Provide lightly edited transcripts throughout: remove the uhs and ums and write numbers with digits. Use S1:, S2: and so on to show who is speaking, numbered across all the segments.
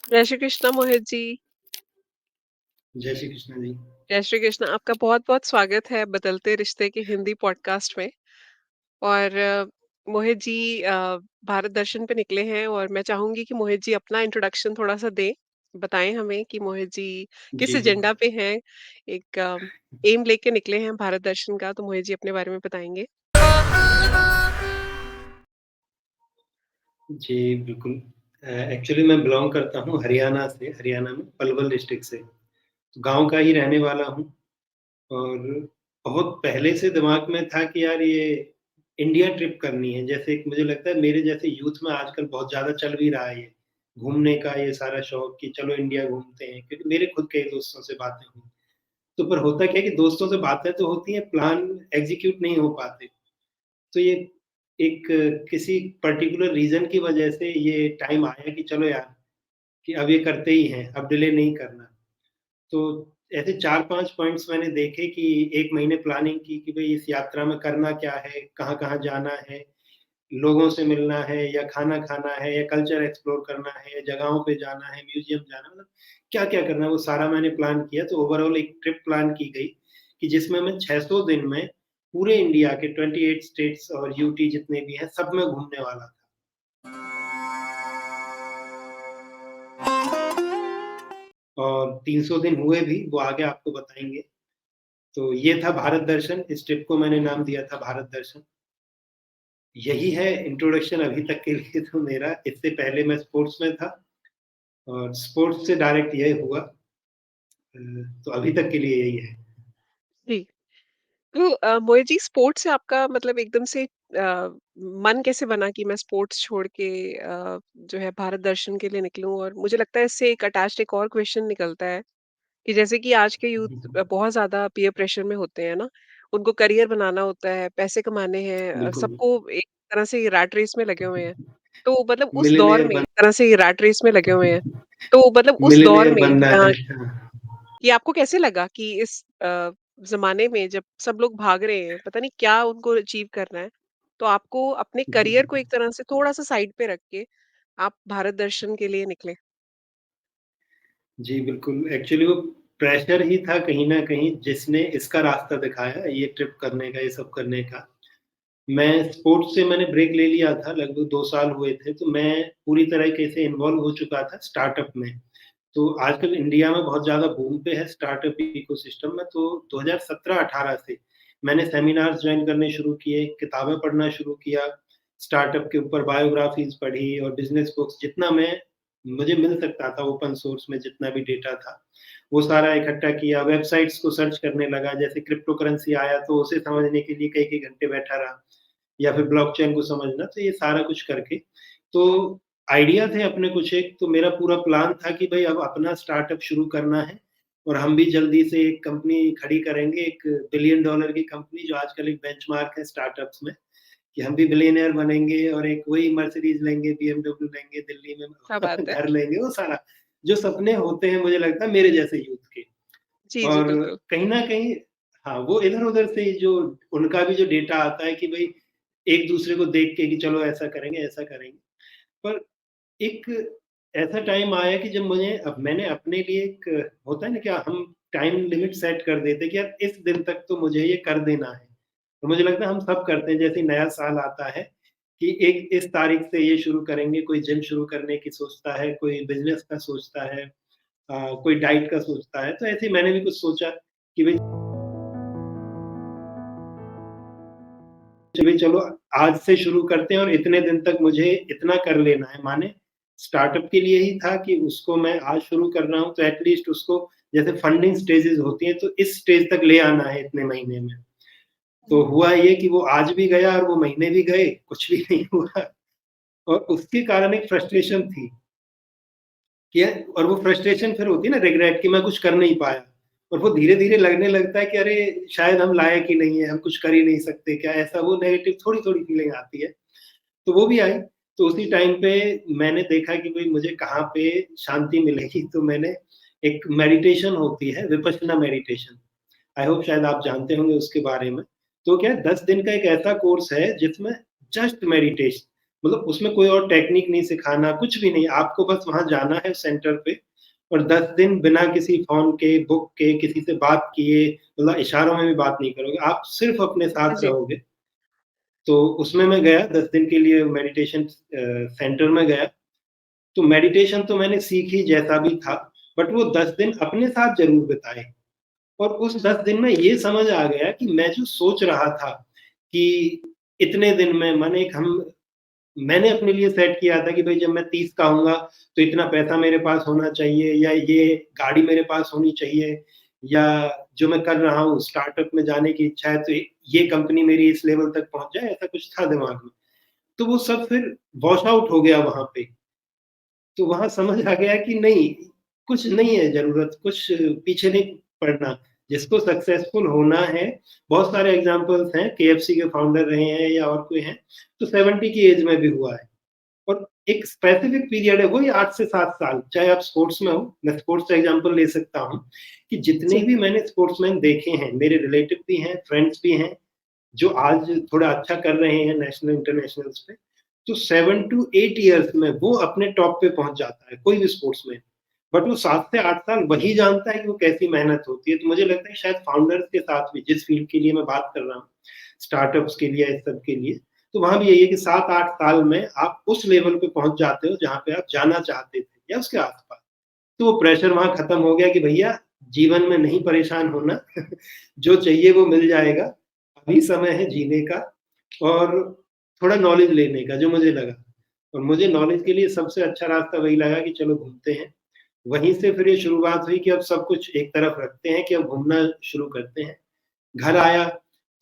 S1: जय श्री कृष्ण मोहित जी।
S2: जय श्री कृष्ण जी।
S1: जय श्री कृष्ण। आपका बहुत-बहुत स्वागत है बदलते रिश्ते के हिंदी पॉडकास्ट में। और मोहित जी भारत दर्शन पे निकले हैं और मैं चाहूँगी कि मोहित जी अपना इंट्रोडक्शन थोड़ा-सा दें। बताएँ हमें कि मोहित जी किस
S2: जी,
S1: एजेंडा पे हैं? एक एम लेके निकले हैं भारत दर्शन का, तो मोहित जी अपने बारे में बताएँगे?
S2: जी, बिल्कुल। एक्चुअली मैं बिलॉन्ग करता हूँ हरियाणा से, हरियाणा में पलवल डिस्ट्रिक्ट से। गाँव का ही रहने वाला हूँ और बहुत पहले से दिमाग में था कि यार ये इंडिया ट्रिप करनी है। जैसे एक मुझे लगता है मेरे जैसे यूथ में आजकल बहुत ज़्यादा चल भी रहा है ये, घूमने का ये सारा शौक कि चलो इंडिया घूमते हैं, क्योंकि मेरे खुद के ही दोस्तों से बातें हुई। तो पर होता क्या है कि दोस्तों से बातें तो होती हैं, प्लान एग्ज़ीक्यूट नहीं हो पाते। तो ये एक किसी पर्टिकुलर रीज़न की वजह से ये टाइम आया कि चलो यार, कि अब ये करते ही हैं, अब डिले नहीं करना। तो ऐसे 4-5 पॉइंट्स मैंने देखे कि 1 महीने प्लानिंग की कि भई इस यात्रा में करना क्या है, कहाँ-कहाँ जाना है, लोगों से मिलना है या खाना खाना है या कल्चर एक्सप्लोर करना है या जगहों पे जाना है, म्यूज़ियम जाना है, मतलब क्या-क्या करना है वो सारा मैंने प्लान किया। तो ओवरऑल एक ट्रिप प्लान की गई कि जिसमें मैं 600 दिन में पूरे इंडिया के 28 स्टेट्स और यूटी जितने भी हैं, सब में घूमने वाला था। और 300 दिन हुए भी, वो आगे आपको बताएँगे। तो ये था भारत दर्शन, इस ट्रिप को मैंने नाम दिया था भारत दर्शन। यही है इंट्रोडक्शन अभी तक के लिए तो मेरा। इससे पहले मैं स्पोर्ट्स में था और स्पोर्ट्स से डायरेक्ट ये हुआ। तो अभी तक के लिए यही है।
S1: जी। तो मोहित जी स्पोर्ट्स से आपका मतलब एकदम से मन कैसे बना कि मैं स्पोर्ट्स छोड़ के जो है भारत दर्शन के लिए निकलूं? और मुझे लगता है इससे एक अटैच्ड एक और क्वेश्चन निकलता है कि जैसे कि आज के
S2: हुँ,
S1: यूथ
S2: हुँ।
S1: बहुत ज्यादा पीयर प्रेशर में होते हैं ना, उनको करियर बनाना होता है, पैसे कमाने हैं,
S2: बिल्कुल।
S1: सबको एक तरह से रैट रेस में लगे हुए हैं। तो मतलब उस दौर
S2: मिलियनेयर
S1: में
S2: बन
S1: एक तरह से रैट रेस में लगे हुए हैं। तो मतलब उस दौर
S2: मिलियनेयर
S1: में
S2: बनना है। हाँ।
S1: ये आपको कैसे लगा कि इस ज़माने में जब सब लोग भाग रहे हैं, पता नहीं क्या उनको अचीव करना है, तो आपको अपने करियर को एक तरह से थोड़ा-सा साइड पे रख के, आप भारत दर्शन के लिए निकले?
S2: जी, बिल्कुल। एक्चुअली वो प्रेशर ही था कहीं न कहीं जिसने इसका रास्ता दिखाया, ये ट्रिप करने का, ये सब करने का। मैं स्पोर्ट्स से मैंने ब्रेक ले लिया था, लगभग 2 साल हुए थे, तो मैं पूरी तरीके से इन्वॉल्व हो चुका था स्टार्टअप में। तो आजकल इंडिया में बहुत ज़्यादा बूम पे है स्टार्टअप इकोसिस्टम में, तो 2017-18 से मैंने सेमिनार्स जॉइन करने शुरू किए, किताबें पढ़ना शुरू किया, स्टार्टअप के ऊपर बायोग्राफ़ीज़ पढ़ी और बिज़नेस बुक्स जितना मुझे मिल सकता था ओपन सोर्स में जितना भी डेटा था, वो सारा इकट्ठा किया, वेबसाइट्स को सर्च करने लगा, जैसे क्रिप्टो करेंसी आया तो उसे समझने के लिए कई-कई घंटे बैठा रहा। या फिर ब्लॉकचेन को समझना, तो ये सारा कुछ करके तो आइडिया थे अपने कुछ एक, तो मेरा पूरा प्लान था कि भई अब अपना स्टार्टअप शुरू करना है और हम भी जल्दी से एक कंपनी खड़ी करेंगे, एक बिलियन डॉलर की कंपनी जो आजकल एक बेंचमार्क है स्टार्टअप्स में, कि हम भी बिलियनियर बनेंगे और एक वही मर्सिडीज़ लेंगे, बीएमडब्ल्यू लेंगे, दिल्ली में
S1: क्या बात है!
S2: घर लेंगे, वो सारा जो सपने होते हैं मुझे लगता है मेरे जैसे यूथ के।
S1: जी, जी,
S2: और
S1: बिल्कुल।
S2: कहीं न कहीं हाँ, वो इधर-उधर से जो उनका भी जो डेटा आता है कि भई एक-दूसरे को देख के कि चलो ऐसा करेंगे, ऐसा करेंगे। पर एक ऐसा टाइम आया कि जब मैंने अपने लिए एक होता है ना कि हम टाइम लिमिट सेट कर देते हैं कि यार इस दिन तक तो मुझे ये कर देना है। तो मुझे लगता है हम सब करते हैं, जैसे ही नया साल आता है कि एक इस तारीख से ये शुरू करेंगे, कोई जिम शुरू करने की सोचता है, कोई बिज़नेस का सोचता है, कोई डाइट का सोचता है। तो ऐसे ही मैंने भी कुछ सोचा कि भई चलिए चलो आज से शुरू करते हैं और इतने दिन तक मुझे इतना कर लेना है। माने स्टार्टअप के लिए ही था कि उसको मैं आज शुरू कर रहा हूँ, तो एट लीस्ट उसको जैसे फंडिंग स्टेजेज़ होती हैं, तो इस स्टेज तक ले आना है इतने महीने में। तो
S1: हुँ।
S2: हुआ ये कि वो आज भी गया और वो महीने भी गए, कुछ भी नहीं हुआ और उसके कारण एक फ्रस्ट्रेशन थी कि यार, और वो फ्रस्ट्रेशन फिर होती है ना रिग्रेट कि मैं कुछ कर नहीं पाया और वो धीरे-धीरे लगने लगता है कि अरे! शायद हम लायक ही नहीं है, हम कुछ कर ही नहीं सकते क्या? ऐसा वो नेगेटिव थोड़ी-थोड़ी फीलिंग आती है। तो वो भी आई, तो उसी टाइम पे मैंने देखा कि भई मुझे कहाँ पे शांति मिलेगी, तो मैंने एक मेडिटेशन होती है, विपश्यना मेडिटेशन, आई होप शायद आप जानते होंगे उसके बारे में। तो क्या है 10 दिन का एक ऐसा कोर्स है जिसमें जस्ट मेडिटेशन मतलब उसमें कोई और टेक्निक नहीं सिखाना, कुछ भी नहीं, आपको बस वहाँ जाना है सेंटर पे और 10 दिन बिना किसी फ़ोन के, बुक के, किसी से बात किए, मतलब इशारों में भी बात नहीं करोगे, आप सिर्फ़ अपने साथ
S1: जी,
S2: रहोगे। तो उसमें मैं गया 10 दिन के लिए मेडिटेशन सेंटर में गया, तो मेडिटेशन तो मैंने सीखी जैसा भी था, बट वो 10 दिन अपने साथ ज़रूर बिताए और उस 10 दिन में ये समझ आ गया कि मैं जो सोच रहा था कि इतने दिन में माने एक हम मैंने अपने लिए सेट किया था कि भई जब मैं 30 का होऊँगा, तो इतना पैसा मेरे पास होना चाहिए या ये गाड़ी मेरे पास होनी चाहिए या जो मैं कर रहा हूँ स्टार्टअप में जाने की इच्छा है, तो ये कंपनी मेरी इस लेवल तक पहुँच जाए, ऐसा कुछ था दिमाग में। तो वो सब फिर वॉश आउट हो गया वहाँ पे। तो वहाँ समझ आ गया कि नहीं, कुछ नहीं है ज़रूरत, कुछ पीछे नहीं पड़ना। जिसको सक्सेसफुल होना है, बहुत सारे एग्ज़ाम्पल्स हैं, केएफसी के फाउंडर रहे हैं या और कोई हैं, तो 70 की एज में भी हुआ है। और एक स्पेसिफिक पीरियड है, वही 8 से 7 साल, चाहे आप स्पोर्ट्स में हो, मैं स्पोर्ट्स का एग्ज़ाम्पल ले सकता हूँ, कि जितने
S1: जी,
S2: भी मैंने स्पोर्ट्समैन देखे हैं, मेरे रिलेटिव भी हैं, फ्रेंड्स भी हैं, जो आज थोड़ा अच्छा कर रहे हैं नेशनल इंटरनेशनल्स पे, तो 7 टू 8 इयर्स में वो अपने टॉप पे पहुँच जाता है, कोई भी स्पोर्ट्समैन। बट वो 7 से 8 साल वही जानता है कि वो कैसी मेहनत होती है। तो मुझे लगता है शायद फाउंडर्स के साथ भी जिस फील्ड के लिए मैं बात कर रहा हूँ, स्टार्टअप्स के लिए, इस सब के लिए, तो वहाँ भी यही है कि 7-8 साल में आप उस लेवल पे पहुँच जाते हो जहाँ पे आप जाना चाहते थे या उसके आस-पास। तो वो प्रेशर वहाँ खत्म हो गया कि भैया जीवन में नहीं परेशान होना, जो चाहिए वो मिल जाएगा। अभी समय है जीने का और थोड़ा नॉलेज लेने का, जो मुझे लगा। और मुझे नॉलेज के लिए सबसे अच्छा रास्ता वही लगा कि चलो घूमते हैं। वहीं से फिर ये शुरुआत हुई कि अब सब कुछ एक तरफ रखते हैं कि अब घूमना शुरू करते हैं। घर आया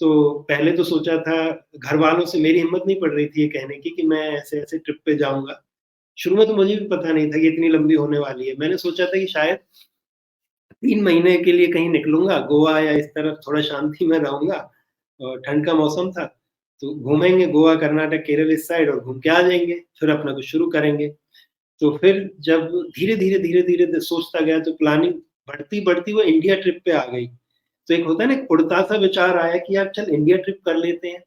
S2: तो पहले तो सोचा था, घरवालों से मेरी हिम्मत नहीं पड़ रही थी ये कहने की कि मैं ऐसे-ऐसे ट्रिप पे जाऊँगा। शुरू में तो मुझे भी पता नहीं था कि इतनी लंबी होने वाली है। मैंने सोचा था कि शायद 3 महीने के लिए कहीं निकलूँगा, गोवा या इस तरफ थोड़ा शांति में रहूँगा और ठंड का मौसम था, तो घूमेंगे गोवा, कर्नाटक, केरल इस साइड और घूम के आ जाएँगे, फिर अपना कुछ शुरू करेंगे। तो फिर जब धीरे-धीरे, धीरे-धीरे सोचता गया तो प्लानिंग बढ़ती-बढ़ती वो इंडिया ट्रिप पे आ गई। तो एक होता है ना, एक उड़ता-सा विचार आया कि यार चल इंडिया ट्रिप कर लेते हैं।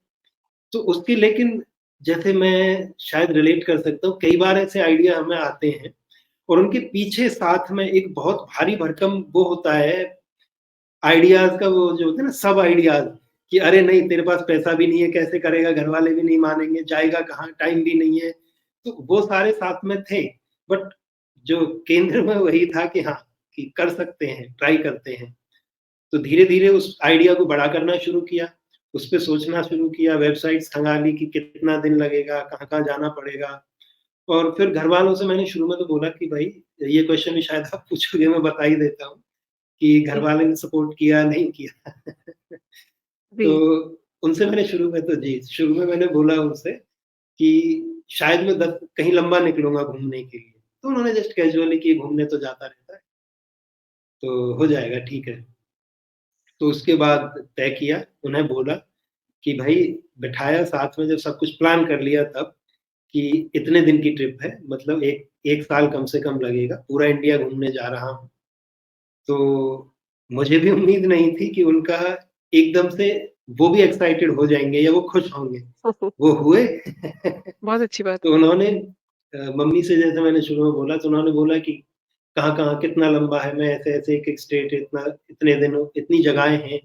S2: तो उसकी लेकिन जैसे मैं शायद रिलेट कर सकता हूँ, कई बार ऐसे आइडिया हमें आते हैं और उनके पीछे साथ में एक बहुत भारी भरकम वो होता है, आइडियाज़ का वो जो होता है ना सब आइडियाज़ कि अरे नहीं तेरे पास पैसा भी नहीं है, कैसे करेगा, घरवाले भी नहीं मानेंगे, जाएगा कहाँ, टाइम भी नहीं है। तो वो सारे साथ में थे, बट जो केंद्र में वही था कि हाँ, कि कर सकते हैं, ट्राई करते हैं। तो धीरे-धीरे उस आइडिया को बड़ा करना शुरू किया, उस पे सोचना शुरू किया, वेबसाइट्स खंगाली कि कितना दिन लगेगा, कहाँ-कहाँ जाना पड़ेगा और फिर घरवालों से मैंने शुरू में तो बोला कि भाई ये क्वेश्चन भी शायद आप पूछोगे, मैं बता ही देता हूँ कि
S1: जी,
S2: घरवाले ने सपोर्ट किया, नहीं किया। तो
S1: जी,
S2: उनसे मैंने शुरू में तो जी, शुरू में मैंने बोला उनसे कि शायद मैं 10 कहीं लंबा निकलूँगा घूमने के लिए। तो उन्होंने जस्ट कैजुअली कि घूमने तो जाता रहता है, तो हो जाएगा, ठीक है। तो उसके बाद तय किया, उन्हें बोला कि भई बिठाया साथ में, जब सब कुछ प्लान कर लिया तब कि इतने दिन की ट्रिप है, मतलब 1 साल कम से कम लगेगा, पूरा इंडिया घूमने जा रहा हूँ। तो मुझे भी उम्मीद नहीं थी कि उनका एकदम से वो भी एक्साइटेड हो जाएँगे या वो खुश होंगे। वो हुए।
S1: बहुत अच्छी बात
S2: तो
S1: है।
S2: उन्होंने मम्मी से जैसे मैंने शुरू में बोला, तो उन्होंने बोला कि कहाँ-कहाँ, कितना लंबा है, मैं ऐसे-ऐसे एक-एक स्टेट इतना इतने दिनों इतनी जगहें हैं।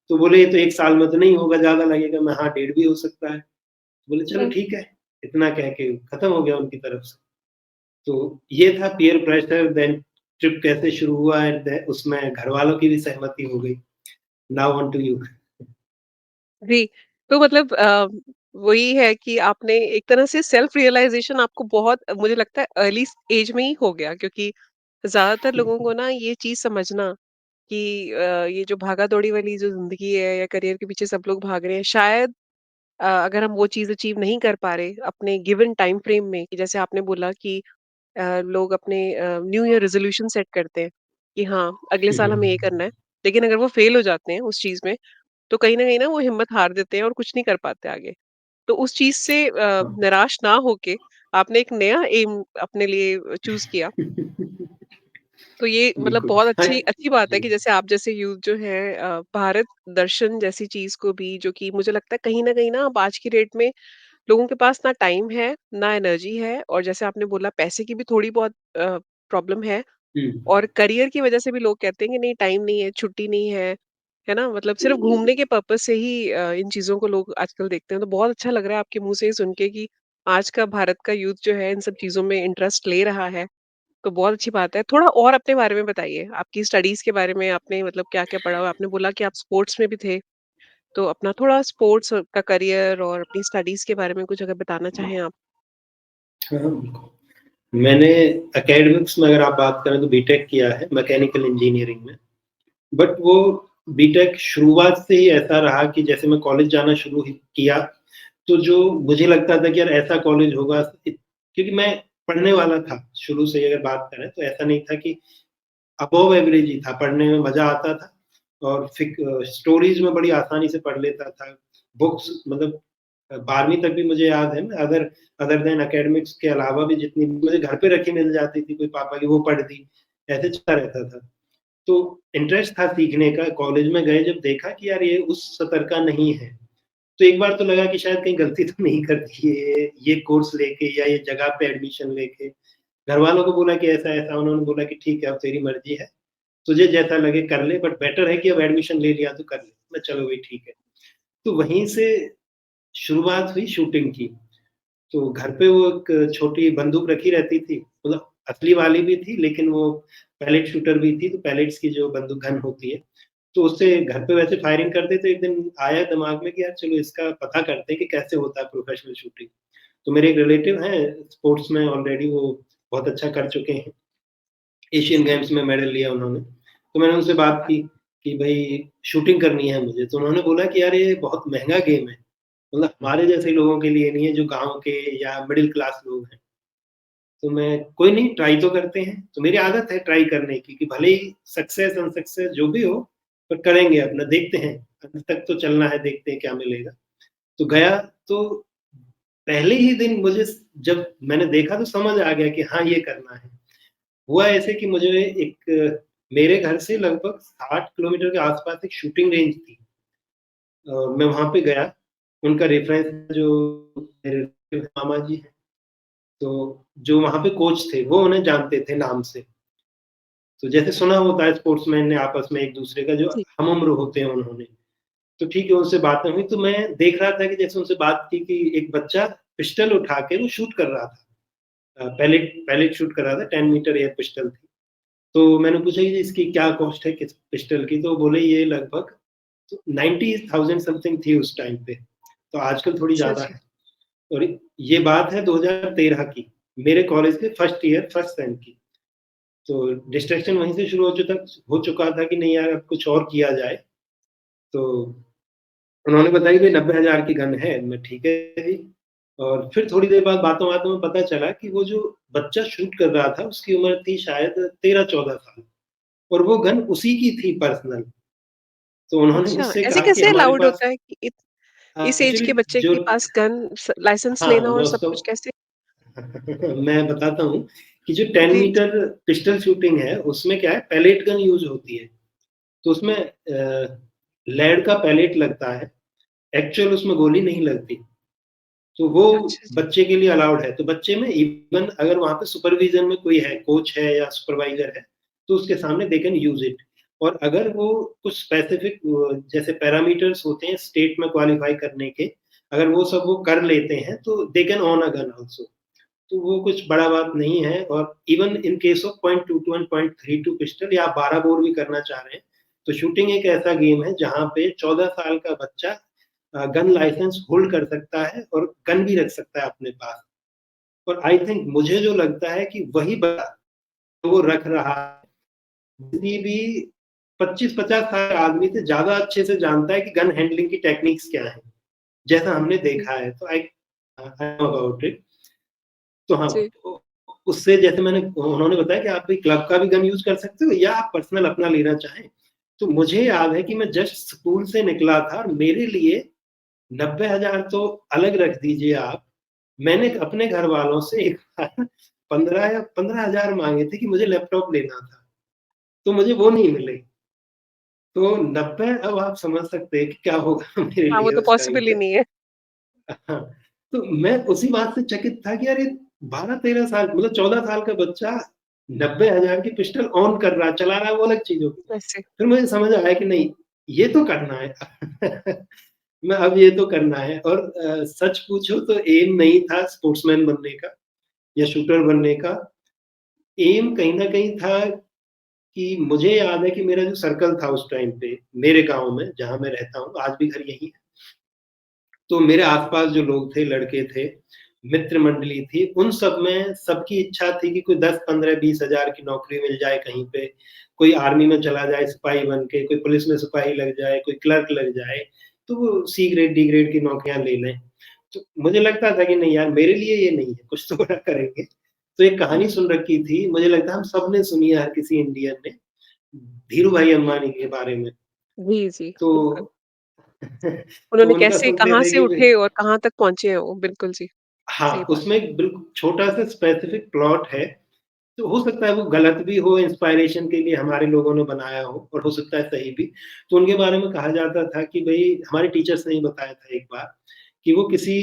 S2: तो बोले ये तो 1 साल में तो नहीं होगा, ज़्यादा लगेगा। मैं हाँ, डेढ़ भी हो सकता है। बोले चलो
S1: हुँ,
S2: ठीक है, इतना कह के खत्म हो गया उनकी तरफ से। तो ये था पीयर प्रेशर, देन ट्रिप कैसे शुरू हुआ एंड दे उसमें घरवालों की भी सहमति हो गई। Now on to you.
S1: जी, तो मतलब वही है कि आपने एक तरह से सेल्फ रियलाइज़ेशन आपको बहुत मुझे लगता है अर्ली एज में ही हो गया क्योंकि ज़्यादातर लोगों को ना ये चीज़ समझना कि ये जो भागा-दौड़ी वाली जो ज़िंदगी है या करियर के पीछे सब लोग भाग रहे हैं, शायद अगर हम वो चीज़ अचीव नहीं कर पा रहे अपने गिवन टाइम फ्रेम में कि जैसे आपने बोला कि लोग अपने न्यू ईयर रेज़ोल्यूशन सेट करते हैं कि हाँ, अगले
S2: हुँ,
S1: साल हमें ये
S2: हुँ।
S1: करना है। लेकिन अगर वो फेल हो जाते हैं उस चीज़ में, तो कहीं न कहीं ना वो हिम्मत हार देते हैं और कुछ नहीं कर पाते आगे। तो उस चीज़ से
S2: हाँ।
S1: निराश ना होके आपने एक नया एम अपने लिए चूज़ किया। तो ये मतलब
S2: बिल्कुल।
S1: बहुत
S2: हाँ,
S1: अच्छी अच्छी बात है
S2: जी।
S1: कि जैसे आप जैसे यूथ जो है भारत दर्शन जैसी चीज़ को भी जो कि मुझे लगता है कहीं न कहीं ना आप आज की डेट में लोगों के पास ना टाइम है, ना एनर्जी है और जैसे आपने बोला पैसे की भी थोड़ी बहुत प्रॉब्लम है
S2: हुँ।
S1: और करियर की वजह से भी लोग कहते हैं कि नहीं टाइम नहीं है, छुट्टी नहीं है ना? मतलब सिर्फ़ घूमने के पर्पज़ से ही इन चीज़ों को लोग आजकल देखते हैं। तो बहुत अच्छा लग रहा है आपके मुँह से ये सुन के कि आज का भारत का यूथ जो है इन सब चीज़ों में इंटरेस्ट ले रहा है, तो बहुत अच्छी बात है। थोड़ा और अपने बारे में बताइए, आपकी स्टडीज़ के बारे में आपने मतलब क्या-क्या पढ़ा? आपने बोला कि आप स्पोर्ट्स में भी थे, तो अपना थोड़ा स्पोर्ट्स का करियर और अपनी स्टडीज़ के बारे में कुछ अगर बताना चाहें आप?
S2: हाँ, हाँ, बिल्कुल। मैंने एकेडमिक्स में अगर आप बात करें तो बीटेक किया है मैकेनिकल इंजीनियरिंग में। बट वो बीटेक शुरुआत से ही ऐसा रहा कि जैसे मैं कॉलेज जाना शुरू ही किया, तो जो मुझे लगता था कि यार ऐसा कॉलेज होगा क्योंकि मैं पढ़ने वाला था, शुरू से ही अगर बात करें तो ऐसा नहीं था कि अबव एवरेज ही था, पढ़ने में मज़ा आता था और स्टोरीज़ में बड़ी आसानी से पढ़ लेता था। बुक्स मतलब 12वीं तक भी मुझे याद है ना अदर अदर देन एकेडमिक्स के अलावा भी जितनी मुझे घर पे रखी मिल जाती थी, कोई पापा की वो पढ़ दी, ऐसे चलता रहता था। तो इंटरेस्ट था सीखने का, कॉलेज में गए जब देखा कि यार ये उस स्तर का नहीं है, तो एक बार तो लगा कि शायद कहीं गलती तो नहीं कर दी है ये कोर्स लेके या ये जगह पे एडमिशन लेके। घरवालों को बोला कि ऐसा-ऐसा, उन्होंने बोला कि ठीक है अब तेरी मर्ज़ी है, तुझे जैसा लगे कर ले बट बेटर है कि अब एडमिशन ले लिया तो कर ले। मैं चलो भई ठीक है। तो वहीं से शुरुआत हुई शूटिंग की। तो घर पे वो एक छोटी बंदूक रखी रहती थी, मतलब असली वाली भी थी लेकिन वो पैलेट शूटर भी थी, तो पैलेट्स की जो बंदूक गन होती है, तो उससे घर पे वैसे फायरिंग करते थे, एक दिन आया दिमाग में कि यार चलो इसका पता करते हैं कि कैसे होता है प्रोफेशनल शूटिंग। तो मेरे एक रिलेटिव हैं स्पोर्ट्स में ऑलरेडी वो बहुत अच्छा कर चुके हैं, एशियन
S1: जी।
S2: गेम्स में मेडल लिया उन्होंने। तो मैंने उनसे बात की कि भई शूटिंग करनी है मुझे, तो उन्होंने बोला कि यार ये बहुत महँगा गेम है, मतलब हमारे जैसे लोगों के लिए नहीं है जो गाँव के या मिडल क्लास लोग हैं। तो मैं कोई नहीं ट्राई तो करते हैं, तो मेरी आदत है ट्राई करने की कि भले ही सक्सेस अनसक्सेस जो भी हो, पर करेंगे अपना देखते हैं, अंत तक तो चलना है देखते हैं क्या मिलेगा। तो गया तो पहले ही दिन मुझे जब मैंने देखा तो समझ आ गया कि हाँ, ये करना है। हुआ ऐसे कि मुझे मेरे घर से लगभग 60 किलोमीटर के आस-पास एक शूटिंग रेंज थी। मैं वहाँ पे गया, उनका रेफ़रेंस जो मेरे मामा जी हैं, तो जो वहाँ पे कोच थे, वो उन्हें जानते थे नाम से। तो जैसे सुना होता है स्पोर्ट्समैन ने आपस में एक-दूसरे का जो
S1: जी।
S2: हम-उम्र होते हैं उन्होंने। तो ठीक है, उनसे बातें हुई तो मैं देख रहा था कि जैसे उनसे बात की कि एक बच्चा पिस्टल उठा के वो शूट कर रहा था। पैलेट पैलेट शूट कर रहा था, 10 मीटर एयर पिस्टल थी। तो मैंने पूछा कि इसकी क्या कॉस्ट है किस पिस्टल की? तो बोले ये लगभग तो 90,000 समथिंग थी उस टाइम पे, तो आजकल थोड़ी
S1: अच्छा
S2: ज़्यादा
S1: जी।
S2: है। और ये बात है 2013 की, मेरे कॉलेज के फर्स्ट ईयर फर्स्ट सेम की। तो डिस्ट्रैक्शन वहीं से शुरू हो चुका था कि नहीं यार अब कुछ और किया जाए। तो उन्होंने बताई कि 90,000 की गन है, मैं ठीक है जी। और फिर थोड़ी देर बाद बातों-बातों में पता चला कि वो जो बच्चा शूट कर रहा था उसकी उम्र थी शायद 13-14 साल और वो गन उसी की थी पर्सनल। तो उन्होंने
S1: अच्छा,
S2: मुझसे
S1: ऐसे
S2: कहा कि
S1: कैसे
S2: हमारे
S1: अलाउड
S2: पास
S1: होता है कि इस एज
S2: एक्चुअली
S1: के बच्चे
S2: जो
S1: के पास गन लाइसेंस
S2: हाँ,
S1: लेना और
S2: मैं
S1: सब
S2: उसका
S1: कुछ कैसे?
S2: मैं बताता हूँ कि जो 10
S1: जी,
S2: मीटर पिस्टल शूटिंग है, उसमें क्या है पैलेट गन यूज़ होती है। तो उसमें लेड का पैलेट लगता है, एक्चुअल उसमें गोली नहीं लगती। तो वो
S1: अच्छा जी।
S2: बच्चे के लिए अलाउड है। तो बच्चे में इवन अगर वहाँ पे सुपरविज़न में कोई है, कोच है या सुपरवाइज़र है, तो उसके सामने दे कैन यूज़ इट। और अगर वो कुछ स्पेसिफिक जैसे पैरामीटर्स होते हैं स्टेट में क्वालीफाई करने के, अगर वो सब वो कर लेते हैं, तो they can own a gun also. तो वो कुछ बड़ा बात नहीं है और even in case of .22 and .32 pistol या आप 12 बोर भी करना चाह रहे हैं, तो शूटिंग एक ऐसा गेम है जहाँ पे 14 साल का बच्चा गन लाइसेंस होल्ड कर सकता है और गन भी रख सकता है अपने पास। और आई थिंक मुझे जो लगता है कि वही बच्चा जो वो रख रहा है, किसी भी 25-50 साल के आदमी से ज़्यादा अच्छे से जानता है कि गन हैंडलिंग की टेक्निक्स क्या हैं, जैसा हमने
S1: जी,
S2: देखा है। तो आई नो अबाउट इट। तो हाँ,
S1: जी।
S2: तो उससे जैसे उन्होंने बताया कि आप भी क्लब का भी गन यूज़ कर सकते हो या आप पर्सनल अपना लेना चाहें। तो मुझे याद है कि मैं जस्ट स्कूल से निकला था और मेरे लिए 90,000 तो अलग रख दीजिए आप, मैंने अपने घरवालों से एक बार 15 या 15,000 माँगे थे कि मुझे लैपटॉप लेना था, तो मुझे वो नहीं मिले। तो 90 अब आप समझ सकते हैं कि क्या होगा मेरे
S1: हाँ, वो
S2: लिए
S1: तो
S2: उस टाइम
S1: पॉसिबल ही
S2: पे।
S1: नहीं है।
S2: हाँ, तो मैं उसी बात से चकित था कि यार ये 12-13 साल मतलब 14 साल का बच्चा 90,000 की पिस्टल ऑन कर रहा है, चला रहा है वो अलग चीज़ होगी।
S1: वैसे।
S2: फिर मुझे समझ आया कि नहीं, ये तो करना है। मैं अब ये तो करना है और सच पूछो तो एम नहीं था स्पोर्ट्समैन बनने का या शूटर बनने का। एम कहीं न कहीं था कि मुझे याद है कि मेरा जो सर्कल था उस टाइम पे, मेरे गाँव में जहाँ मैं रहता हूँ, आज भी घर यही है। तो मेरे आस-पास जो लोग थे, लड़के थे, मित्र मंडली थी, उन सब में सबकी इच्छा थी कि कोई 10, 15, 20 हज़ार की नौकरी मिल जाए कहीं पे, कोई आर्मी में चला जाए सिपाही बन के, कोई पुलिस में सिपाही लग जाए, कोई क्लर्क लग जाए, तो वो सी ग्रेड, डी ग्रेड की नौकरियाँ ले लें। तो मुझे लगता था कि नहीं यार, मेरे लिए ये नहीं है, कुछ तो बड़ा करेंगे। तो एक कहानी सुन रखी थी, मुझे लगता है हम सबने सुनी है हर किसी इंडियन ने, धीरू भाई अंबानी के बारे में।
S1: जी, जी,
S2: तो
S1: बिल्कुल।
S2: तो
S1: उन्होंने
S2: उनका
S1: कैसे
S2: सुनते
S1: कहाँ
S2: थे
S1: से
S2: कि भई
S1: उठे और कहाँ तक पहुँचे हैं वो, बिल्कुल जी, सही
S2: हाँ,
S1: बात।
S2: उसमें एक छोटा-सा स्पेसिफिक प्लॉट है, तो हो सकता है वो गलत भी हो, इंस्पायरेशन के लिए हमारे लोगों ने बनाया हो और हो सकता है सही भी। तो उनके बारे में कहा जाता था कि भई हमारे टीचर्स ने ही बताया था एक बार, कि वो किसी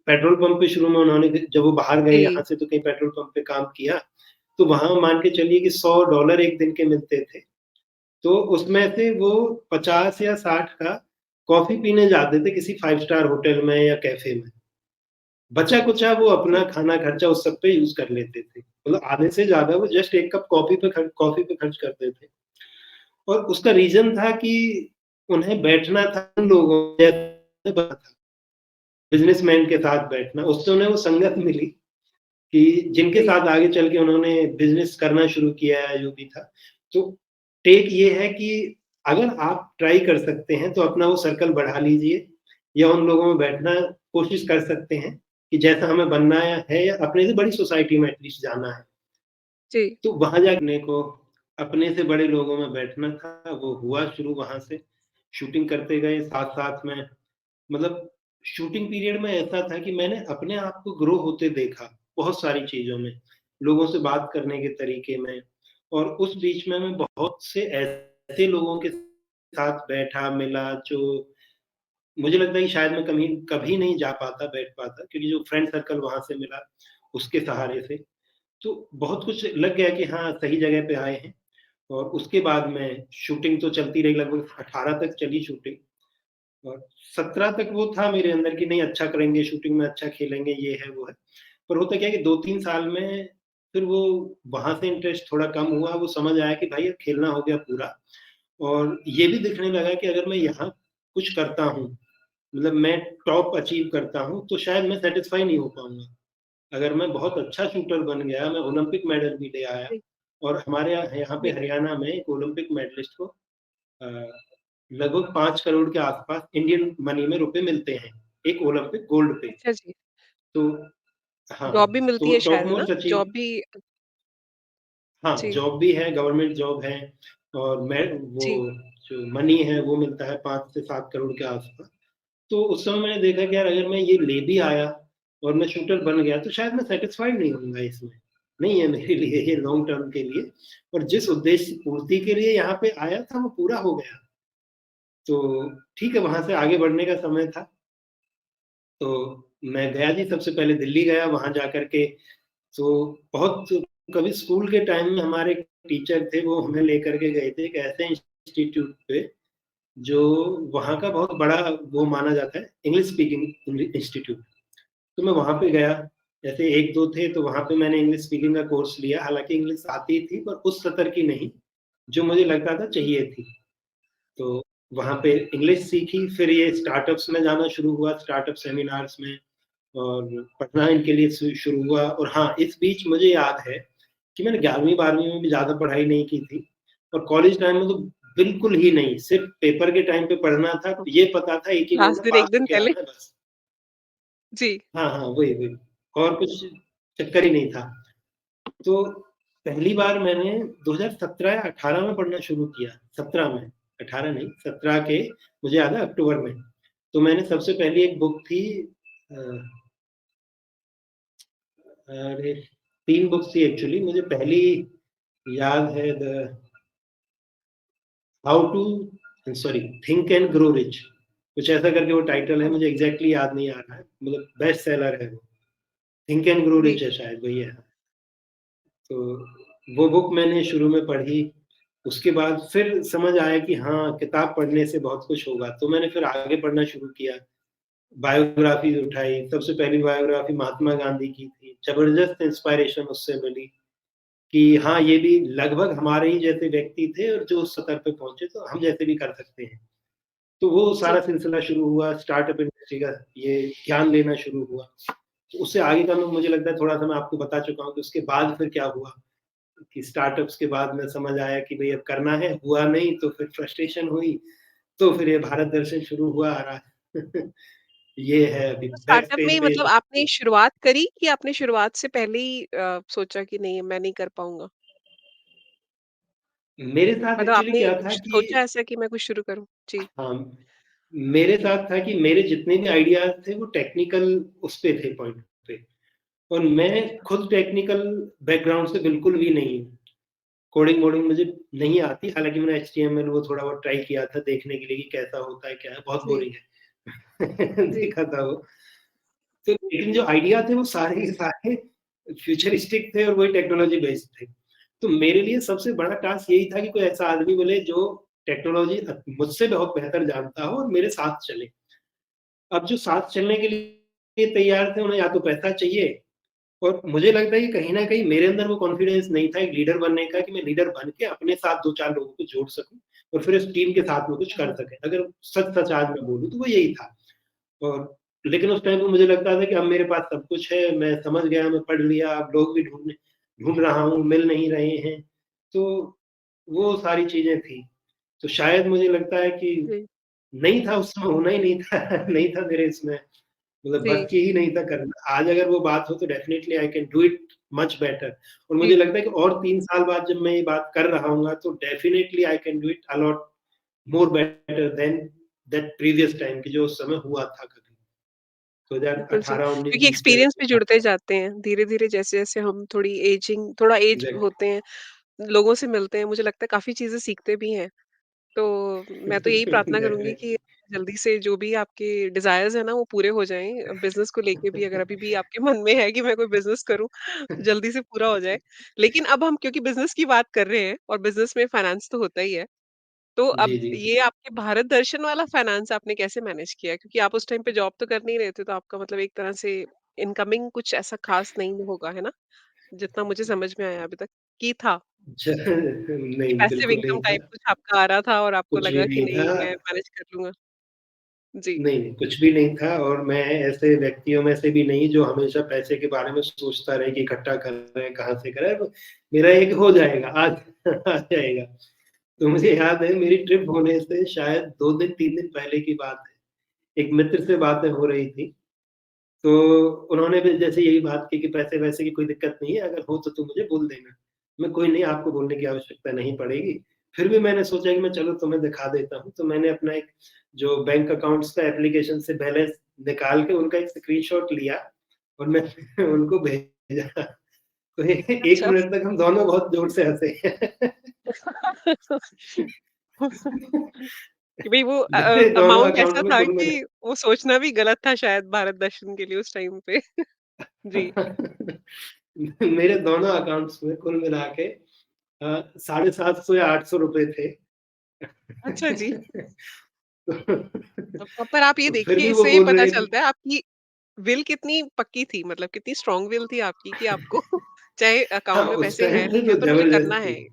S2: पेट्रोल पंप पे शुरू में उन्होंने जब वो बाहर गए
S1: जी,
S2: यहाँ से तो कहीं पेट्रोल पंप पे काम किया, तो वहाँ मान के चलिए कि $100 एक दिन के मिलते थे। तो उसमें से वो 50 या 60 का कॉफ़ी पीने जाते थे किसी 5 स्टार होटल में या कैफ़े में। बचा-कुचा वो अपना
S1: जी,
S2: खाना खर्चा उस सब पे यूज़ कर लेते थे। मतलब आधे से ज़्यादा वो जस्ट 1 कप कॉफ़ी पे खर्च करते थे। और उसका रीज़न था कि उन्हें बैठना था उन लोगों जैसे बिज़नेसमैन के साथ बैठना। उससे उन्हें वो संगत मिली कि जिनके
S1: जी,
S2: साथ आगे चल के उन्होंने बिज़नेस करना शुरू किया या जो भी था। तो टेक ये है कि अगर आप ट्राई कर सकते हैं तो अपना वो सर्कल बढ़ा लीजिए या उन लोगों में बैठना कोशिश कर सकते हैं कि जैसा हमें बनना है या अपने से बड़ी सोसाइटी में एटलीस्ट जाना है।
S1: जी,
S2: तो वहाँ जाने को अपने से बड़े लोगों में बैठना था, वो हुआ शुरू वहाँ से। शूटिंग करते गए साथ-साथ में मतलब शूटिंग पीरियड में ऐसा था कि मैंने अपने आप को ग्रो होते देखा, बहुत सारी चीज़ों में, लोगों से बात करने के तरीके में और उस बीच में मैं बहुत से ऐसे लोगों के साथ बैठा, मिला जो मुझे लगता है कि शायद मैं कभी कभी नहीं जा पाता, बैठ पाता क्योंकि जो फ्रेंड सर्कल वहाँ से मिला, उसके सहारे से, तो बहुत कुछ लग गया कि हाँ, सही जगह पे आए हैं और उसके बाद में शूटिंग तो चलती रही लगभग 18 तक चली शूटिंग। और 17 तक वो था मेरे अंदर कि नहीं अच्छा करेंगे, शूटिंग में अच्छा खेलेंगे, ये है, वो है। पर होता क्या है कि 2-3 साल में फिर वो वहाँ से इंटरेस्ट थोड़ा कम हुआ, वो समझ आया कि भाई अब खेलना हो गया पूरा और ये भी दिखने लगा कि अगर मैं यहाँ कुछ करता हूँ, मतलब मैं टॉप अचीव करता हूँ, तो शायद मैं सैटिस्फाई नहीं हो पाऊँगा। अगर मैं बहुत अच्छा शूटर बन गया, मैं ओलंपिक मेडल भी ले आया
S1: जी,
S2: और हमारे यहाँ पे
S1: जी।
S2: हरियाणा में एक ओलंपिक मेडलिस्ट को अ, लगभग 5 करोड़ के आस-पास इंडियन मनी में रुपए मिलते हैं, एक ओलंपिक गोल्ड पे।
S1: अच्छा जी,
S2: तो हाँ,
S1: जॉब भी मिलती
S2: तो
S1: है
S2: टॉप
S1: शायद, है ना?
S2: मोस्ट अचीव
S1: जॉब भी
S2: हाँ,
S1: जी,
S2: जॉब भी है, गवर्नमेंट जॉब है और मैं वो
S1: जी,
S2: जो मनी है वो मिलता है 5 से 7 करोड़ के आस-पास। तो उस समय मैंने देखा कि यार अगर मैं ये ले भी आया और मैं शूटर बन गया तो शायद मैं सैटिस्फाइड नहीं होऊँगा इसमें। नहीं है मेरे लिए ये लॉन्ग टर्म के लिए और जिस उद्देश्य पूर्ति के लिए यहाँ पे आया था वो पूरा हो गया। तो ठीक है, वहाँ से आगे बढ़ने का समय था। तो मैं गया जी सबसे पहले दिल्ली गया, वहाँ जाकर के तो बहुत कभी स्कूल के टाइम में हमारे टीचर थे, वो हमें लेकर के गए थे एक ऐसे इंस्टीट्यूट पे, जो वहाँ का बहुत बड़ा वो माना जाता है, इंग्लिश स्पीकिंग इंस्टीट्यूट। तो मैं वहाँ पे गया, ऐसे 1-2 थे, तो वहाँ पे मैंने इंग्लिश स्पीकिंग का कोर्स लिया। हालाँकि इंग्लिश आती थी, पर उस स्तर की नहीं, जो मुझे लगता था चाहिए थी। तो वहाँ पे इंग्लिश सीखी, फिर ये स्टार्टअप्स में जाना शुरू हुआ, स्टार्टअप सेमिनार्स में और पढ़ना इनके लिए शुरू हुआ और हाँ, इस बीच मुझे याद है कि मैंने 11वीं-12वीं में भी ज़्यादा पढ़ाई नहीं की थी और कॉलेज टाइम में तो बिल्कुल ही नहीं, सिर्फ़ पेपर के टाइम पे पढ़ना था,
S1: हाँ,
S2: ये पता था एक ही गोल
S1: लास्ट
S2: है
S1: दिन 1
S2: पास
S1: दिन
S2: होके
S1: पहले?
S2: आना है बस।
S1: जी,
S2: हाँ, हाँ, वही और कुछ चक्कर ही नहीं था। तो पहली बार मैंने 2017 या 18 में पढ़ना शुरू किया, 17 में, 18 नहीं 17 के मुझे याद है अक्टूबर में। तो मैंने सबसे पहली एक बुक थी अ, अरे 3 बुक्स थी एक्चुअली मुझे पहली याद है the how to sorry think and grow rich कुछ ऐसा करके वो टाइटल है,
S1: हाँ,
S2: मुझे एग्ज़ैक्टली याद नहीं आ रहा है, मतलब बेस्ट सेलर है वो। थिंक एंड ग्रो
S1: जी,
S2: रिच है शायद वही है। तो वो बुक मैंने शुरू में पढ़ी, उसके बाद फिर समझ आया कि हाँ, किताब पढ़ने से बहुत कुछ होगा, तो मैंने फिर आगे पढ़ना शुरू किया। बायोग्राफ़ीज़ उठाई, सबसे पहली बायोग्राफ़ी महात्मा गांधी की थी, ज़बरदस्त इंस्पायरेशन उससे मिली कि हाँ, ये भी लगभग हमारे ही जैसे व्यक्ति थे और जो उस स्तर पे पहुँचे, तो हम जैसे भी कर सकते हैं। तो वो सारा
S1: जी,
S2: सिलसिला शुरू हुआ, स्टार्टअप इंडस्ट्री का ये ज्ञान लेना शुरू हुआ। तो उससे आगे का मैं मुझे लगता है थोड़ा-सा मैं आपको बता चुका हूँ कि उसके बाद फिर क्या हुआ, कि स्टार्टअप्स के बाद में समझ आया कि भई अब करना है, हुआ नहीं तो फिर फ्रस्ट्रेशन हुई, तो फिर ये भारत दर्शन शुरू हुआ आ रहा है। ये है अभी
S1: तो
S2: बैक
S1: स्टार्टअप में
S2: स्टेज पे
S1: मतलब आपने शुरुआत करी कि आपने शुरुआत से पहले ही सोचा कि नहीं मैं नहीं कर पाऊँगा?
S2: मेरे साथ
S1: मतलब
S2: एक्चुअली
S1: आपने
S2: क्या था
S1: कुछ
S2: कि
S1: सोचा ऐसा कि मैं कुछ शुरू करूँ? जी,
S2: हाँ, मेरे साथ था कि मेरे जितने भी आइडियाज़ थे वो टेक्निकल उस पे थे पॉइंट पे और मैं
S1: अच्छा,
S2: खुद टेक्निकल बैकग्राउंड से बिल्कुल भी नहीं हूँ। कोडिंग-वोडिंग मुझे नहीं आती, हालाँकि मैंने एचटीएमएल वो थोड़ा बहुत ट्राई किया था देखने के लिए कि कैसा होता है, क्या है, बहुत
S1: जी,
S2: बोरिंग है।
S1: जी,
S2: देखा था वो। तो लेकिन जो आइडिया थे वो सारे के सारे फ्यूचरिस्टिक थे और वही टेक्नोलॉजी बेस्ड थे। तो मेरे लिए सबसे बड़ा टास्क यही था कि कोई ऐसा आदमी मिले जो टेक्नोलॉजी मुझसे बहुत बेहतर जानता हो और मेरे साथ चले। अब जो साथ चलने के लिए तैयार थे उन्हें या तो पैसा चाहिए और मुझे लगता है कि कहीं न कहीं मेरे अंदर वो कॉन्फिडेंस नहीं था एक लीडर बनने का कि मैं लीडर बन के अपने साथ 2-4 लोगों को जोड़ सकूँ और फिर इस टीम के साथ में कुछ
S1: हाँ,
S2: कर
S1: हाँ,
S2: सकें। अगर सच-सच आज मैं बोलूँ तो वो यही था। और लेकिन उस टाइम पे मुझे लगता था कि अब मेरे पास सब कुछ है, मैं समझ गया, मैं पढ़ लिया, अब लोग भी ढूँढ रहा हूँ, मिल नहीं रहे हैं। तो वो सारी चीज़ें थी। तो शायद मुझे लगता है कि
S1: जी,
S2: नहीं था उस समय होना ही नहीं था नहीं था मेरे इसमें मतलब बस
S1: जी,
S2: की ही नहीं था करना। आज अगर वो बात हो तो definitely I can do it much better और मुझे
S1: जी,
S2: लगता है कि और 3 साल बाद जब मैं ये बात कर रहा हूँगा तो definitely I can do it a lot more better than that previous time कि जो उस समय हुआ था कभी।
S1: बिल्कुल सही।
S2: 2018, 19,
S1: क्योंकि
S2: 20 में
S1: एक्सपीरियंस
S2: जो
S1: भी
S2: था।
S1: जुड़ते जाते हैं, धीरे-धीरे जैसे-जैसे हम थोड़ा एज
S2: एग्ज़ैक्ट
S1: होते हैं, लोगों से मिलते हैं, मुझे लगता है काफ़ी चीज़ें सीखते भी हैं। तो मैं तो यही प्रार्थना करूँगी
S2: डेफ़िनिटली
S1: कि जल्दी से जो भी आपके डिज़ायर्स हैं ना, वो पूरे हो जाएँ। बिज़नेस को लेके भी अगर अभी भी आपके मन में है कि मैं कोई बिज़नेस करूँ, तो जल्दी से पूरा हो जाए। लेकिन अब हम क्योंकि बिज़नेस की बात कर रहे हैं और बिज़नेस में फाइनेंस तो होता ही है। तो
S2: जी,
S1: अब
S2: जी।
S1: ये आपके भारत दर्शन वाला फाइनेंस आपने कैसे मैनेज किया? क्योंकि आप उस टाइम पे जॉब तो कर नहीं रहे थे, तो आपका मतलब एक तरह से इनकमिंग कुछ ऐसा ख़ास नहीं होगा, है ना? जितना मुझे समझ में आया अभी तक, कि था? कि
S2: नहीं,
S1: पैसिव
S2: बिल्कुल
S1: इनकम
S2: नहीं था।
S1: टाइप कुछ आपका आ रहा था और आपको
S2: कुछ भी
S1: लगा कि
S2: नहीं था।
S1: नहीं मैं मैनेज कर लूँगा? जी,
S2: नहीं, नहीं, कुछ भी नहीं था और मैं ऐसे व्यक्तियों में से भी नहीं जो हमेशा पैसे के बारे में सोचता रहे कि इकट्ठा कर रहे हैं, कहाँ से करें। मेरा एक हो जाएगा, आज आ जाएगा। तो मुझे याद है मेरी ट्रिप होने से शायद 2 दिन 3 दिन पहले की बात है। एक मित्र से बातें हो रही थी, तो उन्होंने भी जैसे यही बात की कि पैसे-वैसे की कोई दिक्कत नहीं है, अगर हो तो तू मुझे बोल देना। मैं कोई नहीं आपको बोलने की आवश्यकता नहीं पड़ेगी। फिर भी मैंने सोचा कि मैं चलो तुम्हें दिखा देता हूँ, तो मैंने अपना एक जो बैंक अकाउंट्स का एप्लीकेशन से बैलेंस निकाल के उनका एक स्क्रीनशॉट लिया और मैं उनको भेजा। तो ए 1
S1: अच्छा।
S2: मिनट तक हम दोनों बहुत ज़ोर से हँसे।
S1: कि भई वो
S2: मेरे दोनों
S1: अमाउंट
S2: अकाउंट
S1: ऐसा
S2: में
S1: था
S2: कुल
S1: कि
S2: मिला
S1: वो सोचना भी गलत था शायद भारत दर्शन के लिए उस टाइम पे। जी।
S2: मेरे दोनों अकाउंट्स में कुल मिला के 750 या 800 रुपए थे।
S1: अच्छा जी।
S2: तो
S1: पर आप ये
S2: तो फिर
S1: देखिए
S2: भी वो
S1: इससे ये
S2: बोल
S1: पता
S2: रहे
S1: चलता है आपकी विल कितनी पक्की थी मतलब कितनी स्ट्रॉन्ग विल थी आपकी कि आपको चाहे
S2: हाँ,
S1: अकाउंट में
S2: उस
S1: पैसे
S2: टाइम
S1: हैं
S2: पे
S1: नहीं है
S2: तो
S1: पर मुझे करना है।
S2: ज़बरदस्ती।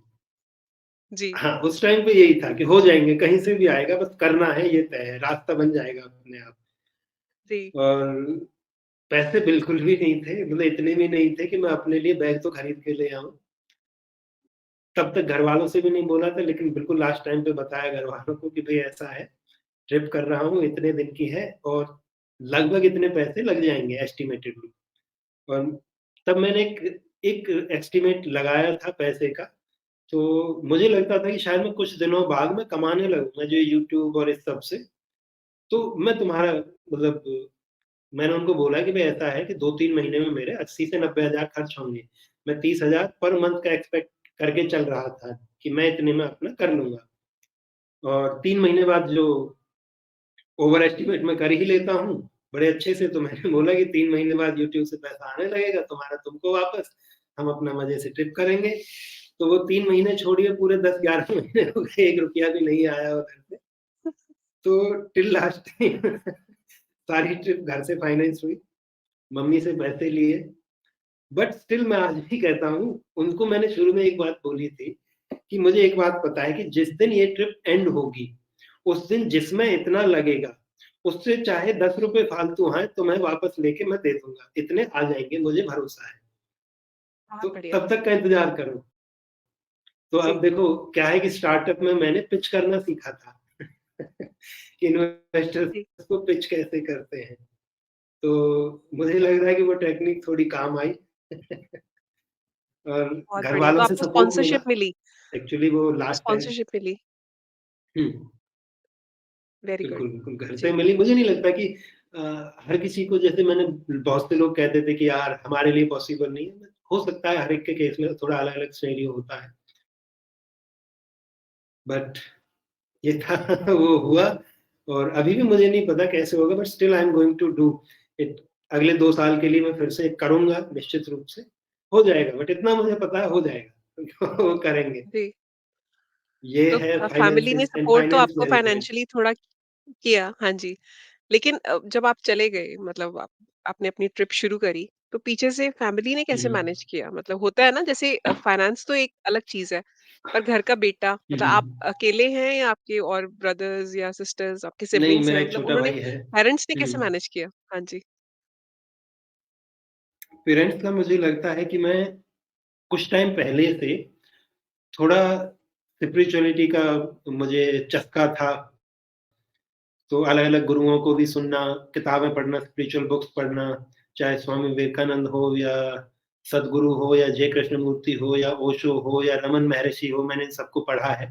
S1: जी,
S2: हाँ, उस टाइम पे यही था कि हो जाएँगे, कहीं से भी आएगा, बस करना है, ये तय है, रास्ता बन जाएगा अपने आप।
S1: जी,
S2: और पैसे बिल्कुल भी नहीं थे, मतलब इतने भी नहीं थे कि मैं अपने लिए बैग तो खरीद के ले आऊँ। तब तक घरवालों से भी नहीं बोला था, लेकिन बिल्कुल लास्ट टाइम पे बताया घरवालों को कि भई ऐसा है, ट्रिप कर रहा हूँ, इतने दिन की है और लगभग इतने पैसे लग जाएँगे एस्टिमेटेडली। और तब मैंने एक एक एस्टीमेट लगाया था पैसे का, तो मुझे लगता था कि शायद मैं कुछ दिनों बाद मैं कमाने लगूँगा जो यूट्यूब और इस सब से, तो मैं तुम्हारा मतलब मैंने उनको बोला कि भई ऐसा है कि 2-3 महीने में मेरे 80 से 90 हज़ार खर्च होंगे। मैं 30,000 पर मंथ का एक्सपेक्ट करके चल रहा था कि मैं इतने में अपना कर लूँगा। और 3 महीने बाद जो ओवर एस्टिमेट मैं कर ही लेता हूँ, बड़े अच्छे से, तो मैंने बोला कि 3 महीने बाद यूट्यूब से पैसा आने लगेगा तुम्हारा तुमको वापस, हम अपना मज़े से ट्रिप करेंगे। तो वो 3 महीने छोड़िए पूरे 10-11 महीने हो गए, 1 रुपया भी नहीं आया उधर से। तो टिल लास्ट टाइम सारी ट्रिप घर से फाइनेंस हुई, मम्मी से पैसे लिए, बट स्टिल मैं आज भी कहता हूँ, उनको मैंने शुरू में एक बात बोली थी कि मुझे एक बात पता है कि जिस दिन ये ट्रिप एंड होगी, उस दिन जिसमें इतना लगेगा, उससे चाहे 10 रुपए फालतू आएँ तो मैं वापस लेके मैं दे दूँगा, इतने आ जाएँगे मुझे भरोसा है। तो
S1: बहुत बढ़िया।
S2: तब तक का इंतज़ार करो। तो अब
S1: जी,
S2: देखो क्या है कि स्टार्टअप में मैंने पिच करना सीखा था। कि
S1: जी,
S2: इन्वेस्टर्स को पिच कैसे करते हैं। तो मुझे लग रहा है कि वो टेक्निक थोड़ी काम आई। और
S1: बहुत बढ़िया।
S2: घरवालों
S1: तो
S2: से
S1: आपको
S2: सपोर्ट मिला।
S1: स्पॉन्सरशिप मिली?
S2: एक्चुअली वो
S1: आपको
S2: लास्ट टाइम।
S1: स्पॉन्सरशिप मिली?
S2: हुँ,
S1: वेरी गुड।
S2: बिल्कुल, बिल्कुल घर से
S1: जी,
S2: मिली। मुझे नहीं लगता कि अ, हर किसी को, जैसे मैंने बहुत से लोग कहते थे कि यार हमारे लिए पॉसिबल नहीं है। हो सकता है हर एक के केस में थोड़ा अलग-अलग सिनेरियो होता है। बट ये था वो हुआ। और अभी भी मुझे नहीं पता कैसे होगा, but still I am going to do it. अगले 2 साल के लिए मैं फिर से करूँगा निश्चित रूप से। हो जाएगा, बट इतना मुझे पता है हो जाएगा। वो करेंगे।
S1: जी।
S2: ये
S1: तो
S2: है
S1: फैमिली ने
S2: फाइनेंसेस एंड
S1: सपोर्ट तो
S2: फाइनेंस
S1: आपको
S2: मैनेजमेंट।
S1: फाइनेंशियली थोड़ा किया, हाँ जी। लेकिन जब आप चले गए, मतलब आप आपने अपनी ट्रिप शुरू करी, तो पीछे से फैमिली ने
S2: हुँ,
S1: कैसे
S2: हुँ।
S1: मैनेज किया? मतलब होता है ना, जैसे फाइनेंस तो एक अलग चीज़ है, पर घर का बेटा,
S2: हुँ,
S1: मतलब आप
S2: हुँ।
S1: अकेले हैं या आपके और ब्रदर्स या सिस्टर्स, आपके
S2: नहीं,
S1: सिबलिंग्स हैं,
S2: मेरा एक
S1: मतलब
S2: छोटा
S1: उन्होंने,
S2: भाई है।
S1: पेरेंट्स ने
S2: हुँ।
S1: कैसे मैनेज किया? हाँ जी।
S2: पेरेंट्स का मुझे लगता है कि मैं कुछ टाइम पहले से थोड़ा स्पिरिचुअलिटी का मुझे चस्का था। तो अलग-अलग गुरुओं को भी सुनना, किताबें पढ़ना, स्पिरिचुअल बुक्स पढ़ना, चाहे स्वामी विवेकानंद हो या सद्गुरु हो या जय कृष्णमूर्ति हो या ओशो हो या रमन महर्षि हो, मैंने इन सबको पढ़ा है।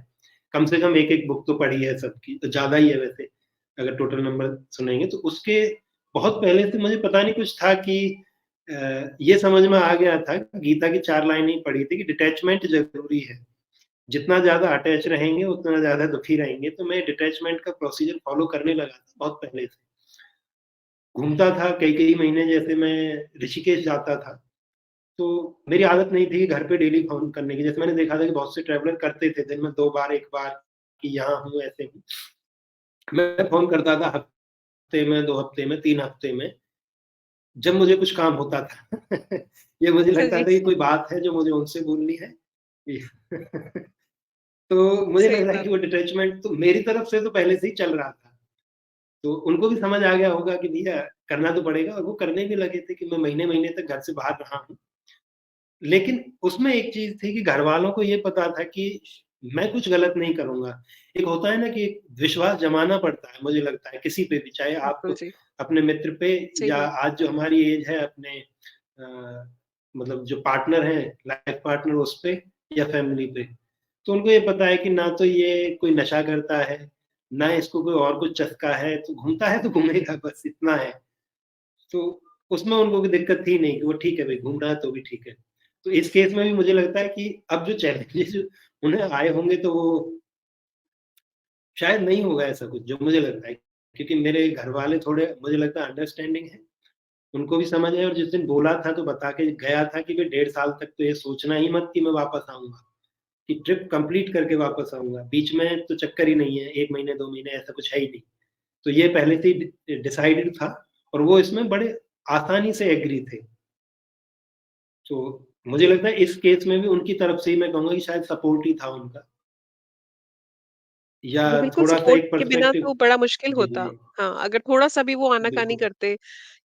S2: कम से कम 1-1 बुक तो पढ़ी है सबकी, तो ज़्यादा ही है वैसे, अगर टोटल नंबर सुनेंगे तो उसके बहुत पहले से मुझे पता नहीं कुछ था कि ये समझ में आ गया था, गीता की 4 लाइनें ही पढ़ी थी कि डिटैचमेंट ज़रूरी है। जितना ज़्यादा अटैच रहेंगे, उतना ज़्यादा दुखी रहेंगे, तो मैं डिटैचमेंट का प्रोसीजर फ़ॉलो करने लगा था बहुत पहले से। घूमता था कई-कई महीने, जैसे मैं ऋषिकेश जाता था, तो मेरी आदत नहीं थी घर पे डेली फ़ोन करने की। जैसे मैंने देखा था कि बहुत से ट्रैवलर करते थे, दिन में 2 बार, 1 बार कि यहाँ हूँ, ऐसे हूँ। मैं फ़ोन करता था हफ़्ते में, 2 हफ़्ते में, 3 हफ़्ते में, जब मुझे कुछ काम होता था। ये मुझे लगता
S1: जी,
S2: था कि कोई बात है जो मुझे उनसे बोलनी है। तो मुझे लग
S1: सही
S2: रहा है
S1: बात।
S2: कि वो डिटैचमेंट तो मेरी तरफ से तो पहले से ही चल रहा था। तो उनको भी समझ आ गया होगा कि भैया करना तो पड़ेगा, और वो करने भी लगे थे कि मैं महीने-महीने तक घर से बाहर रहा हूँ। लेकिन उसमें एक चीज़ थी कि घरवालों को ये पता था कि मैं कुछ गलत नहीं करूँगा। एक होता है ना कि एक विश्वास जमाना पड़ता है, मुझे लगता है किसी पे भी, चाहे
S1: बिल्कुल
S2: आप
S1: जी,
S2: अपने मित्र पे
S1: सही
S2: या
S1: बात।
S2: आज जो हमारी एज है अपने मतलब जो पार्टनर हैं, लाइफ पार्टनर उस पे या फैमिली पे। तो उनको ये पता है कि ना तो ये कोई नशा करता है, ना इसको कोई और कुछ चस्का है, तो घूमता है तो घूमेगा, बस इतना है। तो उसमें उनको कोई दिक्कत थी नहीं कि वो ठीक है भई, घूम रहा है तो भी ठीक है। तो इस केस में भी मुझे लगता है कि अब जो चैलेंजेज़ उन्हें आए होंगे तो वो शायद नहीं होगा ऐसा कुछ जो मुझे लगता है। क्योंकि मेरे घरवाले थोड़े मुझे लगता है अंडरस्टैंडिंग हैं। उनको भी समझ है, और जिस दिन बोला था तो बता के गया था कि भई 1.5 साल तक तो ये सोचना ही मत कि मैं वापस आऊँगा, कि ट्रिप कंप्लीट करके वापस आऊँगा। बीच में तो चक्कर ही नहीं है, 1 महीने, 2 महीने ऐसा कुछ है ही नहीं। तो ये पहले से ही डिसाइडेड था, और वो इसमें बड़े आसानी से एग्री थे। तो मुझे लगता है इस केस में भी उनकी तरफ से ही मैं कहूँगा कि शायद सपोर्ट ही था उनका, या
S1: वो बिल्कुल
S2: थोड़ा-सा
S1: सपोर्ट
S2: एक
S1: के बिना
S2: पर्सपेक्टिव।
S1: तो बड़ा मुश्किल
S2: जी, जी,
S1: होता।
S2: जी।
S1: हाँ, अगर थोड़ा-सा भी वो आनाकानी
S2: बिल्कुल।
S1: करते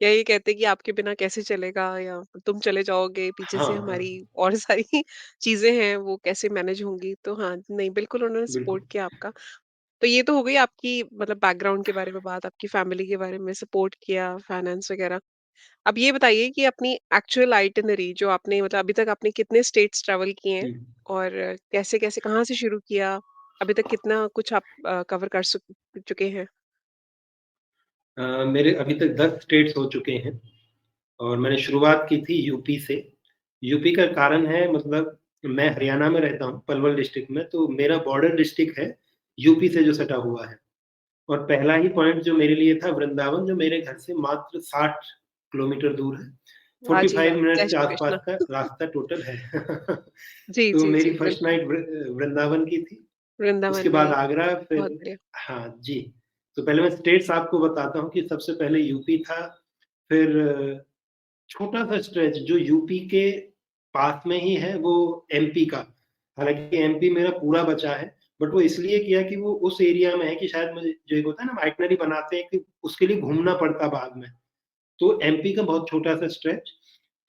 S1: या ये कहते कि आपके बिना कैसे चलेगा, या तुम चले जाओगे, पीछे
S2: हाँ,
S1: से
S2: हाँ।
S1: हमारी और सारी चीज़ें हैं, वो कैसे मैनेज होंगी। तो हाँ, नहीं, बिल्कुल उन्होंने
S2: बिल्कुल।
S1: सपोर्ट किया आपका। तो ये तो हो गई आपकी, मतलब बैकग्राउंड के बारे में बात, आपकी फैमिली के बारे में सपोर्ट किया, फाइनेंस वगैरह। अब ये बताइए कि अपनी एक्चुअल आइटिनरी जो आपने, मतलब अभी तक आपने कितने स्टेट्स ट्रैवल किए हैं,
S2: हुँ।
S1: और कैसे-कैसे, कहाँ से शुरू किया? अभी तक कितना कुछ आप कवर कर चुके हैं?
S2: मेरे अभी तक 10 स्टेट्स हो चुके हैं, और मैंने शुरुआत की थी यूपी से। यूपी का कारण है, मतलब मैं हरियाणा में रहता हूँ, पलवल डिस्ट्रिक्ट में, तो मेरा बॉर्डर डिस्ट्रिक्ट है यूपी से जो सटा हुआ है। और पहला ही पॉइंट जो मेरे लिए था वृंदावन, जो मेरे घर से मात्र 60 किलोमीटर दूर है।
S1: वाह जी
S2: 45
S1: वाह! जय
S2: मिनट्स के
S1: श्री कृष्ण।
S2: आसपास का रास्ता टोटल है।
S1: जी,
S2: तो
S1: जी,
S2: मेरी
S1: जी,
S2: फर्स्ट
S1: बिल्कुल।
S2: नाइट वृंदावन की थी।
S1: वृंदावन
S2: उसके
S1: में,
S2: बाद आगरा,
S1: बहुत
S2: फिर
S1: बढ़िया।
S2: हाँ जी। तो पहले मैं स्टेट्स आपको बताता हूँ कि सबसे पहले यूपी था, फिर छोटा-सा स्ट्रेच जो यूपी के पास में ही है, वो एमपी का। हालाँकि एमपी मेरा पूरा बचा है, बट वो इसलिए किया कि वो उस एरिया में है कि शायद मुझे जो एक होता है ना आइटिनरी बनाते हैं कि उसके लिए घूमना पड़ता बाद में। तो एमपी का बहुत छोटा-सा स्ट्रेच,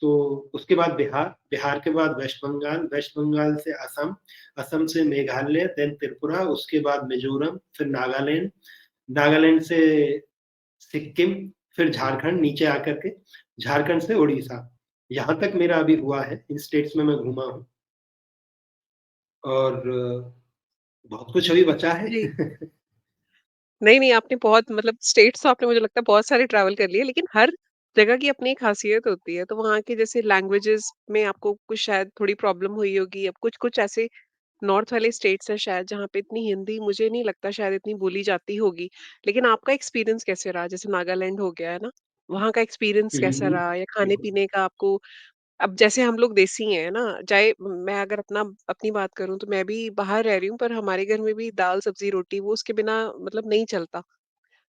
S2: तो उसके बाद बिहार, बिहार के बाद वेस्ट बंगाल, वेस्ट बंगाल से असम, असम से मेघालय, देन त्रिपुरा, उसके बाद मिज़ोरम, फिर नागालैंड, नागालैंड से सिक्किम, फिर झारखंड नीचे आकर के, झारखंड से उड़ीसा। यहाँ तक मेरा अभी हुआ है, इन स्टेट्स में मैं घूमा हूँ और बहुत कुछ अभी बचा है।
S1: जी। नहीं, नहीं, आपने बहुत मतलब स्टेट्स तो आपने मुझे लगता है बहुत सारे ट्रैवल कर लिए, लेकिन हर जगह की अपनी एक ख़ासियत होती है। तो वहाँ के जैसे लैंग्वेजेज़ में आपको कुछ शायद थोड़ी प्रॉब्लम हुई होगी। अब कुछ-कुछ ऐसे नॉर्थ वाले स्टेट्स हैं शायद जहाँ पे इतनी हिंदी मुझे नहीं लगता शायद इतनी बोली जाती होगी। लेकिन आपका एक्सपीरियंस कैसे रहा? जैसे नागालैंड हो गया है ना, वहाँ का एक्सपीरियंस
S2: हुँ, हुँ,
S1: कैसा
S2: हुँ।
S1: रहा? या
S2: बिल्कुल।
S1: खाने-पीने का आपको अब जैसे हम लोग देसी हैं ना, चाहे मैं अगर अपनी बात करूँ तो मैं भी बाहर रह रही हूँ, पर हमारे घर में भी दाल, सब्ज़ी, रोटी वो उसके बिना मतलब नहीं चलता।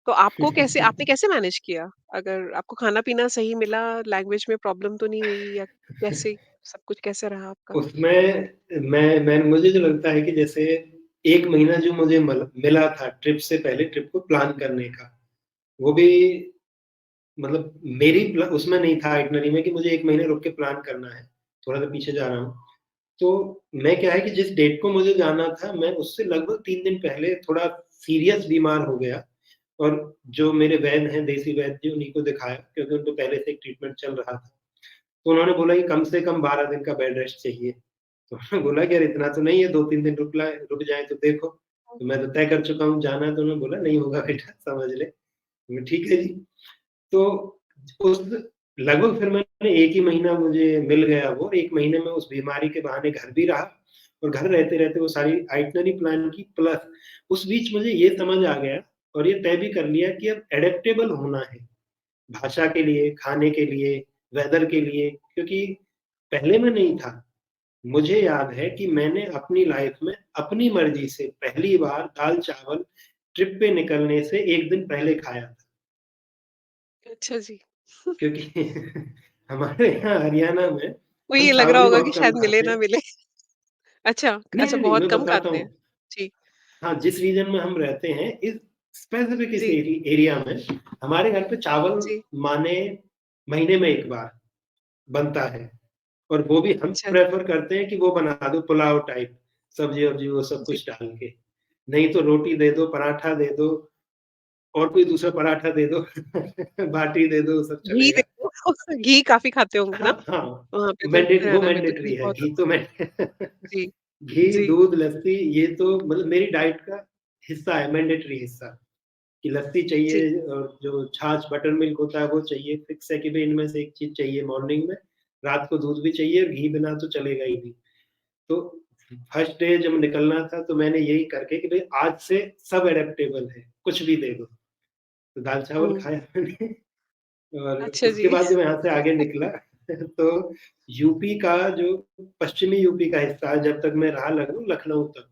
S1: तो आपको कैसे आपने कैसे मैनेज किया? अगर आपको खाना-पीना सही मिला, लैंग्वेज में प्रॉब्लम तो नहीं हुई या कैसे सब कुछ कैसे रहा आपका?
S2: उसमें मैं मुझे जो लगता है कि जैसे 1 महीना जो मुझे मिला था ट्रिप से पहले, ट्रिप को प्लान करने का, वो भी मतलब मेरी उसमें नहीं था आइटिनरी में कि मुझे 1 महीने रुक के प्लान करना है, थोड़ा-सा पीछे जा रहा हूँ। तो मैं क्या है कि जिस डेट को मुझे जाना था, मैं उससे लगभग 3 दिन पहले थोड़ा सीरियस बीमार हो गया और जो मेरे वैद्य हैं, देसी वैद्य जी, उन्हीं को दिखाया क्योंकि उनको पहले से एक ट्रीटमेंट चल रहा था। तो उन्होंने बोला कि कम से कम 12 दिन का बेड रेस्ट चाहिए। तो मैंने बोला कि यार इतना तो नहीं है, 2-3 दिन रुक जाएँ तो देखो। तो मैं तो तय कर चुका हूँ जाना है, तो उन्होंने बोला नहीं होगा बेटा समझ ले। मैं ठीक है जी। तो उस लगभग फिर मैंने 1 ही महीना मुझे मिल गया वो, 1 महीने में उस बीमारी के बहाने घर भी रहा और घर रहते-रहते वो सारी आइटिनरी प्लान की प्लस उस बीच मुझे ये समझ आ गया और ये तय भी कर लिया कि अब एडैप्टेबल होना है, भाषा के लिए, खाने के लिए, वेदर के लिए क्योंकि पहले में नहीं था। मुझे याद है कि मैंने अपनी लाइफ में अपनी मर्ज़ी से पहली बार दाल-चावल ट्रिप पे निकलने से 1 दिन पहले खाया था।
S1: अच्छा जी।
S2: क्योंकि हमारे यहाँ हरियाणा में
S1: तो
S2: हम
S1: ये लग रहा
S2: चावल ही
S1: होगा कि
S2: बहुत कम
S1: शायद मिले
S2: खाते
S1: ना
S2: हैं।
S1: मिले। अच्छा,
S2: नहीं,
S1: अच्छा
S2: नहीं, नहीं,
S1: बहुत
S2: मैं
S1: कम
S2: बताता
S1: खाते हैं।
S2: हूँ।
S1: जी,
S2: हाँ, जिस रीजन में हम रहते हैं, इस स्पेसिफिक इस
S1: जी,
S2: एरिया में हमारे घर पे चावल
S1: जी।
S2: माने महीने में 1 बार बनता है और वो भी हम
S1: अच्छा जी,
S2: प्रेफ़र करते हैं कि वो बना दो पुलाव टाइप, सब्ज़ी-वब्ज़ी वो सब
S1: जी।
S2: कुछ डाल के। नहीं तो रोटी दे दो, पराठा दे दो और कोई दूसरा पराठा दे दो, बाटी दे दो, सब
S1: घी
S2: चलेगा।
S1: देखो घी काफ़ी खाते होंगे ना?
S2: हाँ, हाँ,
S1: वहाँ पे तो
S2: वो
S1: हरियाणा में तो घी
S2: मैंडेटरी है,
S1: बहुत
S2: घी
S1: होता
S2: तो मैं
S1: है। जी,
S2: घी,
S1: जी।
S2: दूध, लस्सी ये तो मतलब मेरी डाइट का हिस्सा है, मैंडेटरी हिस्सा कि लस्सी
S1: जी।
S2: चाहिए और जो छाछ बटर मिल्क होता है वो चाहिए, फिक्स है कि भई इनमें से एक चीज़ चाहिए मॉर्निंग में, रात को दूध भी चाहिए और घी बिना तो चलेगा ही नहीं। तो फर्स्ट डे जब निकलना था तो मैंने यही करके कि भई आज से सब एडैप्टेबल है, कुछ भी दे दो। तो दाल-चावल
S1: हुँ।
S2: खाया मैंने और
S1: अच्छा
S2: उसके
S1: जी।
S2: बाद जब यहाँ से आगे निकला तो यूपी का जो पश्चिमी यूपी का हिस्सा है जब तक मैं रहा लगभग लखनऊ तक,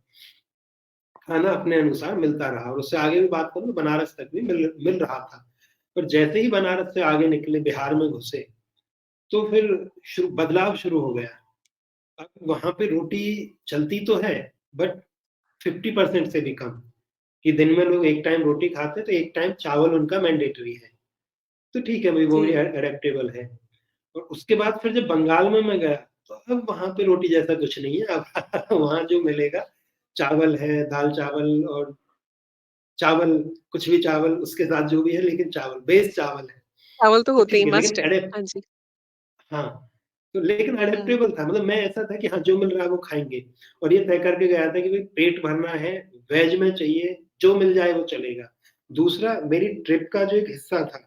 S2: खाना अपने अनुसार मिलता रहा और उससे आगे भी बात करूँ बनारस तक भी मिल रहा था। पर जैसे ही बनारस से आगे निकले बिहार में घुसे, तो फिर बदलाव शुरू हो गया। अब वहाँ पे रोटी चलती तो है बट 50% से भी कम, कि दिन में लोग एक टाइम रोटी खाते हैं तो एक टाइम चावल उनका मैंडेटरी है। तो ठीक है भई वो भी
S1: जी,
S2: एडेप्टेबल है। और उसके बाद फिर जब बंगाल में मैं गया, तो अब वहाँ पे रोटी जैसा कुछ नहीं है, अब वहाँ जो मिलेगा चावल है, दाल-चावल और चावल, कुछ भी चावल उसके साथ जो भी है लेकिन चावल, बेस चावल है।
S1: चावल तो
S2: तो
S1: होते ही
S2: ठीक है लेकिन
S1: मस्ट है। हाँ जी।
S2: हाँ, तो लेकिन
S1: हुँ,
S2: एडेप्टेबल था मतलब मैं ऐसा था कि हाँ, जो मिल रहा है वो खाएँगे और ये तय करके गया था कि भई पेट भरना है, वेज में चाहिए, जो मिल जाए वो चलेगा। दूसरा मेरी ट्रिप का जो एक हिस्सा था,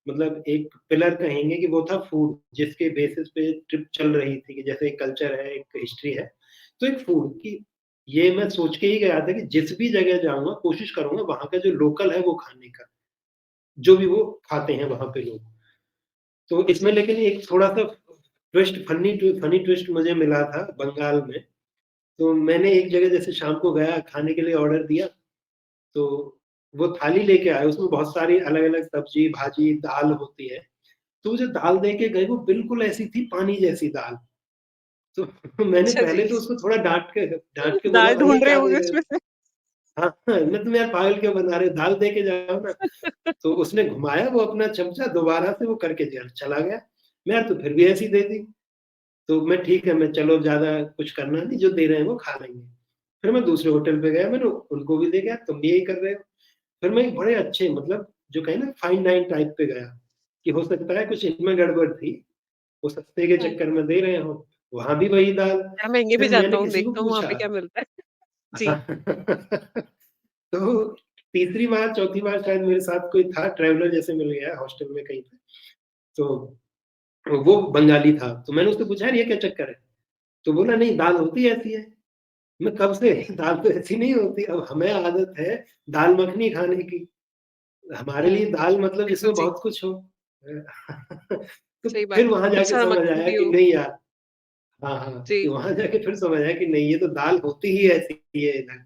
S2: मतलब एक पिलर कहेंगे कि वो था फूड, जिसके बेसिस पे ट्रिप चल रही थी कि जैसे एक कल्चर है, एक हिस्ट्री है, तो एक फूड की ये मैं सोच के ही गया था कि जिस भी जगह जाऊँगा कोशिश करूँगा वहाँ का जो लोकल है वो खाने का, जो भी वो खाते हैं वहाँ पे लोग। तो इसमें
S1: जी,
S2: लेकिन एक थोड़ा-सा फनी ट्विस्ट मुझे मिला था बंगाल में। तो मैंने एक जगह जैसे शाम को गया खाने के लिए ऑर्डर दिया, तो वो थाली लेके आए, उसमें बहुत सारी अलग-अलग सब्ज़ी, भाजी, दाल होती है। तो वो जो दाल दे के गए वो बिल्कुल ऐसी थी पानी जैसी दाल। तो मैंने
S1: अच्छा जी।
S2: पहले तो उसको थोड़ा डाँट के बोला
S1: दाल
S2: भाई ये
S1: ढूँढ रहे
S2: क्या दे
S1: होंगे
S2: रहे हो?
S1: उसमें से।
S2: हाँ, हाँ, मैं तुम्हें यार पागल क्यों बना रहे हो? दाल दे के जाओ ना। तो उसने घुमाया वो अपना चमचा दोबारा से वो करके दिया चला गया। मैं यार तो फिर भी ऐसी दे दी। तो मैं ठीक है, मैं चलो ज़्यादा कुछ करना नहीं, जो दे रहे हैं वो खा लेंगे। फिर मैं दूसरे होटल पे गया, मैंने उनको भी देखा तुम भी यही कर रहे हो। फिर मैं एक बड़े अच्छे मतलब जो कहे ना फाइन डाइन टाइप पे गया, कि हो सकता है कुछ इनमें गड़बड़ थी, वो सस्ते के
S1: हुँ,
S2: चक्कर में दे रहे हो, वहाँ भी वही दाल।
S1: मैं महँगे भी
S2: फिर
S1: जाता
S2: मैंने
S1: हूँ,
S2: किसी को
S1: देखता हूँ वहाँ
S2: पूछा
S1: पे क्या मिलता है। जी,
S2: तो तीसरी बार, चौथी बार शायद मेरे साथ कोई था ट्रैवलर जैसे मिल गया हॉस्टल में कहीं पे, तो वो बंगाली था, तो मैंने उससे पूछा यार ये क्या चक्कर है? तो बोला नहीं दाल होती ऐसी है। मैं कब से दाल तो ऐसी नहीं होती, अब हमें आदत है दाल मखनी खाने की। हमारे लिए
S1: हुँ,
S2: दाल मतलब
S1: बिल्कुल
S2: जिसमें
S1: जी,
S2: बहुत कुछ हो। तो
S1: सही
S2: फिर
S1: बात है।
S2: वहाँ
S1: खूब
S2: जाके
S1: सारा
S2: समझ
S1: मक्खन
S2: आया
S1: भी
S2: कि
S1: हो।
S2: नहीं यार हाँ, हाँ, कि
S1: जी,
S2: वहाँ जाके फिर समझ आया कि नहीं ये तो दाल होती ही ऐसी है इधर।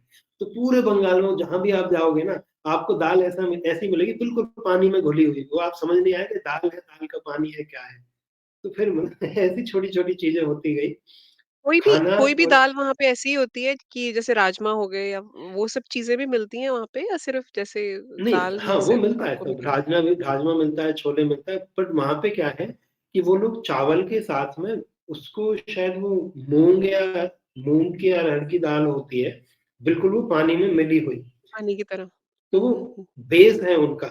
S2: तो पूरे बंगाल में जहाँ भी आप जाओगे ना, आपको दाल ऐसी मिलेगी बिल्कुल पानी में घुली हुई। वो आप समझ नहीं आए कि दाल है, दाल का पानी है, क्या है? तो फिर ऐसी छोटी-छोटी चीज़ें होती गई। खाना
S1: कोई भी
S2: और
S1: दाल वहाँ पे ऐसी ही होती है कि जैसे राजमा हो गए या वो सब चीज़ें भी मिलती हैं वहाँ पे या सिर्फ़ जैसे
S2: नहीं,
S1: दाल
S2: हाँ,
S1: ही
S2: वो
S1: सिर्फ़
S2: मिलता है
S1: आपको
S2: सब,
S1: मिलेगी?
S2: राजमा मिलता है, छोले मिलता है, बट वहाँ पे क्या है कि वो लोग चावल के साथ में उसको शायद वो मूँग की या अरहर की दाल होती है, बिल्कुल वो पानी में मिली हुई,
S1: पानी की तरह।
S2: तो
S1: हुँ,
S2: वो
S1: हुँ, हुँ।
S2: बेस है उनका।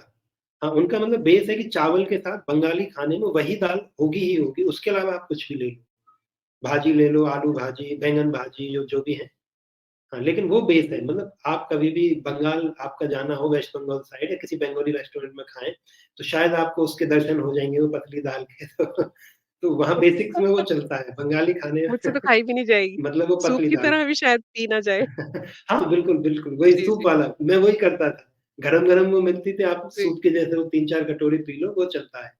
S2: हाँ, उनका मतलब बेस है कि चावल के साथ बंगाली खाने में वही दाल होगी ही होगी, उसके अलावा आप कुछ भी ले लो। भाजी ले लो, आलू भाजी, बैंगन भाजी जो भी है। हाँ, लेकिन वो बेस है मतलब आप कभी भी बंगाल आपका जाना हो वेस्ट बंगाल साइड या किसी बंगाली रेस्टोरेंट में खाएँ, तो शायद आपको उसके दर्शन हो जाएँगे वो पतली दाल के तो वहाँ बेसिक्स में वो चलता है, बंगाली खाने
S1: मुझसे
S2: में
S1: तो खाई भी नहीं जाएगी।
S2: मतलब वो
S1: सूप
S2: पतली
S1: की
S2: दाल।
S1: तरह भी शायद पी ना जाए।
S2: हाँ, बिल्कुल, बिल्कुल, वही
S1: जी,
S2: सूप
S1: जी।
S2: वाला, मैं वही करता था। गरम-गरम वो मिलती थी, आप
S1: जी,
S2: सूप के जैसे वो 3-4 कटोरी पी लो, वो चलता है।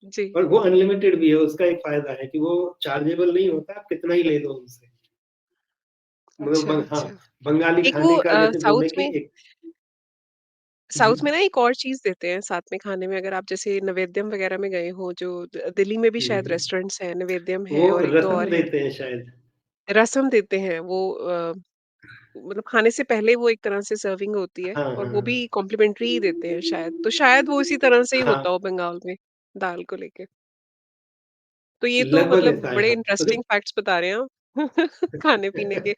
S1: जी।
S2: और वो अनलिमिटेड भी है, उसका एक फ़ायदा है कि वो चार्जेबल नहीं होता, आप कितना ही ले लो उनसे। मतलब
S1: अच्छा,
S2: हाँ,
S1: अच्छा।
S2: बंगाली
S1: एक वो
S2: खाने का जैसे बोले कि एक
S1: साउथ
S2: हुँ,
S1: में ना एक और चीज़ देते हैं साथ में खाने में अगर आप जैसे नवेद्यम वग़ैरह में गए हो जो दिल्ली में भी
S2: हुँ,
S1: शायद
S2: हुँ।
S1: रेस्टोरेंट्स हैं, नवेद्यम
S2: वो
S1: है और 1-2
S2: रसम
S1: और हैं।
S2: देते हैं शायद।
S1: रसम देते हैं वो मतलब खाने से पहले वो एक तरह से सर्विंग होती है
S2: हाँ,
S1: और
S2: हाँ,
S1: वो भी
S2: हाँ।
S1: कॉम्प्लिमेंट्री ही देते हैं शायद। तो शायद वो इसी तरह से ही
S2: हाँ,
S1: होता हो बंगाल में, दाल को लेके। तो ये तो
S2: लगभग
S1: मतलब
S2: ऐसा है,
S1: बड़े
S2: हाँ। तो
S1: इंटरेस्टिंग
S2: देख
S1: फैक्ट्स बता रहे हैं आप खाने-पीने के।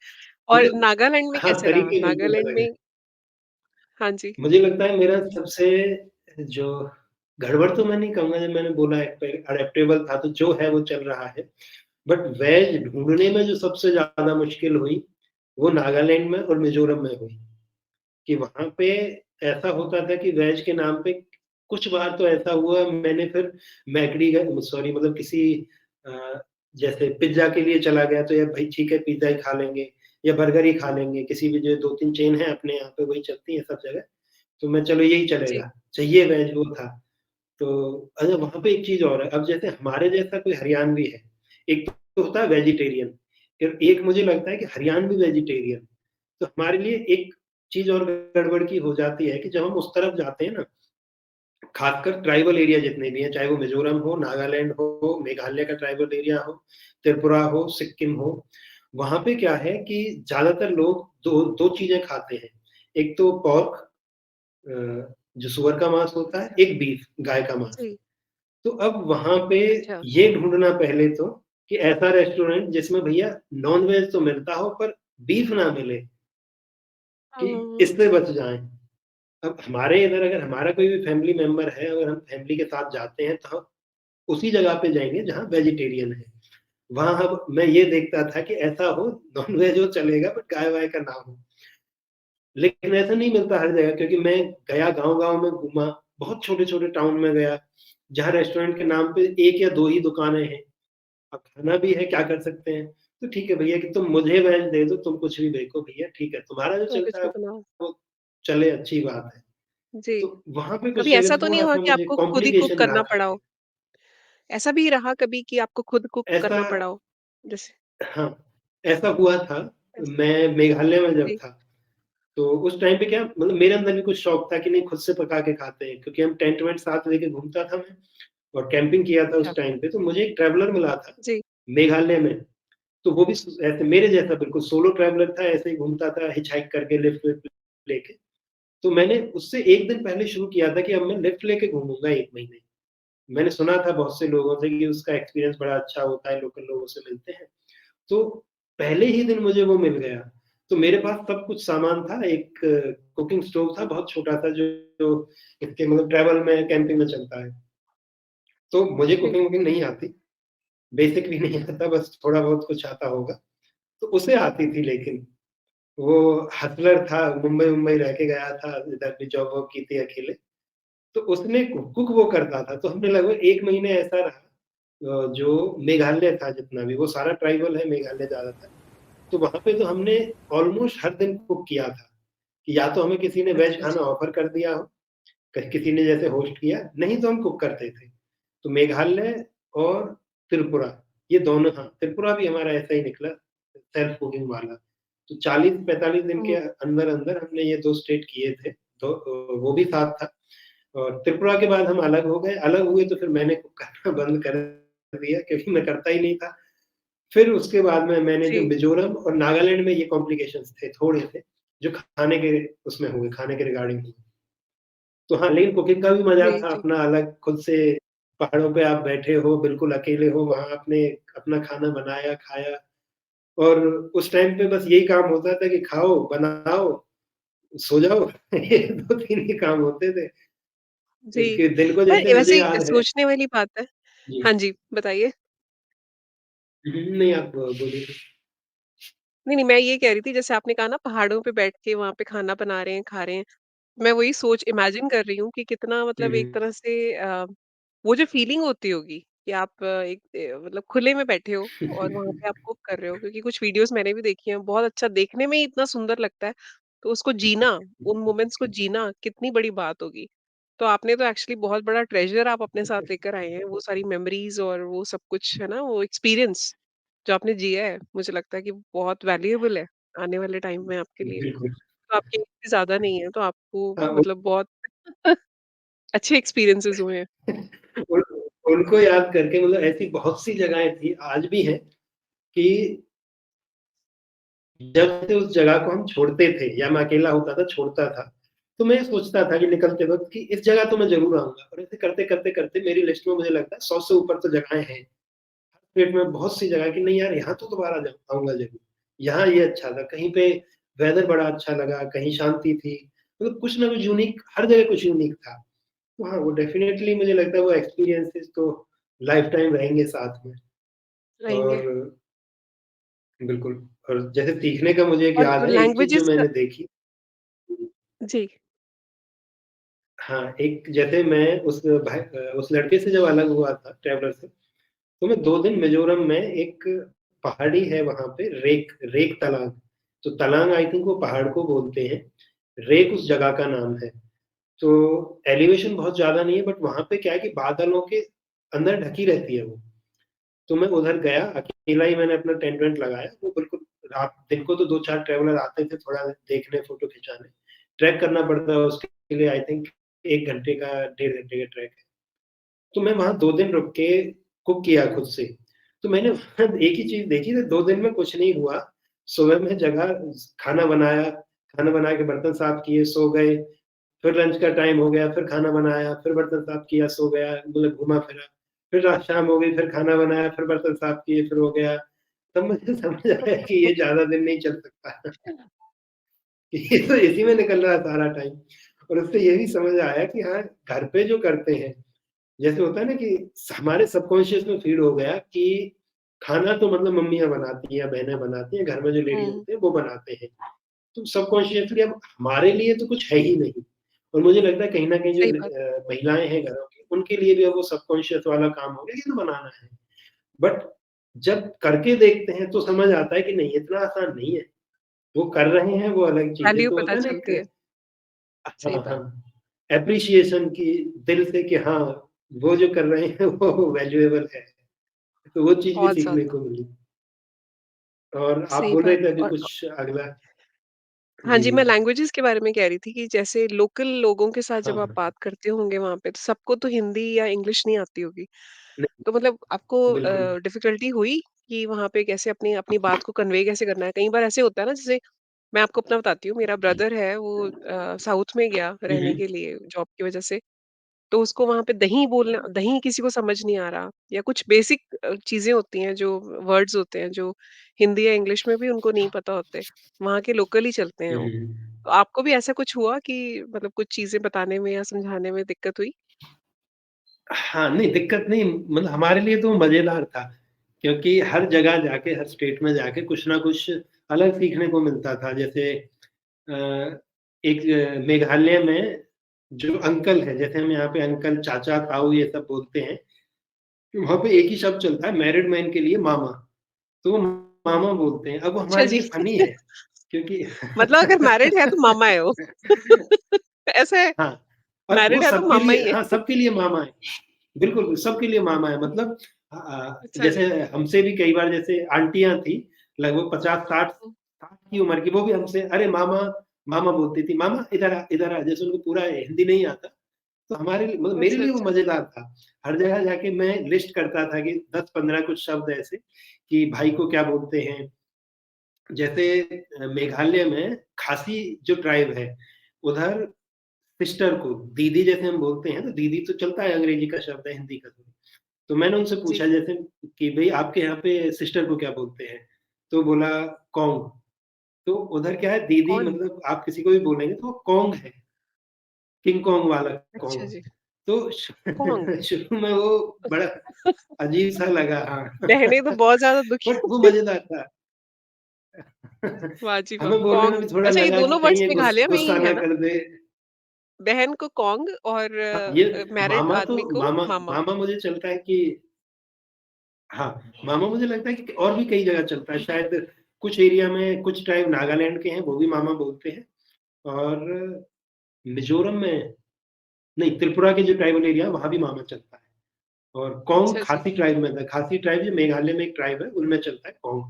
S1: और
S2: मतलब
S1: नागालैंड में
S2: हाँ,
S1: कैसे रहा?
S2: तरीके बिल्कुल
S1: नागालैंड
S2: अलग
S1: में
S2: हैं।
S1: हाँ जी।
S2: मुझे लगता है मेरा सबसे जो गड़बड़ तो मैं नहीं कहूँगा जब मैंने बोला अडैप्टेबल था, तो जो है वो चल रहा है। बट वेज ढूँढने में जो सबसे ज़्यादा मुश्किल हुई, वो नागालैंड में और मिज़ोरम में हुई। कि वहाँ पे ऐसा होता था कि वेज के नाम पे कुछ बार तो ऐसा हुआ मैंने फिर मैकडी सॉरी मतलब किसी अ, जैसे पिज़्ज़ा के लिए चला गया तो यार भाई ठीक है पिज़्ज़ा ही खा लेंगे या बर्गर ही खा लेंगे, किसी भी जो 2-3 चेन है अपने यहाँ पे वही चलती है सब जगह, तो मैं चलो यही
S1: जी।
S2: चलेगा, चाहिए वेज वो था। तो अच्छा वहाँ पे एक चीज़ और है, अब जैसे हमारे जैसा कोई हरियाणवी है, एक तो होता है वेजिटेरियन, फिर एक मुझे लगता है कि हरियाणवी वेजिटेरियन, तो हमारे लिए एक चीज़ और गड़बड़ की हो जाती है कि जब हम उस तरफ जाते हैं ना, खासकर ट्राइबल एरिया जितने भी हैं, चाहे वो मिज़ोरम हो, नागालैंड हो, मेघालय का ट्राइबल एरिया हो, त्रिपुरा हो, सिक्किम हो, वहाँ पे क्या है कि ज़्यादातर लोग 2 चीज़ें खाते हैं। एक तो पोर्क जो सुअर का मांस होता है,
S1: अच्छा,
S2: एक बीफ गाय का मांस।
S1: जी।
S2: तो अब वहाँ पे
S1: अच्छा।
S2: ये ढूँढना पहले तो कि ऐसा रेस्टोरेंट जिसमें भैया नॉन-वेज तो मिलता हो पर बीफ ना मिले, कि
S1: हुँ,
S2: इससे बच जाएँ। अब हमारे इधर अगर हमारा कोई भी फैमिली मेंबर है, अगर हम फैमिली के साथ जाते हैं, तो हम उसी जगह पे जाएँगे जहाँ वेजिटेरियन है। वहाँ अब मैं ये देखता था कि ऐसा हो नॉन-वेज हो चलेगा बट गाय-वाय का ना हो। लेकिन ऐसा नहीं मिलता हर जगह क्योंकि मैं गया गाँव-गाँव में घूमा, बहुत छोटे-छोटे टाउन में गया, जहाँ रेस्टोरेंट के नाम पे 1 या 2 ही दुकानें हैं। अब खाना भी है, क्या कर सकते हैं? तो ठीक है भैया कि तुम मुझे वेज दे दो, तुम कुछ भी देखो भैया ठीक है, तुम्हारा जो
S1: मैं कुछ
S2: चलता है
S1: भी बनाऊँ।
S2: वो चले अच्छी बात है।
S1: जी।
S2: तो वहाँ पे
S1: कभी
S2: कुछ जगह
S1: ऐसा तो नहीं हुआ
S2: थोड़ा-सा
S1: कि
S2: मुझे
S1: आपको खुद ही कुक
S2: कॉम्प्लिकेशन रहा
S1: करना
S2: था।
S1: पड़ा हो? ऐसा भी रहा कभी कि आपको खुद कुक
S2: ऐसा
S1: करना पड़ा हो? जैसे
S2: हाँ, ऐसा हुआ था,
S1: ऐस
S2: मैं मेघालय में जब
S1: जी,
S2: था, तो उस टाइम पे क्या मतलब मेरे अंदर भी कुछ शौक था कि नहीं खुद से पका के खाते हैं, क्योंकि हम टेंट वेंट साथ लेके घूमता था मैं और कैंपिंग किया था
S1: अच्छा।
S2: उस टाइम पे, तो मुझे एक ट्रैवलर मिला था,
S1: जी,
S2: मेघालय में। तो वो भी ऐसे मेरे जैसा बिल्कुल सोलो ट्रैवलर था, ऐसे ही घूमता था हिचहाइक करके लिफ्ट विफ्ट लेके। तो मैंने उससे 1 दिन पहले शुरू किया था कि अब मैं लिफ्ट लेके घूमूँगा 1 महीने। मैंने सुना था बहुत से लोगों से कि उसका एक्सपीरियंस बड़ा अच्छा होता है, लोकल लोगों से मिलते हैं। तो पहले ही दिन मुझे वो मिल गया। तो मेरे पास सब कुछ सामान था, एक कुकिंग स्टोव था बहुत छोटा था जो इसके मतलब ट्रैवल में कैंपिंग में चलता है। तो मुझे
S1: जी,
S2: कुकिंग-वुकिंग नहीं आती, बेसिक भी नहीं आता, बस थोड़ा बहुत कुछ आता होगा। तो उसे आती थी लेकिन। वो हustler था, मुंबई-वुम्बई रह के गया था, इधर भी जॉब-वॉब की थी अकेले। तो उसने कुक वो करता था, तो हमने लगभग 1 महीने ऐसा रहा जो मेघालय था जितना भी, वो सारा ट्राइबल है मेघालय ज़्यादातर। तो वहाँ पे तो हमने ऑलमोस्ट हर दिन कुक किया था, कि या तो हमें किसी ने वेज
S1: अच्छा
S2: खाना
S1: जी,
S2: ऑफ़र कर दिया हो, किसी ने जैसे होस्ट किया, नहीं तो हम कुक करते थे। तो मेघालय और त्रिपुरा, ये दोनों हाँ, त्रिपुरा भी हमारा ऐसा ही निकला, सेल्फ कुकिंग वाला। तो 40-45 दिन के
S1: हुँ,
S2: अंदर-अंदर हमने ये 2 स्टेट किए थे, तो वो भी साथ था। और त्रिपुरा के बाद हम अलग हो गए, अलग हुए तो फिर मैंने कुक करना बंद कर दिया क्योंकि मैं करता ही नहीं था। फिर उसके बाद में मैंने जो
S1: जी,
S2: मिज़ोरम और नागालैंड में ये कॉम्प्लिकेशंस थे, थोड़े से, जो खाने के उसमें हुए, खाने के रिगार्डिंग हुए। तो हाँ, लेकिन कुकिंग का भी मज़ा
S1: जी,
S2: था
S1: जी,
S2: अपना अलग खुद से पहाड़ों पे आप बैठे हो, बिल्कुल अकेले हो, वहाँ आपने अपना खाना बनाया, खाया और उस टाइम पे बस यही काम होता था कि खाओ, बनाओ, सो जाओ। ये 2-3 ही काम होते थे।
S1: जी।
S2: एक दिन को
S1: पर
S2: जैसे मुझे
S1: वैसे
S2: याद है
S1: सोचने वाली बात है।
S2: जी।
S1: हाँ जी, बताइए?
S2: नहीं आप बोलिए।
S1: नहीं, नहीं, मैं ये कह रही थी जैसे आपने कहा ना पहाड़ों पे बैठ के वहाँ पे खाना बना रहे हैं, खा रहे हैं। मैं वही सोच इमेजिन कर रही हूँ कि कितना
S2: हुँ,
S1: मतलब एक
S2: हुँ।
S1: तरह से वो जो फीलिंग होती होगी कि आप मतलब खुले में बैठे हो और वहाँ पे आप कुक कर रहे हो क्योंकि कुछ वीडियोज़ मैंने भी देखी हैं, बहुत अच्छा देखने में ही इतना सुंदर लगता है, तो उसको जीना, उन मोमेंट्स को जीना कितनी बड़ी बात होगी। तो आपने तो एक्चुअली बहुत बड़ा ट्रेज़र आप अपने साथ लेकर आए हैं, वो सारी मेमोरीज़ और वो सब कुछ है ना, वो एक्सपीरियंस जो आपने जिया है, मुझे लगता है कि बहुत वैल्यूएबल है आने वाले टाइम में आपके लिए।
S2: बिल्कुल।
S1: तो आपकी एज भी ज़्यादा नहीं है, तो आपको
S2: हाँ,
S1: मतलब बहुत अच्छे एक्सपीरियंसेस हुए हैं।
S2: उन उनको याद करके मतलब ऐसी बहुत सी जगहें थी, आज भी हैं कि जब से उस जगह को हम छोड़ते थे या मैं अकेला होता था, छोड़ता था, तो मैं सोचता था कि निकलते वक़्त कि इस जगह तो मैं ज़रूर आऊँगा और ऐसे करते-करते मेरी लिस्ट में मुझे लगता है 100 से ऊपर तो जगहें हैं। स्टेट में बहुत सी जगह कि नहीं यार यहाँ तो दोबारा आऊँगा ज़रूर। यहाँ ये अच्छा था, कहीं पे वेदर बड़ा अच्छा लगा, कहीं शांति थी, मतलब कुछ ना कुछ यूनिक हर जगह कुछ यूनिक था। तो हाँ, वो डेफ़िनेटली मुझे लगता है वो एक्सपीरियंसेस तो लाइफ़ टाइम रहेंगे साथ में
S1: रहेंगे
S2: और बिल्कुल और जैसे सीखने का मुझे एक
S1: और
S2: याद है, एक चीज़ जो
S1: लैंग्वेजेस का
S2: मैंने देखी
S1: जी,
S2: हाँ, एक जैसे मैं उस लड़के से जब अलग हुआ था ट्रैवलर से, तो मैं 2 दिन मिज़ोरम में एक पहाड़ी है वहाँ पे रेक रेक तलांग, तो तलांग आई थिंक वो पहाड़ को बोलते हैं, रेक उस जगह का नाम है। तो एलिवेशन बहुत ज़्यादा नहीं है बट वहाँ पे क्या है कि बादलों के अंदर ढकी रहती है वो। तो मैं उधर गया, अकेला ही मैंने अपना टेंट वेंट लगाया, वो बिल्कुल रात दिन को तो 2-4 ट्रैवलर आते थे थोड़ा देखने, फ़ोटो खिंचाने। ट्रैक करना पड़ता है उसके लिए आई थिंक 1 घंटे का, डेढ़ घंटे का ट्रैक है। तो मैं वहाँ 2 दिन रुक के कुक किया खुद से। तो मैंने वहाँ एक ही चीज़ देखी थी 2 दिन में कुछ नहीं हुआ। सुबह में जगह खाना बनाया, खाना बना के बर्तन साफ किए, सो गए। फिर लंच का टाइम हो गया, फिर खाना बनाया, फिर बर्तन साफ किया, सो गया, मतलब घूमा-फिरा। फिर रात शाम हो गई, फिर खाना बनाया, फिर बर्तन साफ किए, फिर हो गया। तब मुझे समझ आया कि ये ज़्यादा दिन नहीं चल सकता। ये तो इसी में निकल रहा है सारा टाइम। और उससे ये भी समझ आया कि हाँ, घर पे जो करते हैं जैसे होता है ना कि हमारे सबकॉन्शियस में फीड हो गया कि खाना तो मतलब मम्मियाँ बनाती हैं या बहनें बनाती हैं, घर में जो लेडीज़
S1: हुँ,
S2: होते हैं वो बनाते हैं। तो सबकॉन्शियसली अब हमारे लिए तो कुछ है ही नहीं और मुझे लगता है कहीं न कहीं जो
S1: सही बात।
S2: महिलाएँ हैं घरों की, उनके लिए भी अब वो सबकॉन्शियस वाला काम हो गया कि तो बनाना है। बट जब करके देखते हैं तो समझ आता है कि नहीं इतना आसान नहीं है। वो कर रहे हैं वो अलग चीज़ है।
S1: वैल्यू
S2: तो होता
S1: पता
S2: है ना
S1: चलती है।
S2: एक
S1: सही
S2: हाँ,
S1: बात।
S2: हाँ, एप्रिसिएशन की दिल से कि हाँ, वो जो कर रहे हैं वो वैल्यूएबल है। तो वो चीज़ भी
S1: बहुत
S2: सीखने
S1: ज़्यादा।
S2: को मिली। और आप
S1: सही
S2: बोल रहे
S1: बात
S2: थे
S1: है।
S2: अभी
S1: और
S2: कुछ अगला
S1: हाँ
S2: जी,
S1: जी, मैं लैंग्वेजेज़ के बारे में कह रही थी कि जैसे लोकल लोगों के साथ
S2: हाँ,
S1: जब आप
S2: हाँ।
S1: बात करते होंगे वहाँ पे, तो सबको तो हिंदी या इंग्लिश नहीं आती होगी।
S2: नहीं,
S1: तो मतलब आपको
S2: बिल्कुल।
S1: डिफ़िकल्टी हुई कि वहाँ पे कैसे अपनी अपनी बात को कन्वे कैसे करना है? कई बार ऐसे होता है ना, जैसे मैं आपको अपना बताती हूँ, मेरा ब्रदर है, वो साउथ में गया
S2: हुँ,
S1: रहने के
S2: हुँ।
S1: लिए जॉब की वज़ह से। तो उसको वहाँ पे दही बोलना, दही किसी को समझ नहीं आ रहा, या कुछ बेसिक चीज़ें होती हैं, जो वर्ड्स होते हैं, जो हिंदी या इंग्लिश में भी उनको नहीं पता होते। वहाँ के लोकल ही चलते हैं
S2: हुँ,
S1: वो।
S2: हुँ।
S1: तो आपको भी ऐसा कुछ हुआ कि मतलब कुछ चीज़ें बताने में या समझाने में दिक्कत हुई?
S2: हाँ, नहीं दिक्कत नहीं मतलब हमारे लिए तो मज़ेदार था, क्योंकि हर जगह जाके, हर स्टेट में जाके कुछ ना कुछ अलग सीखने को मिलता था। जैसे अ, एक मेघालय में जो अंकल है, जैसे हम यहाँ पे अंकल, चाचा, ताऊ ये सब बोलते हैं, वहाँ पे एक ही शब्द चलता है मैरिड मैन के लिए मामा, तो वो मामा बोलते हैं। अब वो
S1: अच्छा
S2: हमारे
S1: जी।
S2: लिए फ़नी है क्योंकि
S1: मतलब अगर मैरिड है तो मामा है वो। ऐसा है,
S2: हाँ, और वो
S1: मैरिड है तो
S2: सबके
S1: मामा
S2: लिए
S1: ही है।
S2: हाँ, सबके लिए मामा है। बिल्कुल, सबके लिए मामा है मतलब
S1: अच्छा
S2: जैसे
S1: जी।
S2: हमसे भी कई बार जैसे आंटियाँ थी, लगभग 50-60
S1: हुँ,
S2: 60 की उम्र की, वो भी हमसे अरे मामा, मामा बोलती थी, "मामा इधर आ।" जैसे उनको पूरा हिंदी नहीं आता, तो हमारे लिए मतलब मेरे
S1: अच्छा,
S2: लिए वो
S1: अच्छा।
S2: मज़ेदार था। हर जगह जाके मैं लिस्ट करता था कि 10-15 कुछ शब्द ऐसे कि भाई को क्या बोलते हैं। जैसे मेघालय में खासी जो ट्राइब है, उधर सिस्टर को दीदी जैसे हम बोलते हैं, तो दीदी तो चलता है, अंग्रेजी का शब्द है, हिंदी का तो। तो मैंने उनसे
S1: जी।
S2: पूछा जैसे कि भई आपके यहाँ पे सिस्टर को क्या बोलते हैं? तो बोला कॉन्ग। तो उधर क्या है दीदी
S1: कौन?
S2: मतलब आप किसी को भी बोलेंगे तो वो कॉन्ग है, किंग कॉन्ग वाला
S1: अच्छा
S2: कॉन्ग।
S1: जी।
S2: तो
S1: कौन?
S2: शुरू में वो बड़ा अजीब-सा लगा हाँ।
S1: बहनें तो बहुत ज़्यादा दुखी
S2: बट वो
S1: होती हैं।
S2: मज़ेदार था।
S1: वाह जी वाह!
S2: हमें बोलने में
S1: कौंग।
S2: भी थोड़ा
S1: अच्छा, ये
S2: लगा कि
S1: दोनों
S2: कहीं
S1: वर्ड्स
S2: ये
S1: मेघालय में ही
S2: गुस्सा
S1: है
S2: ना
S1: ना?
S2: कर दे।
S1: बहन को कौंग और
S2: हाँ, ये
S1: मैरिड
S2: मामा तो
S1: आदमी को
S2: मामा
S1: मामा।
S2: मामा मुझे चलता है कि हाँ, मामा मुझे लगता है कि और भी कई जगह चलता है। शायद कुछ एरिया में कुछ ट्राइब नागालैंड के हैं, वो भी मामा बोलते हैं और मिज़ोरम में नहीं, त्रिपुरा के जो ट्राइबल एरिया है, वहाँ भी मामा चलता है और कोंग
S1: अच्छा जी।
S2: खासी ट्राइब में था। खासी ट्राइब जो मेघालय में एक ट्राइब है, उनमें चलता है कोंग।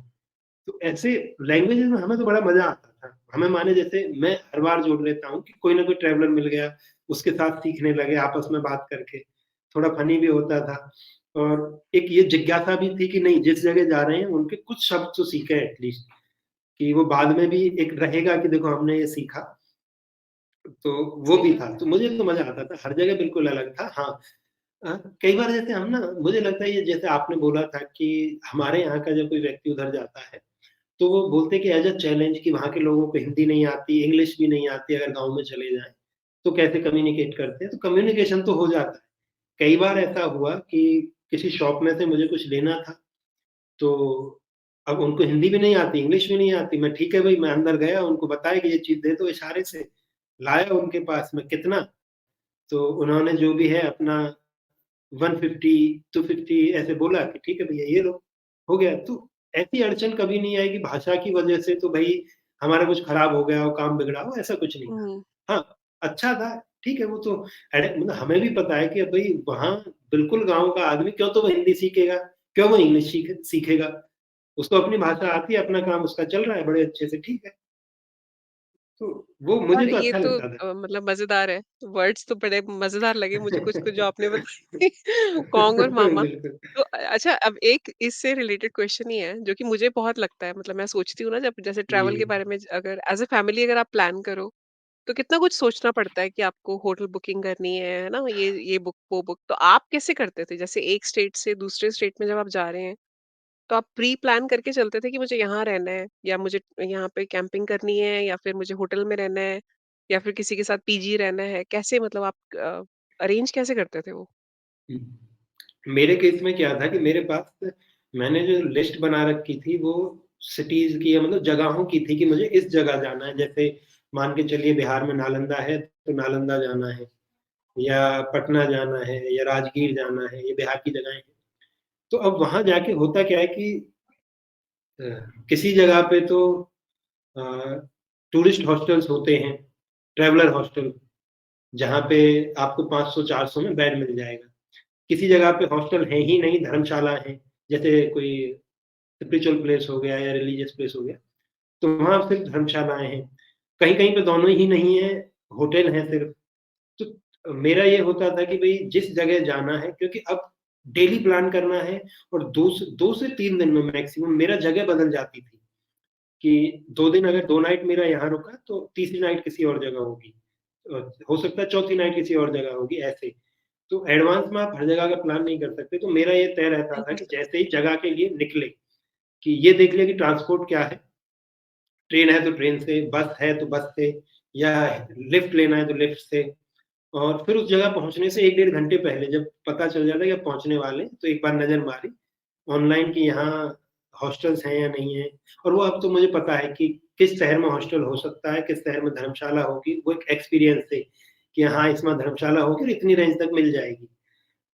S2: तो ऐसे लैंग्वेजेज़ में हमें तो बड़ा मज़ा आता था। हमें माने जैसे मैं हर बार जोड़ लेता हूँ कि कोई ना कोई ट्रैवलर मिल गया, उसके साथ सीखने लगे आपस में बात करके। थोड़ा फ़नी भी होता था और एक ये जिज्ञासा भी थी कि नहीं जिस जगह जा रहे हैं उनके कुछ शब्द तो सीखें एट लीस्ट कि वो बाद में भी एक रहेगा कि देखो हमने ये सीखा। तो वो
S1: सही
S2: भी
S1: बात
S2: था।
S1: है।
S2: तो मुझे तो मज़ा आता था। हर जगह बिल्कुल अलग था। हाँ, कई बार जैसे हम ना मुझे लगता है ये जैसे आपने बोला था कि हमारे यहाँ का जब कोई व्यक्ति उधर जाता है तो वो बोलते हैं कि एज़ अ चैलेंज कि वहाँ के लोगों को हिंदी नहीं आती, इंग्लिश भी नहीं आती अगर गाँव में चले जाएँ, तो कैसे कम्युनिकेट करते हैं? तो कम्युनिकेशन तो हो जाता है। कई बार ऐसा हुआ कि किसी शॉप में से मुझे कुछ लेना था, तो अब उनको हिंदी भी नहीं आती, इंग्लिश भी नहीं आती। मैं ठीक है भई, मैं अंदर गया, उनको बताया कि ये चीज़ दे दो इशारे से, लाया उनके पास में कितना? तो उन्होंने जो भी है अपना 150, 250 ऐसे बोला कि ठीक है भैया ये लो, हो गया। तो ऐसी अड़चन कभी नहीं आई कि भाषा की वजह से तो भई हमारा कुछ खराब हो गया हो, काम बिगड़ा हो, ऐसा कुछ नहीं था।
S1: हुँ।
S2: हाँ, अच्छा था, ठीक है वो तो मतलब हमें भी पता है कि भई वहाँ बिल्कुल गाँव का आदमी क्यों तो वो हिंदी सीखेगा, क्यों वो इंग्लिश सीखेगा। उसको अपनी भाषा आती है, अपना काम उसका चल रहा है बड़े अच्छे से, ठीक है। तो वो मुझे
S1: और
S2: तो
S1: ये
S2: अच्छा
S1: तो
S2: लगता था।
S1: मतलब मज़ेदार है। वर्ड्स तो बड़े मज़ेदार लगे मुझे कुछ-कुछ जो आपने बताए। कौंग और मामा।
S2: बिल्कुल।
S1: तो अच्छा, अब एक इससे रिलेटेड क्वेश्चन ही है जो कि मुझे बहुत लगता है, मतलब मैं सोचती हूँ ना, जब जैसे
S2: जी।
S1: ट्रैवल के बारे में अगर एज़ अ फैमिली अगर आप प्लान करो, तो कितना कुछ सोचना पड़ता है कि आपको होटल बुकिंग करनी है ना? ये बुक, वो बुक। तो आप कैसे करते थे? जैसे एक स्टेट से दूसरे स्टेट में जब आप जा रहे हैं, तो आप प्री प्लान करके चलते थे कि मुझे यहाँ रहना है, या मुझे यहाँ पे कैंपिंग करनी है, या फिर मुझे होटल में रहना है, या फिर किसी के साथ पीजी रहना है? कैसे, मतलब आप अरेंज कैसे करते थे वो?
S2: मेरे केस में क्या था कि मेरे पास मैंने जो लिस्ट बना रखी थी वो सिटीज़ की या मतलब जगहों की थी कि मुझे इस जगह जाना है। जैसे मान के चलिए बिहार में नालंदा है, तो नालंदा जाना है या पटना जाना है या राजगीर जाना है, ये बिहार की जगहें हैं। तो अब वहाँ जाके होता क्या है कि अ, किसी जगह पे तो अ, टूरिस्ट हॉस्टल्स होते हैं, ट्रैवलर हॉस्टल, जहाँ पे आपको 500-400 में बेड मिल जाएगा। किसी जगह पे हॉस्टल है ही नहीं, धर्मशाला है, जैसे कोई स्पिरिचुअल प्लेस हो गया या रिलीजियस प्लेस हो गया, तो वहाँ सिर्फ़ धर्मशालाएँ हैं। कहीं-कहीं पे दोनों ही नहीं है, होटल हैं सिर्फ़। तो मेरा ये होता था कि भई जिस जगह जाना है, क्योंकि अब डेली प्लान करना है और 2 से 3 दिन में मैक्सिमम मेरा जगह बदल जाती थी, कि 2 दिन अगर 2 नाइट मेरा यहाँ रुका, तो तीसरी नाइट किसी और जगह होगी। हो सकता है चौथी नाइट किसी और जगह होगी, ऐसे। तो एडवांस में आप हर जगह का प्लान नहीं कर सकते, तो मेरा ये तय रहता
S1: नहीं
S2: था
S1: कर
S2: कि
S1: सकते।
S2: जैसे ही जगह के लिए निकले, कि ये देख लिया कि ट्रांसपोर्ट क्या है, ट्रेन है तो ट्रेन से, बस है तो बस से, या लिफ्ट लेना है तो लिफ्ट से। और फिर उस जगह पहुँचने से 1 डेढ़ घंटे पहले जब पता चल जाता है कि अब पहुँचने वाले हैं, तो एक बार नज़र मारी ऑनलाइन कि यहाँ हॉस्टल्स हैं या नहीं हैं। और वो अब तो मुझे पता है कि किस शहर में हॉस्टल हो सकता है, किस शहर में धर्मशाला होगी, वो एक एक्सपीरियंस से कि हाँ, इसमें धर्मशाला होगी और इतनी रेंज तक मिल जाएगी।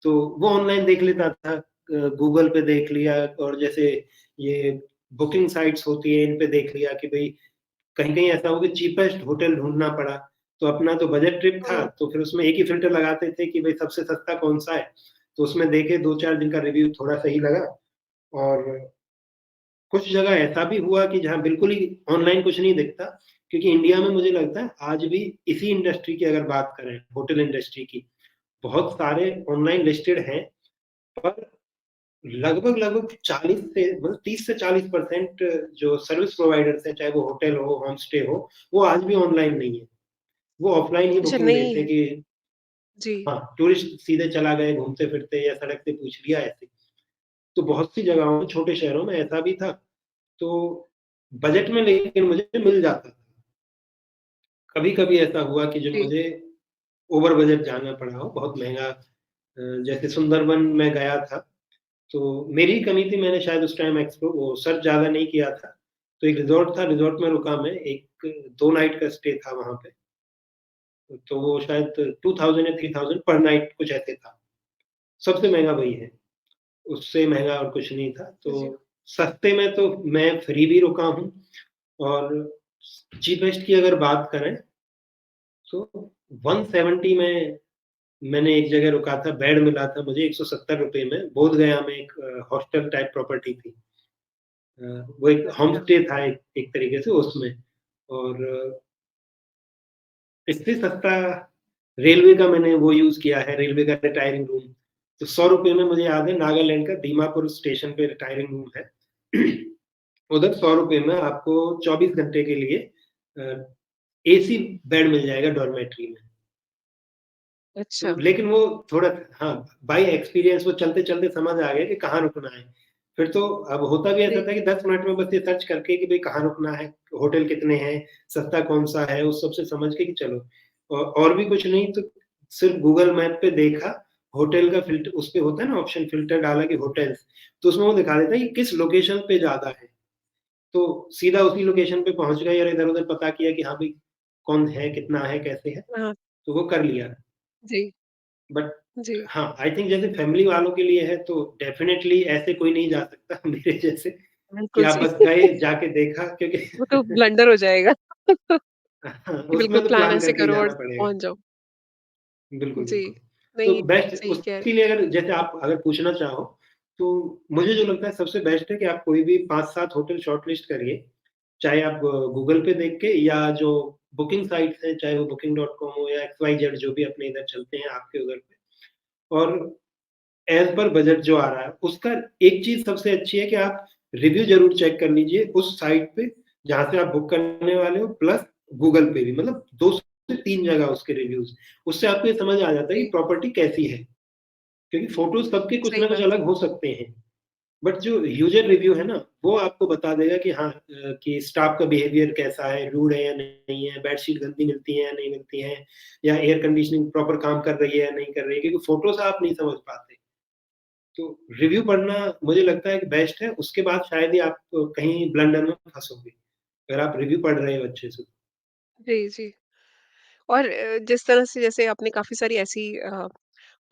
S2: तो वो ऑनलाइन देख लेता था, गूगल पे देख लिया, और जैसे ये बुकिंग साइट्स होती हैं, इन पे देख लिया कि भई कहीं-कहीं ऐसा हो कि चीपेस्ट होटल ढूँढना पड़ा, तो अपना तो बजट ट्रिप था,
S1: हुँ,
S2: तो फिर उसमें एक ही फ़िल्टर लगाते थे कि भई सबसे सस्ता कौन-सा है, तो उसमें देखे 2-4 दिन का रिव्यू थोड़ा सही लगा। और कुछ जगह ऐसा भी हुआ कि जहाँ बिल्कुल ही ऑनलाइन कुछ नहीं दिखता, क्योंकि इंडिया में मुझे लगता है आज भी इसी इंडस्ट्री की अगर बात करें, होटल इंडस्ट्री की, बहुत सारे ऑनलाइन लिस्टेड हैं, पर लगभग-लगभग 40 से मतलब 30 से 40% जो सर्विस प्रोवाइडर्स हैं, चाहे वो होटल हो, होम स्टे हो, वो आज भी ऑनलाइन नहीं है। वो ऑफलाइन ही
S1: अच्छा
S2: बुकिंग
S1: नहीं
S2: लेते हैं
S1: है।
S2: कि
S1: जी,
S2: हाँ, टूरिस्ट सीधे चला गए घूमते-फिरते या सड़क से पूछ लिया, ऐसे। तो बहुत सी जगहों में, छोटे शहरों में ऐसा भी था, तो बजट में लेकिन मुझे मिल जाता था। कभी-कभी ऐसा हुआ कि जो
S1: जी।
S2: मुझे ओवर बजट जाना पड़ा हो, बहुत महँगा, जैसे सुंदरबन मैं गया था, तो मेरी ही कमी थी, मैंने शायद उस टाइम वो सर्च ज़्यादा नहीं किया था। तो एक रिज़ॉर्ट था, रिज़ॉर्ट में रुका मैं, 2 नाइट का स्टे था वहाँ पे, तो वो शायद 2000 या 3000 पर नाइट कुछ ऐसे था। सबसे महँगा वही है, उससे महँगा और कुछ नहीं था। तो
S1: जी,
S2: सस्ते में तो मैं फ्री भी रुका हूँ, और चीपेस्ट की अगर बात करें, तो 170 में मैंने एक जगह रुका था, बेड मिला था मुझे ₹170 में, बोधगया में एक हॉस्टल टाइप प्रॉपर्टी थी। अ, वो एक होम
S1: अच्छा,
S2: स्टे था एक एक तरीके से उसमें। और इससे सस्ता रेलवे का मैंने वो यूज़ किया है, रेलवे का रिटायरिंग रूम। तो ₹100 में मुझे याद है, नागालैंड का दीमापुर स्टेशन पे रिटायरिंग रूम है। उधर ₹100 में आपको 24 घंटे के लिए अ, एसी बेड मिल जाएगा डॉर्मेट्री में।
S1: अच्छा।
S2: तो लेकिन वो थोड़ा, हाँ, बाय एक्सपीरियंस वो चलते-चलते समझ आ गया कि कहाँ रुकना है। फिर तो अब होता भी ऐसा
S1: जी,
S2: था कि 10 मिनट में बस ये सर्च करके कि भई कहाँ रुकना है, होटल कितने हैं, सस्ता कौन-सा है, उस सब से समझ के कि चलो। और भी कुछ नहीं तो सिर्फ गूगल मैप पे देखा, होटल का उसपे होता है ना ऑप्शन, फ़िल्टर डाला कि होटल्स, तो उसमें वो दिखा देता है कि किस लोकेशन पे ज़्यादा है। तो सीधा उसी लोकेशन पे पहुँच गए और इधर-उधर पता किया कि हाँ भई, कौन है, कितना है, कैसे है,
S1: हाँ,
S2: तो वो कर लिया।
S1: जी,
S2: बट
S1: जी,
S2: हाँ, आई थिंक जैसे फैमिली वालों के लिए है, तो डेफ़िनेटली ऐसे कोई नहीं जा सकता मेरे जैसे, कि
S1: बिल्कुल
S2: आप
S1: जी।
S2: बस गए, जाके देखा, क्योंकि
S1: वो तो ब्लंडर हो जाएगा
S2: हाँ,
S1: कि बिल्कुल
S2: उसमें तो
S1: प्लान
S2: प्लान
S1: ऐसे
S2: करके ही
S1: करो और
S2: जाना पड़ेगा।
S1: पहुँच जाओ।
S2: बिल्कुल,
S1: जी,
S2: बिल्कुल। तो
S1: नहीं,
S2: बेस्ट
S1: सही कह रहे
S2: उसके लिए, अगर जैसे आप अगर पूछना चाहो, तो मुझे जो लगता है सबसे बेस्ट है कि आप कोई भी 5-7 होटल शॉर्टलिस्ट करिए। चाहे आप गूगल पे देख के, या जो बुकिंग साइट्स हैं, चाहे वो booking.com हो या XYZ, जो भी अपने इधर चलते हैं आपके उधर पे, और एज़ पर बजट जो आ रहा है, उसका एक चीज़ सबसे अच्छी है कि आप रिव्यू ज़रूर चेक कर लीजिए उस साइट पे, जहाँ से आप बुक करने वाले हो, प्लस गूगल पे भी, मतलब 2 से 3 जगह उसके रिव्यूज़। उससे आपको ये समझ आ जाता है कि
S1: जी,
S2: प्रॉपर्टी कैसी है, क्योंकि फ़ोटोज़ सबके कुछ
S1: सही
S2: ना कुछ
S1: बात है।
S2: अलग हो सकते हैं, बट जो यूज़र रिव्यू है ना, वो आपको बता देगा कि हाँ, कि स्टाफ का बिहेवियर कैसा है, रूड है या नहीं है, बेडशीट गंदी मिलती है या नहीं मिलती है, या एयर कंडीशनिंग प्रॉपर काम कर रही है या नहीं कर रही है, क्योंकि फ़ोटो से आप नहीं समझ पाते। तो रिव्यू पढ़ना मुझे लगता है कि बेस्ट है, उसके बाद शायद ही आप कहीं ब्लंडर में फँसोगे, अगर आप रिव्यू पढ़ रहे हो अच्छे से।
S1: जी, जी। और जिस तरह से जैसे आपने काफ़ी सारी ऐसी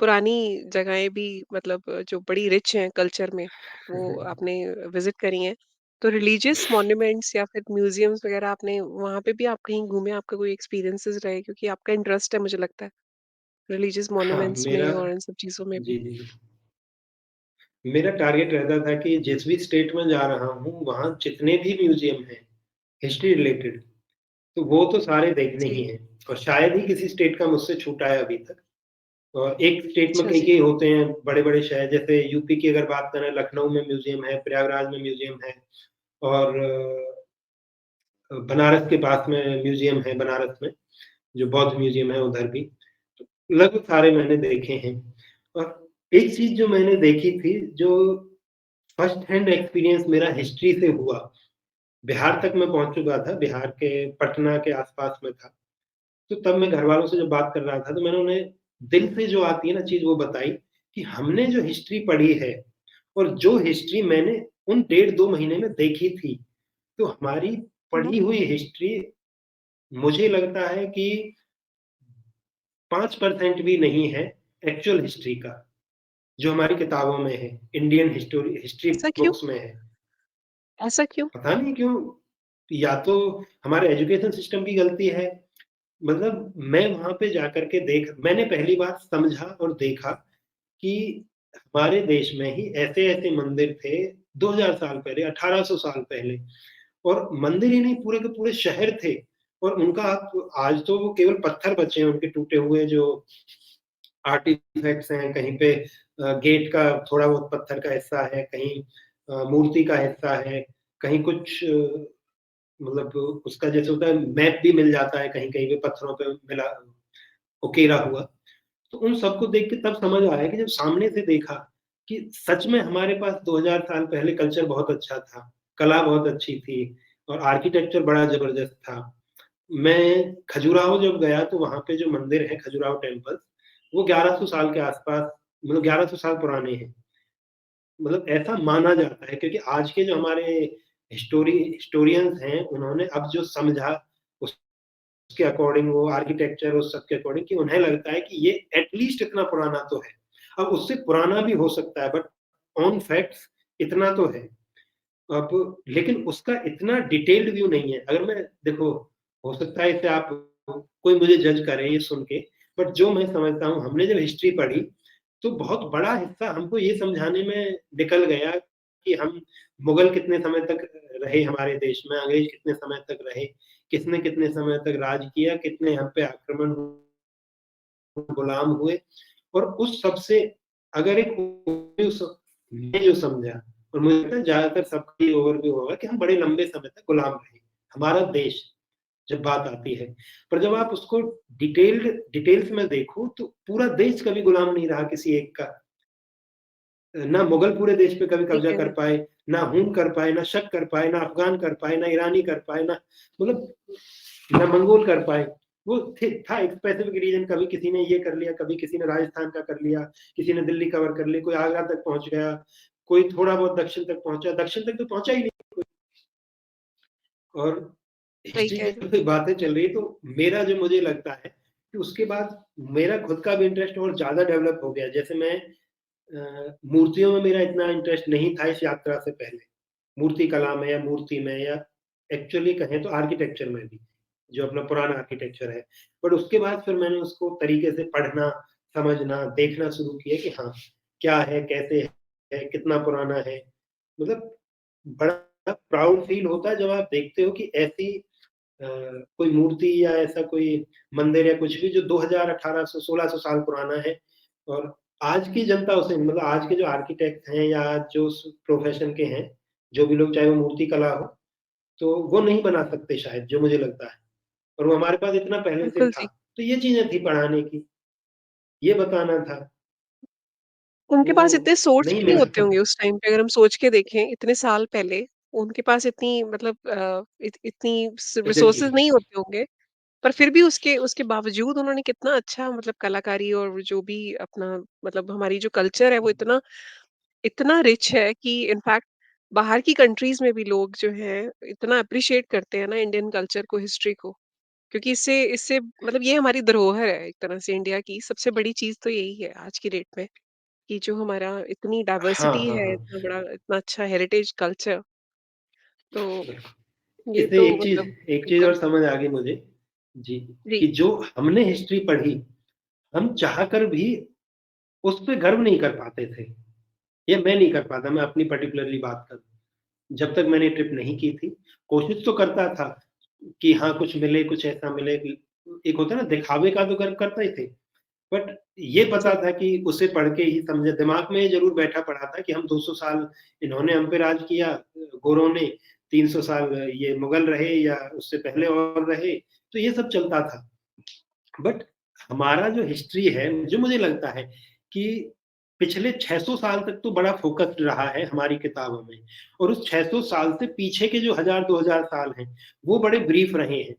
S1: पुरानी जगहें भी मतलब जो बड़ी रिच हैं कल्चर में, वो आपने विज़िट करी हैं। तो रिलीजियस मॉन्यूमेंट्स या फिर म्यूज़ियम्स वग़ैरह आपने वहाँ पे भी आप कहीं घूमे, आपका कोई एक्सपीरियंसेस रहे? क्योंकि आपका इंटरेस्ट है मुझे लगता है, रिलीजियस
S2: हाँ,
S1: मॉन्यूमेंट्स
S2: मेरा
S1: में और इन सब चीज़ों में भी।
S2: जी, जी। मेरा टारगेट रहता था कि जिस भी स्टेट में जा रहा हूँ, वहाँ जितने भी म्यूज़ियम हैं, हिस्ट्री रिलेटेड, तो वो तो सारे देखने ही
S1: जी,
S2: हैं और शायद ही किसी स्टेट का मुझसे छूटा है अभी तक। और एक स्टेट में
S1: अच्छा जी।
S2: कई-कई होते हैं बड़े-बड़े शहर, जैसे यूपी की अगर बात करें, लखनऊ में म्यूज़ियम है, प्रयागराज में म्यूज़ियम है और बनारस के पास में म्यूज़ियम है बनारस में, जो बौद्ध म्यूज़ियम है उधर भी। तो लगभग सारे मैंने देखे हैं और एक चीज़ जो मैंने देखी थी, जो फर्स्ट हैंड एक्सपीरियंस मेरा हिस्ट्री से हुआ, बिहार तक मैं पहुँच चुका था, बिहार के पटना के आस-पास में था। तो तब मैं घरवालों से जब बात कर रहा था, तो मैंने उन्हें दिल से जो आती है ना चीज़ वो बताई कि हमने जो हिस्ट्री पढ़ी है और जो हिस्ट्री मैंने उन डेढ़ 2 महीने में देखी थी, तो हमारी
S1: हुँ,
S2: पढ़ी हुई हिस्ट्री मुझे लगता है कि 5% भी नहीं है एक्चुअल हिस्ट्री का, जो हमारी किताबों में है, इंडियन हिस्ट्री
S1: ऐसा क्यों?
S2: बुक्स में है।
S1: ऐसा क्यों?
S2: पता नहीं क्यों? या तो हमारे एजुकेशन सिस्टम की गलती है, मतलब मैं वहाँ पे जाकर के मैंने पहली बार समझा और देखा कि हमारे देश में ही ऐसे-ऐसे मंदिर थे 2000 साल पहले, 1800 साल पहले और मंदिर ही नहीं पूरे के पूरे शहर थे और उनका आप आज तो वो केवल पत्थर बचे हैं उनके टूटे हुए जो आर्टिफैक्ट्स हैं, कहीं पे गेट का थोड़ा बहुत पत्थर का हिस्सा है, कहीं मूर्ति का हिस्सा है, कहीं कुछ मतलब उसका जैसे होता है मैप भी मिल जाता है कहीं-कहीं पे पत्थरों पे मिला उकेरा हुआ। तो उन सबको देख के तब समझ आया कि जब सामने से देखा कि सच में हमारे पास 2000 साल पहले कल्चर बहुत अच्छा था, कला बहुत अच्छी थी और आर्किटेक्चर बड़ा ज़बरदस्त था। मैं खजुराहो जब गया तो वहाँ पे जो मंदिर है खजुराहो टेम्पल, वो 1100 साल के आस-पास मतलब 1100 साल पुराने हैं। मतलब ऐसा माना जाता है क्योंकि आज के जो हमारे हिस्टोरियंस हैं, उन्होंने अब जो समझा उसके अकॉर्डिंग वो आर्किटेक्चर उस सब के अकॉर्डिंग कि उन्हें लगता है कि ये एट लीस्ट इतना पुराना तो है। अब उससे पुराना भी हो सकता है बट ऑन फैक्ट्स इतना तो है। अब लेकिन उसका इतना डिटेल्ड व्यू नहीं है। अगर मैं देखो हो सकता है इससे आप कोई मुझे जज करे ये सुन के, बट जो मैं समझता हूँ हमने जब हिस्ट्री पढ़ी, तो बहुत बड़ा हिस्सा हमको ये समझाने में निकल गया कि हम मुगल कितने समय तक रहे हमारे देश में, अंग्रेज कितने समय तक रहे, किसने कितने समय तक राज किया, कितने हम पे आक्रमण गुलाम हुए और उस सब से अगर एक उस मैं जो समझा और मुझे लगता है ज़्यादातर सबका ये ओवरव्यू होगा कि हम बड़े लंबे समय तक गुलाम रहे। हमारा देश जब बात आती है, पर जब आप उसको डिटेल्स में देखो तो पूरा देश कभी गुलाम नहीं रहा किसी एक का। ना मुगल पूरे देश पे कभी
S1: सही
S2: कब्ज़ा
S1: कह रहे
S2: कर
S1: हैं।
S2: पाए, ना हुन कर पाए, ना शक कर पाए, ना अफ़गान कर पाए, ना ईरानी कर पाए, ना मतलब ना मंगोल कर पाए। वो था एक स्पेसिफिक रीजन, कभी किसी ने ये कर लिया, कभी किसी ने राजस्थान का कर लिया, किसी ने दिल्ली कवर कर ली, कोई आगरा तक पहुँच गया, कोई थोड़ा बहुत दक्षिण तक पहुँचा, दक्षिण तक तो पहुँचा ही नहीं कोई। और
S1: सही
S2: हिस्ट्री
S1: कह
S2: की
S1: रहे हैं।
S2: कोई बातें चल रही है तो मेरा जो मुझे लगता है कि उसके बाद मेरा खुद का भी इंटरेस्ट और ज़्यादा डेवलप हो गया। जैसे मैं मूर्तियों में मेरा इतना इंटरेस्ट नहीं था इस यात्रा से पहले। मूर्ति कला में या मूर्ति में या एक्चुअली कहें तो आर्किटेक्चर में भी, जो अपना पुराना आर्किटेक्चर है। बट उसके बाद फिर मैंने उसको तरीके से पढ़ना, समझना, देखना शुरू किया कि हाँ, क्या है, कैसे है, कितना पुराना है। मतलब बड़ा प्राउड फील होता है जब आप देखते हो कि ऐसी कोई मूर्ति या ऐसा कोई मंदिर या कुछ भी जो 2000, 1800, 1600 साल पुराना है और आज की जनता उसे मतलब आज के जो आर्किटेक्ट हैं या आज जो उस प्रोफ़ेशन के हैं, जो भी लोग चाहे वो मूर्ति कला हो, तो वो नहीं बना सकते शायद, जो मुझे लगता है और वो हमारे पास इतना पहले से
S1: बिल्कुल
S2: था।
S1: जी।
S2: तो ये चीज़ें थी पढ़ाने की, ये बताना था,
S1: उनके पास
S2: वो
S1: इतने सोर्स
S2: नहीं
S1: भी नहीं
S2: मिला।
S1: होते होंगे उस टाइम पे अगर हम सोच के देखें इतने साल पहले, उनके पास इतनी मतलब इतनी
S2: एग्ज़ैक्टली।
S1: रिसोर्सेज नहीं होते होंगे। पर फिर भी उसके उसके बावजूद उन्होंने कितना अच्छा मतलब कलाकारी और जो भी अपना मतलब हमारी जो कल्चर है वो इतना इतना रिच है कि इनफैक्ट बाहर की कंट्रीज में भी लोग जो हैं इतना अप्रिशिएट करते हैं ना इंडियन कल्चर को, हिस्ट्री को। क्योंकि इससे इससे मतलब ये हमारी धरोहर है एक तरह से इंडिया की सबसे बड़ी चीज़ तो यही है आज की डेट में, कि जो हमारा इतनी
S2: हाँ,
S1: डाइवर्सिटी
S2: हाँ,
S1: है,
S2: हाँ।
S1: इतना बड़ा इतना अच्छा हेरिटेज कल्चर, तो ये
S2: इससे
S1: तो मतलब
S2: एक चीज़ और
S1: बिल्कुल।
S2: समझ आ गई मुझे, जी,
S1: जी,
S2: कि जो हमने हिस्ट्री पढ़ी, हम चाहकर भी उस पे गर्व नहीं कर पाते थे। या मैं नहीं कर पाता, मैं अपनी पर्टिकुलरली बात करूँ। जब तक मैंने ट्रिप नहीं की थी, कोशिश तो करता था कि हाँ, कुछ मिले, कुछ ऐसा मिले कि एक होता है ना दिखावे का तो गर्व करता ही थे। बट ये पता
S1: जी,
S2: था कि उसे पढ़ के ही समझा दिमाग में ये ज़रूर बैठा पड़ा था कि हम 200 साल इन्होंने हम पे राज किया गोरों ने, 300 साल ये मुगल रहे या उससे पहले और रहे, तो ये सब चलता था। बट हमारा जो हिस्ट्री है, जो मुझे लगता है कि पिछले 600 साल तक तो बड़ा फ़ोकस्ड रहा है हमारी किताबों में और उस 600 साल से पीछे के जो 1000 2000 साल हैं, वो बड़े ब्रीफ रहे हैं।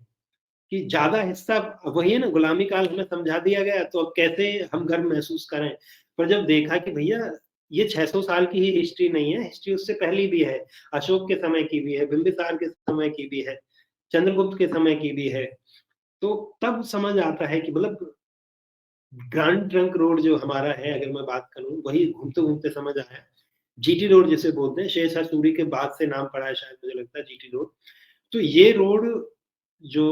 S2: कि ज़्यादा हिस्सा वही है ना गुलामी काल हमें समझा दिया गया तो अब कैसे हम गर्व महसूस करें। पर जब देखा कि भैया ये 600 साल की ही हिस्ट्री नहीं है, हिस्ट्री उससे पहले भी है। अशोक के समय की भी है, बिंबिसार के समय की भी है, चंद्रगुप्त के समय की भी है। तो तब समझ आता है कि मतलब ग्रैंड ट्रंक रोड जो हमारा है अगर मैं बात करूँ, वही घूमते-घूमते समझ आया। जीटी रोड जिसे बोलते हैं, शेरशाह सूरी के बाद से नाम पड़ा है शायद मुझे लगता है जीटी रोड। तो ये रोड जो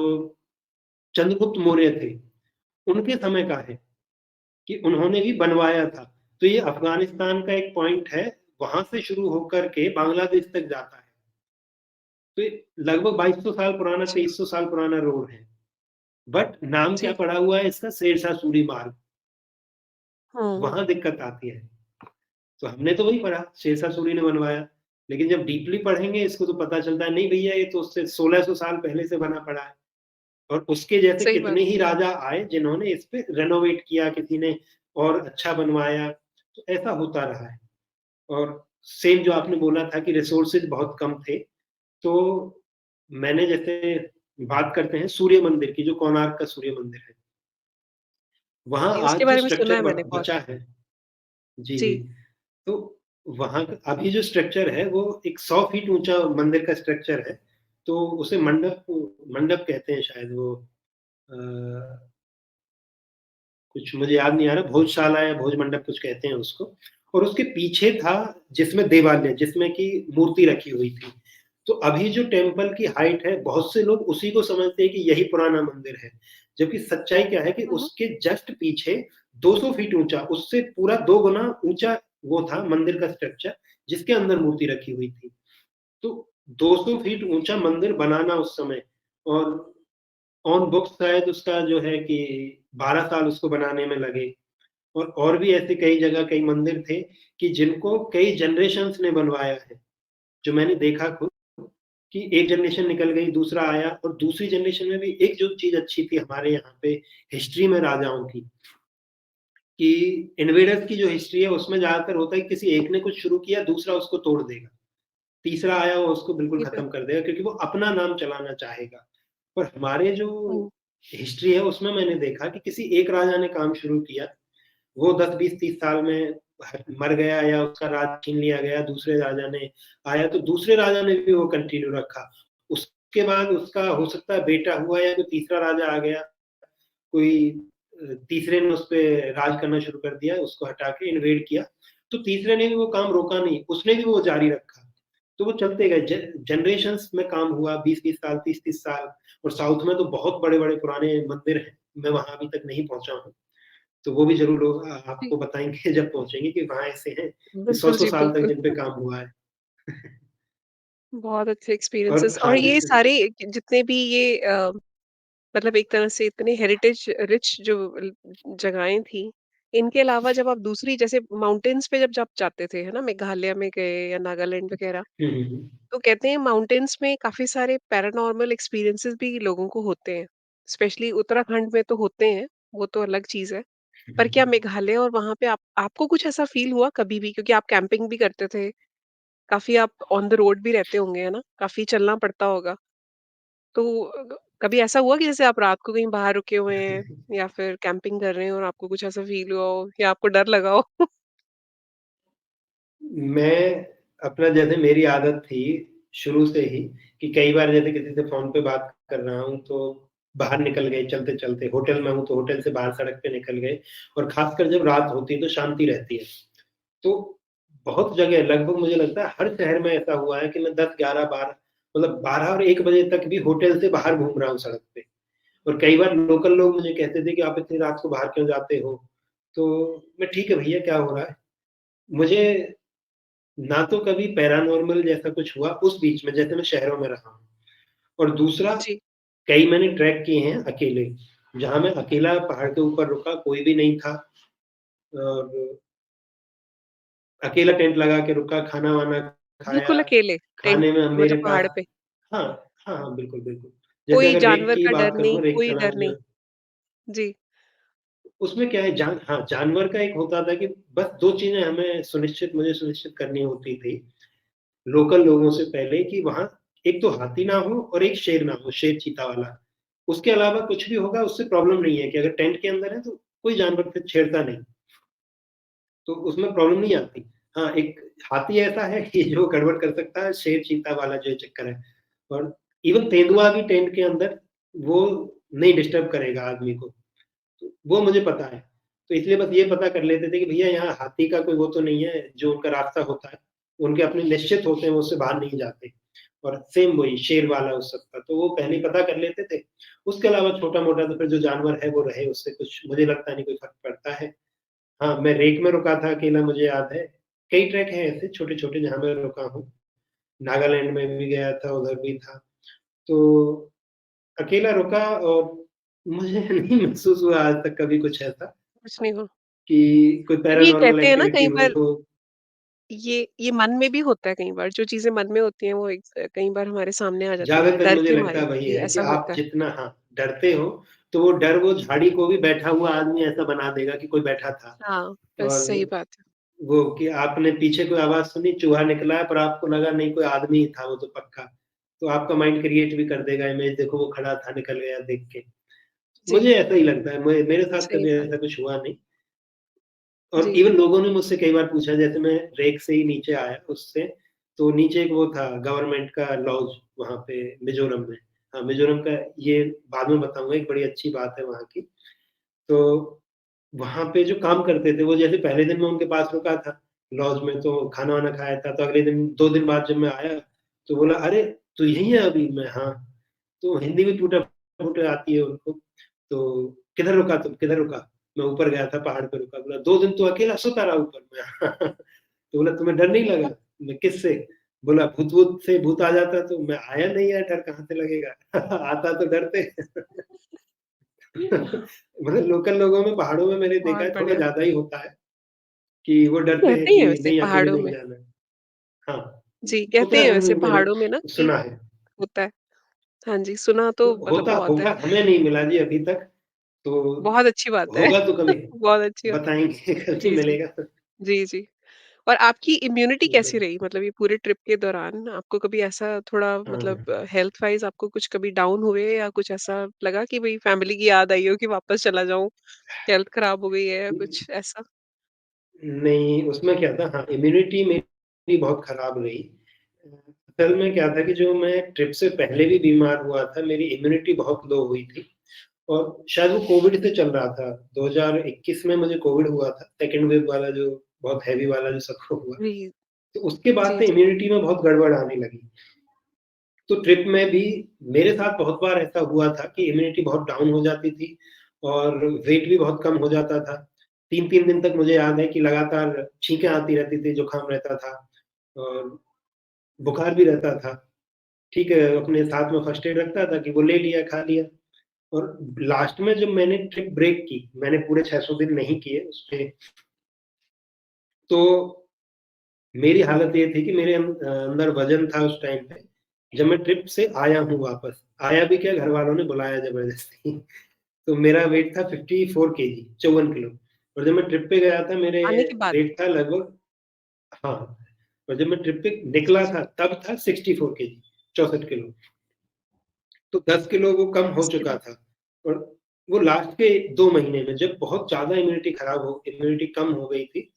S2: चंद्रगुप्त मौर्य थे, उनके समय का है कि उन्होंने भी बनवाया था। तो ये अफ़गानिस्तान का एक पॉइंट है, वहाँ से शुरू होकर के बांग्लादेश तक जाता है। तो ये लगभग 2200 साल पुराना,
S1: जी,
S2: 2300 साल पुराना रोड है। बट नाम क्या
S1: जी।
S2: पड़ा हुआ है इसका शेरशाह सूरी मार्ग,
S1: हुँ,
S2: वहाँ दिक्कत आती है। तो हमने तो वही पढ़ा, शेरशाह सूरी ने बनवाया। लेकिन जब डीपली पढ़ेंगे इसको तो पता चलता है नहीं भैया ये तो उससे 1600 साल पहले से बना पड़ा है। और उसके जैसे
S1: सही बात।
S2: कितने ही राजा आए जिन्होंने इस पे रेनोवेट किया, किसी ने और अच्छा बनवाया, तो ऐसा होता रहा है। और सेम जो आपने बोला था कि रिसोर्सेज़ बहुत कम थे, तो मैंने जैसे बात करते हैं सूर्य मंदिर की, जो कोणार्क का सूर्य मंदिर है, वहाँ
S1: जी, उसके
S2: आज जो
S1: बारे में सुना
S2: स्ट्रक्चर
S1: है मैंने बहुत।
S2: बचा है जी,
S1: जी,
S2: जी। तो वहाँ का अभी जो स्ट्रक्चर है, वो एक 100 फीट ऊँचा मंदिर का स्ट्रक्चर है। तो उसे मंडप मंडप कहते हैं शायद वो अ कुछ मुझे याद नहीं आ रहा, भोजशाला या भोज मंडप कुछ कहते हैं उसको। और उसके पीछे था जिसमें देवालय, जिसमें कि मूर्ति रखी हुई थी। तो अभी जो टेम्पल की हाइट है, बहुत से लोग उसी को समझते हैं कि यही पुराना मंदिर है। जबकि सच्चाई क्या है कि
S1: हुँ, हुँ।
S2: उसके जस्ट पीछे 200 फीट ऊँचा, उससे पूरा 2 गुना ऊँचा वो था मंदिर का स्ट्रक्चर, जिसके अंदर मूर्ति रखी हुई थी। तो 200 फीट ऊँचा मंदिर बनाना उस समय और ऑन बुक्स शायद उसका जो है कि 12 साल उसको बनाने में लगे। और भी ऐसे कई जगह कई मंदिर थे कि जिनको कई जनरेशन्स ने बनवाया है। जो मैंने देखा खुद कि एक जनरेशन निकल गई, दूसरा आया और दूसरी जनरेशन में भी एक जो चीज़ अच्छी थी हमारे यहाँ पे हिस्ट्री में राजाओं की, कि इन्वेडर्स की जो हिस्ट्री है उसमें ज़्यादातर होता है कि किसी एक ने कुछ शुरू किया, दूसरा उसको तोड़ देगा। तीसरा आया वो उसको बिल्कुल
S1: ये तो
S2: खत्म कर देगा क्योंकि वो अपना नाम चलाना चाहेगा। पर हमारे जो
S1: हुँ,
S2: हिस्ट्री है उसमें मैंने देखा कि किसी एक राजा ने काम शुरू किया, वो 10, 20, 30 साल में मर गया या उसका राज छीन लिया गया, दूसरे राजा ने आया तो दूसरे राजा ने भी वो कंटिन्यू रखा। उसके बाद उसका हो सकता है बेटा हुआ या कोई तीसरा राजा आ गया, कोई तीसरे ने उसपे राज करना शुरू कर दिया, उसको हटा के इन्वेड किया, तो तीसरे ने भी वो काम रोका नहीं, उसने भी वो जारी रखा। तो वो चलते गए जनरेशंस में काम हुआ 20-20 साल, 30-30 साल और साउथ में तो बहुत बड़े-बड़े पुराने मंदिर हैं, मैं वहाँ अभी तक नहीं पहुँचा हूँ। तो वो भी ज़रूर लोग
S1: जी।
S2: आपको बताएँगे जब पहुँचेंगे कि वहाँ ऐसे हैं कि
S1: बिल्कुल
S2: 100-100
S1: जी,
S2: साल तक
S1: बिल्कुल।
S2: जिन पे काम हुआ है।
S1: बहुत अच्छे
S2: और
S1: एक्सपीरियंसेस और
S2: हाँ,
S1: ये
S2: जिस
S1: सारे जितने भी ये मतलब एक तरह से इतने हेरिटेज रिच जो जगहें थी, इनके अलावा जब आप दूसरी जैसे माउंटेन्स पे जब आप जाते थे, है ना? मेघालय में गए या नागालैंड वगैरह,
S2: हुँ, हुँ, हुँ।
S1: तो कहते हैं माउंटेन्स में काफ़ी सारे पैरानॉर्मल एक्सपीरियंसेस भी लोगों को होते हैं। स्पेशली उत्तराखंड में तो होते हैं, वो तो अलग चीज़ है। पर क्या मेघालय और वहाँ पे आप आपको कुछ ऐसा फ़ील हुआ कभी भी? क्योंकि आप कैंपिंग भी करते थे, काफ़ी आप ऑन द रोड भी रहते होंगे, है ना? काफ़ी चलना पड़ता होगा। तो कभी ऐसा हुआ कि जैसे आप रात को कहीं बाहर रुके हुए हैं या फिर कैंपिंग कर रहे हैं और आपको कुछ ऐसा फ़ील हुआ हो या आपको डर लगा हो?
S2: मैं अपना जैसे मेरी आदत थी शुरू से ही कि कई बार जैसे किसी से फ़ोन पे बात कर रहा हूँ तो बाहर निकल गए चलते-चलते, होटल में हूँ तो होटल से बाहर सड़क पे निकल गए और ख़ासकर जब रात होती है तो शांति रहती है। तो बहुत जगह लगभग मुझे लगता है हर शहर में ऐसा हुआ है कि मैं 10, 11, 12 मतलब 12 और 1 बजे तक भी होटल से बाहर घूम रहा हूँ सड़क पे। और कई बार लोकल लोग मुझे कहते थे कि आप इतनी रात को बाहर क्यों जाते हो? तो मैं ठीक है भैया क्या हो रहा है? मुझे ना तो कभी पैरानॉर्मल जैसा कुछ हुआ उस बीच में जैसे मैं शहरों में रहा हूँ और दूसरा
S1: जी,
S2: कई मैंने ट्रैक किए हैं अकेले, जहाँ मैं अकेला पहाड़ के ऊपर रुका, कोई भी नहीं था और अकेला टेंट लगा के रुका, खाना-वाना खाया,
S1: बिल्कुल अकेले टेंट
S2: खाने में
S1: मतलब
S2: मेरे
S1: पहाड़
S2: पास
S1: पे,
S2: हाँ, हाँ, हाँ, बिल्कुल, बिल्कुल। जैसे
S1: कोई
S2: अगर रेक
S1: जानवर
S2: की
S1: का डर
S2: बात
S1: नहीं,
S2: करूँ, रेक
S1: कोई डर
S2: चढ़ाऊँ
S1: नहीं।
S2: मैं
S1: जी,
S2: उसमें क्या है जानवर का एक होता था कि बस 2 चीज़ें हमें मुझे सुनिश्चित करनी होती थी, लोकल लोगों से पहले कि वहाँ एक तो हाथी ना हो और एक शेर ना हो, शेर चीता वाला। उसके अलावा कुछ भी होगा उससे प्रॉब्लम नहीं है कि अगर टेंट के अंदर है तो कोई जानवर फिर छेड़ता नहीं, तो उसमें प्रॉब्लम नहीं आती। हाँ, एक हाथी ऐसा है कि जो गड़बड़ कर सकता है, शेर चीता वाला जो चक्कर है और इवन
S1: बिल्कुल,
S2: तेंदुआ भी टेंट के अंदर वो नहीं डिस्टर्ब करेगा आदमी को। तो वो मुझे पता है। तो इसलिए बस ये पता कर लेते थे कि भैया यहाँ हाथी का कोई वो तो नहीं है, जो उनका रास्ता होता है, उनके अपने निश्चित होते हैं, वो उससे बाहर नहीं जाते। और सेम वही शेर वाला उस सब का, तो वो पहले ही पता कर लेते थे। उसके अलावा छोटा-मोटा तो फिर जो जानवर है वो रहे, उससे कुछ मुझे लगता नहीं कोई फ़र्क पड़ता है। हाँ, मैं रेक में रुका था अकेला मुझे याद है। कई ट्रैक हैं ऐसे छोटे-छोटे जहाँ मैं रुका हूँ। नागालैंड में भी गया था, उधर भी था। तो अकेला रुका और मुझे नहीं महसूस हुआ आज तक कभी कुछ ऐसा।
S1: कुछ नहीं हुआ।
S2: कि कोई
S1: ये
S2: पैरानॉर्मल
S1: कहते हैं ना
S2: एक्टिविटी
S1: कई
S2: हुई
S1: बार
S2: हो।
S1: ये मन में भी होता है कई बार, जो चीज़ें मन में होती हैं वो कई बार हमारे सामने आ जाती हैं,
S2: ज़्यादातर
S1: डर
S2: मुझे
S1: के
S2: लगता
S1: मारे
S2: है वही
S1: कि
S2: है कि
S1: ऐसा
S2: आप
S1: होता है।
S2: जितना हाँ, डरते हो, तो वो डर वो झाड़ी को भी बैठा हुआ आदमी ऐसा बना देगा कि कोई बैठा था।
S1: हाँ, बस
S2: और
S1: सही बात है।
S2: वो कि आपने पीछे कोई आवाज़ सुनी, चूहा निकला है, पर आपको लगा नहीं कोई आदमी ही था वो तो पक्का। तो आपका माइंड क्रिएट भी कर देगा इमेज देखो वो खड़ा था, निकल गया देख के।
S1: जी,
S2: मुझे ऐसा ही लगता है, मेरे साथ
S1: सही
S2: कभी
S1: बात।
S2: ऐसा कुछ हुआ नहीं। और
S1: जी,
S2: इवन लोगों ने मुझसे कई बार पूछा जैसे मैं रेक से ही नीचे आया उससे, तो नीचे एक वो था गवर्नमेंट का लॉज वहाँ पे मिज़ोरम में। हाँ, मिज़ोरम का ये बाद में बताऊँगा एक बड़ी अच्छी बात है वहाँ की। तो वहाँ पे जो काम करते थे वो जैसे पहले दिन मैं उनके पास रुका था लॉज में तो खाना-वाना खाया था, तो अगले दिन 2 दिन बाद जब मैं आया, तो बोला, "अरे! तू यहीं है अभी?" मैं, "हाँ।" तो हिंदी भी टूटा-फूटा आती है उनको। तो किधर रुका तुम? किधर रुका? मैं ऊपर गया था, पहाड़ पे रुका। बोला 2 दिन तू अकेला सोता रहा ऊपर? मैं तो बोला तुम्हें डर नहीं लगा? मैं किससे? बोला भूत-वूत से भूत आ जाता तो? मैं आया नहीं यार डर कहाँ से लगेगा? आता तो डरते। मतलब लोकल लोगों में पहाड़ों में मैंने देखा
S1: बहुत
S2: है थोड़ा
S1: बढ़िया।
S2: ज़्यादा ही होता है कि वो डरते हैं
S1: कहते हैं
S2: कि
S1: वैसे
S2: नहीं अकेले
S1: पहाड़ों
S2: नहीं
S1: में
S2: जाना। हाँ,
S1: जी,
S2: होता
S1: कहते हैं
S2: है
S1: वैसे
S2: मैंने
S1: पहाड़ों में ना कि
S2: सुना है।
S1: होता है। हाँ जी, सुना
S2: तो
S1: तो मतलब
S2: होता
S1: बहुत है।
S2: होगा हमें नहीं मिला जी अभी तक, तो
S1: बहुत अच्छी बात है।
S2: होगा तो कभी
S1: बहुत अच्छी बात।
S2: बताएँगे कभी
S1: जी, जी।
S2: मिलेगा तो।
S1: जी, जी। और आपकी इम्यूनिटी कैसी
S2: ब
S1: रही? मतलब ये पूरे ट्रिप के दौरान आपको कभी ऐसा थोड़ा
S2: हाँ।
S1: मतलब हेल्थ वाइज़ आपको कुछ कभी डाउन हुए या कुछ ऐसा लगा कि भई फैमिली की याद आई हो कि वापस चला जाऊँ, हेल्थ खराब हो गई है या कुछ ऐसा?
S2: नहीं, उसमें क्या था हाँ, इम्यूनिटी मेरी बहुत खराब रही। असल में क्या था कि जो मैं ट्रिप से पहले भी बीमार हुआ था, मेरी इम्यूनिटी बहुत लो हुई थी और शायद वो कोविड से चल रहा था। 2021 में मुझे कोविड हुआ था, सेकंड वेव वाला जो बहुत हेवी वाला जो सबको हुआ।
S1: जी,
S2: तो उसके बाद
S1: जी,
S2: से
S1: जी।
S2: इम्यूनिटी में बहुत गड़बड़ आने लगी। तो ट्रिप में भी मेरे साथ बहुत बार ऐसा हुआ था कि इम्यूनिटी बहुत डाउन हो जाती थी और वेट भी बहुत कम हो जाता था। 3-3 दिन तक मुझे याद है कि लगातार छींकें आती रहती थी, जुकाम रहता था और बुखार भी रहता था। ठीक है, अपने साथ में फर्स्ट एड रखता था कि वो ले लिया, खा लिया और लास्ट में जब मैंने ट्रिप ब्रेक की, मैंने पूरे 600 दिन नहीं किए उसपे, तो मेरी हालत ये थी कि अंदर वज़न था उस टाइम पे, जब मैं ट्रिप से आया हूँ वापस, आया भी क्या घरवालों ने बुलाया ज़बरदस्ती। तो मेरा वेट था 54 केजी 54 किलो और जब मैं ट्रिप पे गया था मेरे
S1: आने के बाद?
S2: वेट था लगभग हाँ, और जब मैं ट्रिप पे
S1: जी,
S2: निकला
S1: जी।
S2: था तब था 64 केजी 64 किलो। तो 10 किलो वो कम हो
S1: इसके
S2: चुका
S1: बाद
S2: था और वो लास्ट के 2 महीने में जब बहुत ज़्यादा इम्यूनिटी कम हो गई थी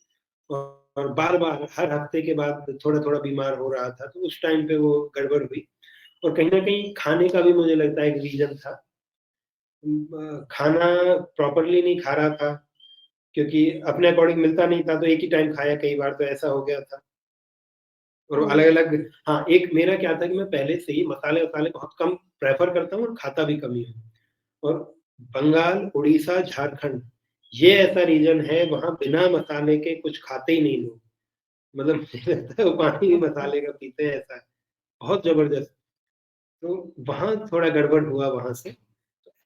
S2: और बार-बार हर हफ्ते के बाद थोड़ा-थोड़ा बीमार हो रहा था, तो उस टाइम पे वो गड़बड़ हुई और कहीं न कहीं खाने का भी मुझे लगता है एक रीज़न था खाना प्रॉपरली नहीं खा रहा था, क्योंकि अपने अकॉर्डिंग मिलता नहीं था, तो एक ही टाइम खाया कई बार, तो ऐसा हो गया था। और
S1: ओह!
S2: अलग-अलग, हाँ, एक मेरा क्या था कि मैं पहले से ही मसाले-वसाले बहुत कम प्रेफ़र करता हूँ और खाता भी कम ही हूँ। और बंगाल, उड़ीसा, झारखंड, ये ऐसा रीजन है, वहाँ बिना मसाले के कुछ खाते ही नहीं लोग। मतलब मुझे लगता है वो पानी भी
S1: ओके।
S2: मसाले का पीते हैं, ऐसा है। बहुत ज़बरदस्त। तो वहाँ थोड़ा गड़बड़ हुआ वहाँ से।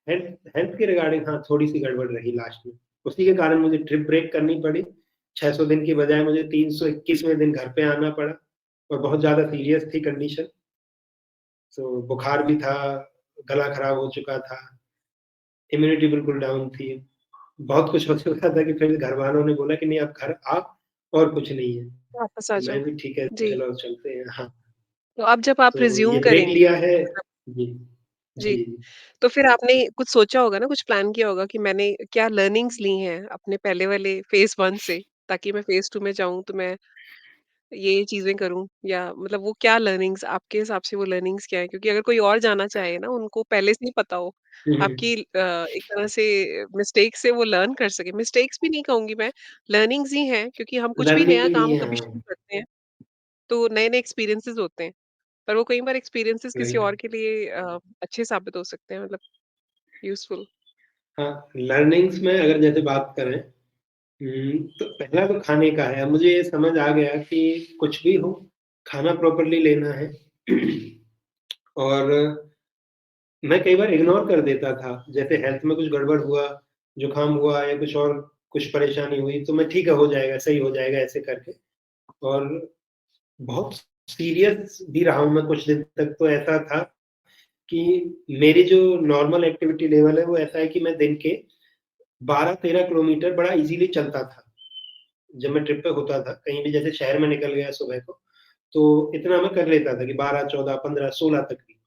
S2: हेल्थ हेल्थ के रिगार्डिंग हाँ, थोड़ी-सी गड़बड़ रही लास्ट में। उसी के कारण मुझे ट्रिप ब्रेक करनी पड़ी। 600 दिन की बजाय मुझे 321वें दिन घर पे आना पड़ा और बहुत ज़्यादा सीरियस थी कंडीशन। तो बुखार भी था, गला खराब हो चुका था, इम्यूनिटी बिल्कुल डाउन थी। बहुत कुछ हो चुका था कि फिर घरवालों ने बोला कि नहीं, आप घर आ और कुछ नहीं है।
S1: वापस आ
S2: तो
S1: जाओ।
S2: मैं भी ठीक है,
S1: जी,
S2: चलो चलते हैं। हाँ,
S1: तो अब जब आप
S2: तो ये
S1: रिज़्यूम
S2: ब्रेक
S1: करेंगे
S2: लिया है।
S1: मतलब
S2: जी।
S1: जी,
S2: जी, जी।
S1: तो फिर आपने कुछ सोचा होगा ना, कुछ प्लान किया होगा कि मैंने क्या लर्निंग्स ली हैं अपने पहले वाले फ़ेज़ 1 से, ताकि मैं फ़ेज़ 2 में जाऊँ तो मैं ये चीज़ें करूँ या मतलब वो क्या लर्निंग्स आपके हिसाब से वो लर्निंग्स क्या है? क्योंकि अगर कोई और जाना चाहे ना, उनको पहले से ही पता हो,
S2: हुँ,
S1: आपकी
S2: हुँ।
S1: एक तरह से मिस्टेक से वो लर्न कर सके। मिस्टेक्स भी नहीं कहूँगी मैं, लर्निंग्स ही हैं क्योंकि हम कुछ भी
S2: लर्निंग
S1: नया
S2: ही
S1: काम
S2: है,
S1: कभी
S2: हाँ।
S1: शुरू करते हैं, तो नए-नए एक्सपीरियंसेस होते हैं। पर वो कई बार एक्सपीरियंसेस किसी
S2: राइट।
S1: और के लिए अच्छे साबित हो सकते हैं मतलब यूज़फुल।
S2: हाँ, लर्निंग्स में अगर जैसे बात करें, तो पहला तो खाने का है। अब मुझे ये समझ आ गया कि कुछ भी हो, खाना प्रॉपरली लेना है। और मैं कई बार इग्नोर कर देता था। जैसे हेल्थ में कुछ गड़बड़ हुआ, जुकाम हुआ या कुछ और कुछ परेशानी हुई, तो मैं ठीक है, हो जाएगा, सही हो जाएगा, ऐसे करके। और बहुत सीरियस भी रहा हूँ मैं कुछ दिन तक, तो ऐसा था कि मेरी जो नॉर्मल एक्टिविटी लेवल है, वो ऐसा है कि मैं दिन के 12-13 किलोमीटर बड़ा ईज़िली चलता था। जब मैं ट्रिप पे होता था, कहीं भी जैसे शहर में निकल गया सुबह को, तो इतना मैं कर लेता था कि 12, 14, 15, 16 तक भी।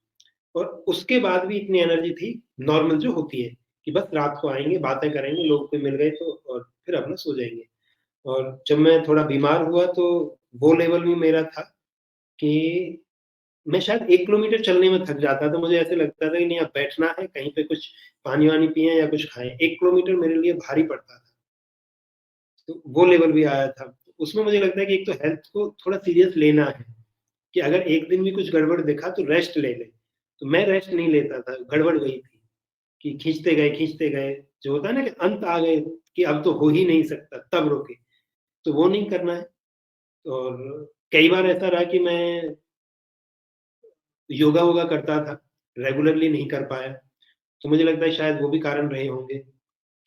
S2: और उसके बाद भी इतनी एनर्जी थी, नॉर्मल जो होती है, कि बस रात को आएँगे, बातें करेंगे, लोग कोई मिल गए तो, और फिर अपना सो जाएँगे। और जब मैं थोड़ा बीमार हुआ, तो वो लेवल भी मेरा था कि मैं शायद 1 किलोमीटर चलने में थक जाता था। मुझे ऐसे लगता था कि नहीं, अब बैठना है, कहीं पे कुछ पानी-वानी पिएँ या कुछ खाएँ। 1 किलोमीटर मेरे लिए भारी पड़ता था। तो वो लेवल भी आया था। उसमें मुझे लगता है कि एक तो हेल्थ को थोड़ा सीरियस लेना है, कि अगर एक दिन भी कुछ गड़बड़ दिखा तो रेस्ट ले लें। तो मैं रेस्ट नहीं लेता था, गड़बड़ वही थी कि खींचते गए, जो होता है ना कि अंत आ गए कि अब तो हो ही नहीं सकता, तब रुके। तो वो नहीं करना है। और कई बार ऐसा रहा कि मैं योगा-वोगा करता था, रेगुलरली नहीं कर पाया। तो मुझे लगता है शायद वो भी कारण रहे होंगे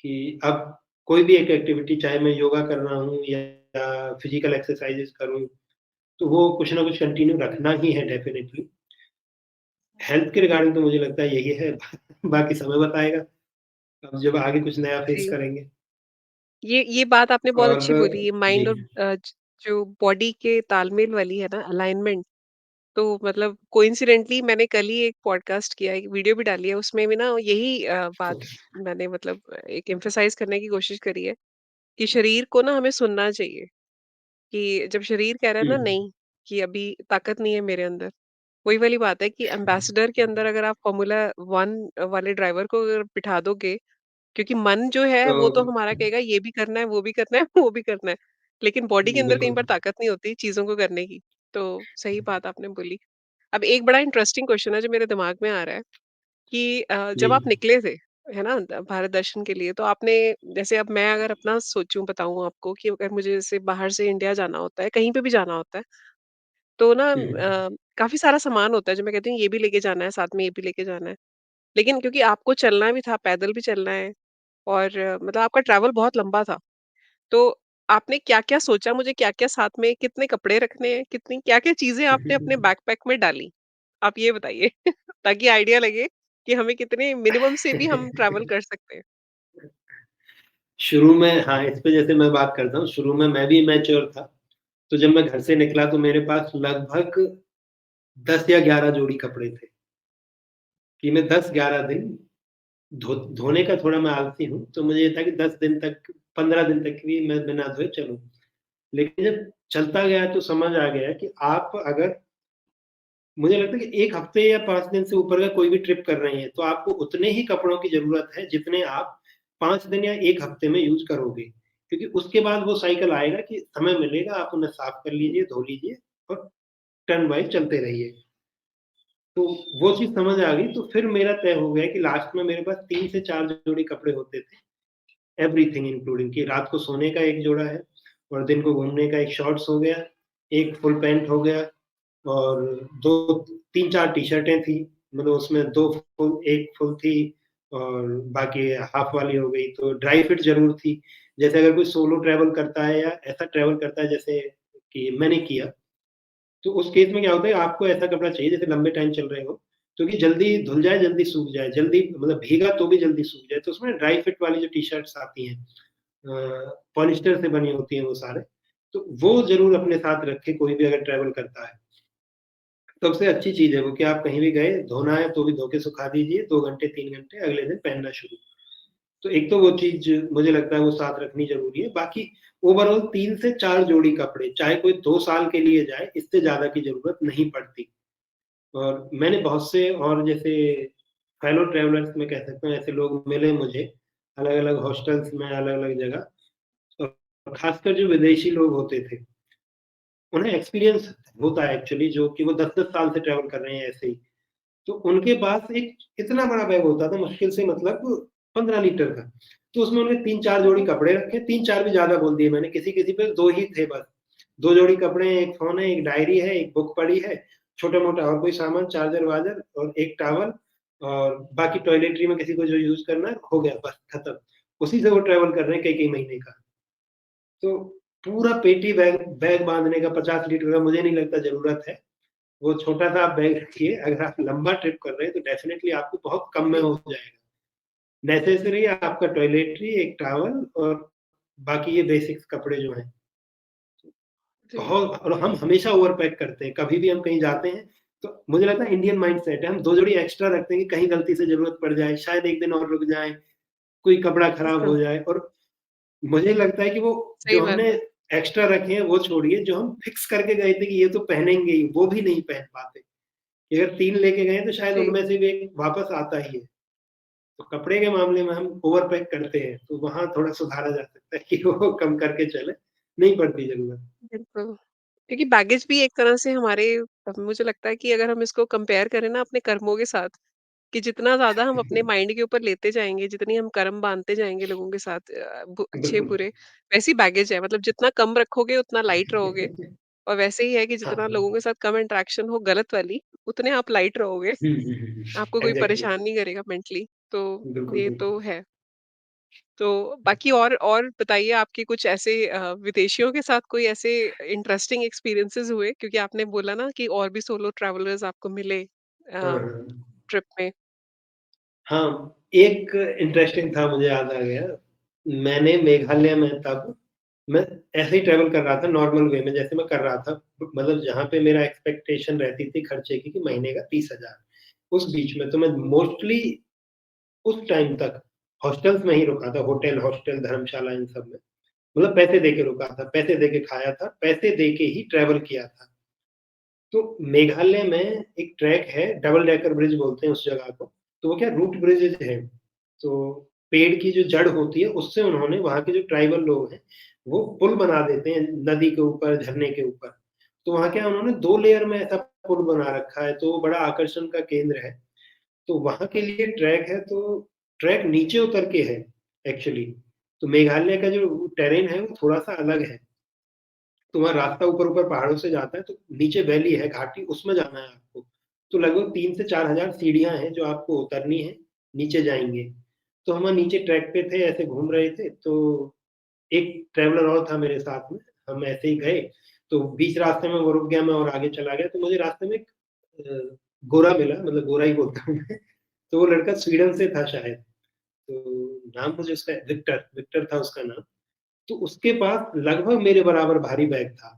S2: कि अब कोई भी एक एक्टिविटी, चाहे मैं योगा कर रहा हूँ या फिज़िकल एक्सरसाइज़ेज़ करूँ, तो वो कुछ ना कुछ कंटिन्यू रखना ही है डेफ़िनिटली। हेल्थ के रिगार्डिंग तो मुझे लगता है यही है। बाकी समय बताएगा, अब जब आगे कुछ नया फ़ेस
S1: जी,
S2: करेंगे।
S1: ये बात आपने बहुत
S2: और
S1: अच्छी बोली, ये
S2: जी।
S1: माइंड और जो बॉडी के तालमेल वाली है ना अलाइनमेंट, तो मतलब कोइंसिडेंटली मैंने कल ही एक पॉडकास्ट किया, एक वीडियो भी डाली है, उसमें भी ना यही बात मैंने मतलब एक एम्फसाइज़ करने की कोशिश करी है कि शरीर को ना हमें सुनना चाहिए, कि जब शरीर कह रहा है
S2: हुँ,
S1: ना नहीं, कि अभी ताकत नहीं है मेरे अंदर, वही वाली बात है कि एम्बेसडर के अंदर अगर आप फ़ॉर्मूला 1 वाले ड्राइवर को अगर बिठा दोगे, क्योंकि मन जो है
S2: तो
S1: वो तो हमारा कहेगा ये भी करना है, वो भी करना है, वो भी करना है। लेकिन बॉडी के
S2: जी,
S1: अंदर कई
S2: बिल्कुल।
S1: बार ताकत नहीं होती चीज़ों को करने की। तो सही बात आपने बोली। अब एक बड़ा इंटरेस्टिंग क्वेश्चन है जो मेरे दिमाग में आ रहा है कि
S2: जी।
S1: जब आप निकले थे, है ना? भारत दर्शन के लिए, तो आपने जैसे अब मैं अगर अपना सोचूँ बताऊँ आपको कि अगर मुझे जैसे बाहर से इंडिया जाना होता है, कहीं पे भी जाना होता है, तो ना
S2: हुँ, हुँ।
S1: काफ़ी सारा सामान होता है जो मैं कहती हूँ ये भी लेके जाना है, साथ में ये भी लेके जाना है। लेकिन क्योंकि आपको चलना भी था, पैदल भी चलना है और मतलब आपका ट्रैवल बहुत लंबा था। तो आपने क्या-क्या सोचा मुझे क्या-क्या साथ में कितने कपड़े रखने हैं, कितनी क्या-क्या चीज़ें आपने अपने बैकपैक में डाली? आप ये बताइए ताकि आइडिया लगे कि हमें कितने मिनिमम से भी हम ट्रैवल कर सकते हैं।
S2: शुरू में हाँ, इस पे जैसे मैं बात करता हूँ, शुरू में मैं भी इमैच्योर था। तो जब मैं घर से निकला तो मेरे पास लगभग 10 या 11 जोड़ी कपड़े थे, कि मैं 10-11 दिन धोने का थोड़ा मैं आलसी हूँ, तो मुझे ये था कि 10 दिन तक, 15 दिन तक भी मैं बिना धोए चलूँ। लेकिन जब चलता गया तो समझ आ गया कि आप अगर मुझे लगता है कि 1 हफ्ते या 5 दिन से ऊपर का कोई भी ट्रिप कर रहे हैं, तो आपको उतने ही कपड़ों की ज़रूरत है, जितने आप 5 दिन या 1 हफ्ते में यूज़ करोगे। क्योंकि उसके बाद वो साइकिल आएगा कि समय मिलेगा, आप उन्हें साफ कर लीजिए, धो लीजिए और टर्न वाइज़ चलते रहिए। तो वो चीज़ समझ आ गई, तो फिर मेरा तय हो गया कि लास्ट में मेरे पास 3 से 4 जोड़ी कपड़े होते थे, एवरीथिंग इंक्लूडिंग कि रात को सोने का 1 जोड़ा है और दिन को घूमने का 1 शॉर्ट्स हो गया, 1 फुल पैंट हो गया और 2 3-4 टी-शर्टें थी, मतलब उसमें 2 फुल 1 फुल थी और बाकी हाफ वाली हो गई, तो ड्राई फिट ज़रूर थी। जैसे अगर कोई सोलो ट्रैवल करता है या ऐसा ट्रैवल करता है जैसे कि मैंने किया, तो उस केस में क्या होता है आपको ऐसा कपड़ा चाहिए जैसे लंबे टाइम चल रहे हो, जो कि जल्दी धुल जाए, जल्दी सूख जाए, जल्दी मतलब भीगा तो भी जल्दी सूख जाए। तो उसमें ड्राई फिट वाली जो टी-शर्ट्स आती हैं पॉलिस्टर से बनी होती हैं वो सारे, तो वो ज़रूर अपने साथ रखें कोई भी अगर ट्रैवल करता है। सबसे अच्छी चीज़ है वो कि आप कहीं भी गए, धोना है तो भी धो के सुखा दीजिए, 2 घंटे, 3 घंटे, अगले दिन पहनना शुरू। तो एक तो वो चीज़ मुझे लगता है वो साथ रखनी ज़रूरी है। बाकी ओवरऑल 3 से 4 जोड़ी कपड़े, चाहे कोई 2 साल के लिए जाए, इससे ज़्यादा की ज़रूरत नहीं पड़ती। और मैंने बहुत से और जैसे फेलो ट्रैवलर्स मैं कह सकता हूँ, ऐसे लोग मिले मुझे, अलग-अलग हॉस्टल्स में, अलग-अलग जगह और खासकर जो विदेशी लोग होते थे, उन्हें एक्सपीरियंस होता है एक्चुअली जो कि वो 10-10 साल से ट्रैवल कर रहे हैं ऐसे ही। तो उनके पास एक इतना बड़ा बैग होता था मुश्किल से मतलब 15 लीटर का। तो उसमें उन्होंने 3-4 जोड़ी कपड़े रखे, 3-4 भी ज़्यादा बोल दिए मैंने, किसी-किसी पे 2 ही थे बस। 2 जोड़ी कपड़े हैं, 1 फ़ोन है, 1 डायरी है, 1 बुक पड़ी है, छोटा-मोटा और कोई सामान चार्जर-वार्जर और 1 टॉवल और बाकी टॉयलेटरी में किसी को जो यूज़ करना है, हो गया बस खत्म। उसी से वो ट्रैवल कर रहे हैं कई-कई महीने का। तो पूरा पेटी बैग बैग बाँधने का 50 लीटर का मुझे नहीं लगता ज़रूरत है। वो छोटा-सा आप बैग रखिए, अगर आप लंबा ट्रिप कर रहे हैं, तो डेफ़िनेटली आपको बहुत कम में
S1: जी,
S2: हो जाएगा। नेसेसरी आपका टॉयलेटरी, एक टॉवल और बाकी ये बेसिक्स कपड़े जो हैं।
S1: जी,
S2: बहुत और हम हमेशा ओवर पैक करते हैं, कभी भी हम कहीं जाते हैं, तो मुझे लगता है इंडियन माइंडसेट है, हम 2 जोड़ी एक्स्ट्रा रखते हैं कि कहीं गलती से ज़रूरत पड़ जाए, शायद 1 दिन और रुक जाएँ, कोई कपड़ा खराब
S1: हाँ,
S2: हो जाए और मुझे लगता है कि वो
S1: सही
S2: जो
S1: बात
S2: हमने
S1: है।
S2: एक्स्ट्रा रखे हैं, वो छोड़िए, जो हम फिक्स करके गए थे कि ये तो पहनेंगे ही, वो भी नहीं पहन पाते। कि अगर 3 लेके गए हैं, तो शायद
S1: जी,
S2: उनमें से भी 1 वापस आता ही है। तो कपड़े के मामले में हम ओवर पैक करते हैं, तो वहाँ थोड़ा सुधारा जा सकता है कि वो कम करके चलें, नहीं पड़ती ज़रूरत।
S1: बिल्कुल। क्योंकि बैगेज भी एक तरह से हमारे मुझे लगता है कि अगर हम इसको कंपेयर करें ना अपने कर्मों के साथ, कि जितना ज़्यादा हम अपने माइंड के ऊपर लेते जाएँगे, जितनी हम कर्म बाँधते जाएँगे लोगों के साथ
S2: बिल्कुल।
S1: अच्छे-बुरे, वैसे ही बैगेज है। मतलब जितना कम रखोगे उतना लाइट रहोगे और वैसे ही है कि
S2: हाँ,
S1: जितना
S2: हाँ।
S1: लोगों के साथ कम इंटरेक्शन हो गलत वाली, उतने आप लाइट रहोगे।
S2: हुँ, हुँ, हुँ, हुँ।
S1: आपको कोई
S2: एग्ज़ैक्टली।
S1: परेशान नहीं करेगा मेंटली, तो
S2: बिल्कुल,
S1: ये
S2: बिल्कुल।
S1: तो है। तो बाकी और बताइए आपके कुछ ऐसे विदेशियों के साथ कोई ऐसे इंटरेस्टिंग एक्सपीरियंसेस हुए? क्योंकि आपने बोला ना कि और भी सोलो ट्रैवलर्स आपको मिले
S2: हाँ,
S1: अ,
S2: हाँ।
S1: ट्रिप में।
S2: हाँ, एक इंटरेस्टिंग था मुझे याद आ गया। मैंने मेघालय में तब मैं ऐसे ही ट्रैवल कर रहा था नॉर्मल वे में जैसे मैं कर रहा था। मतलब जहाँ पे मेरा एक्सपेक्टेशन रहती थी खर्चे की कि महीने का 30,000 उस बीच में तो मैं मोस्टली उस टाइम तक हॉस्टल्स में ही रुका था, होटल, हॉस्टल, धर्मशाला इन सब में। मतलब पैसे दे के रुका था, पैसे दे के खाया था, पैसे दे के ही ट्रैवल किया था। तो मेघालय में एक ट्रैक है, डबल डेकर ब्रिज बोलते हैं उस जगह को। तो वो क्या रूट ब्रिजेज़ है। तो पेड़ की जो जड़ होती है उससे उन्होंने वहाँ के जो ट्राइबल लोग हैं, वो पुल बना देते हैं नदी के ऊपर, झरने के ऊपर। तो वहाँ क्या उन्होंने 2 लेयर में ऐसा पुल बना रखा है, तो वो बड़ा आकर्षण का केंद्र है। तो वहाँ के लिए ट्रैक है, तो ट्रैक नीचे उतर के है एक्चुअली। तो मेघालय का जो टेरेन है वो थोड़ा-सा अलग है। तो वहाँ रास्ता ऊपर-ऊपर पहाड़ों से जाता है, तो नीचे वैली है, घाटी, उसमें जाना है आपको। तो लगभग 3 से 4,000 सीढ़ियाँ हैं, जो आपको उतरनी है, नीचे जाएँगे। तो हम वहाँ नीचे ट्रैक पे थे, ऐसे घूम रहे थे, तो एक ट्रैवलर और था मेरे साथ में, हम ऐसे ही गए, तो बीच रास्ते में वो रुक गया, मैं और आगे चला गया, तो मुझे रास्ते में एक गोरा मिला, मतलब गोरा ही बोलता हूँ मैं, तो वो लड़का स्वीडन से था शायद, तो नाम मुझे उसका विक्टर विक्टर था उसका नाम। तो उसके पास लगभग मेरे बराबर भारी बैग था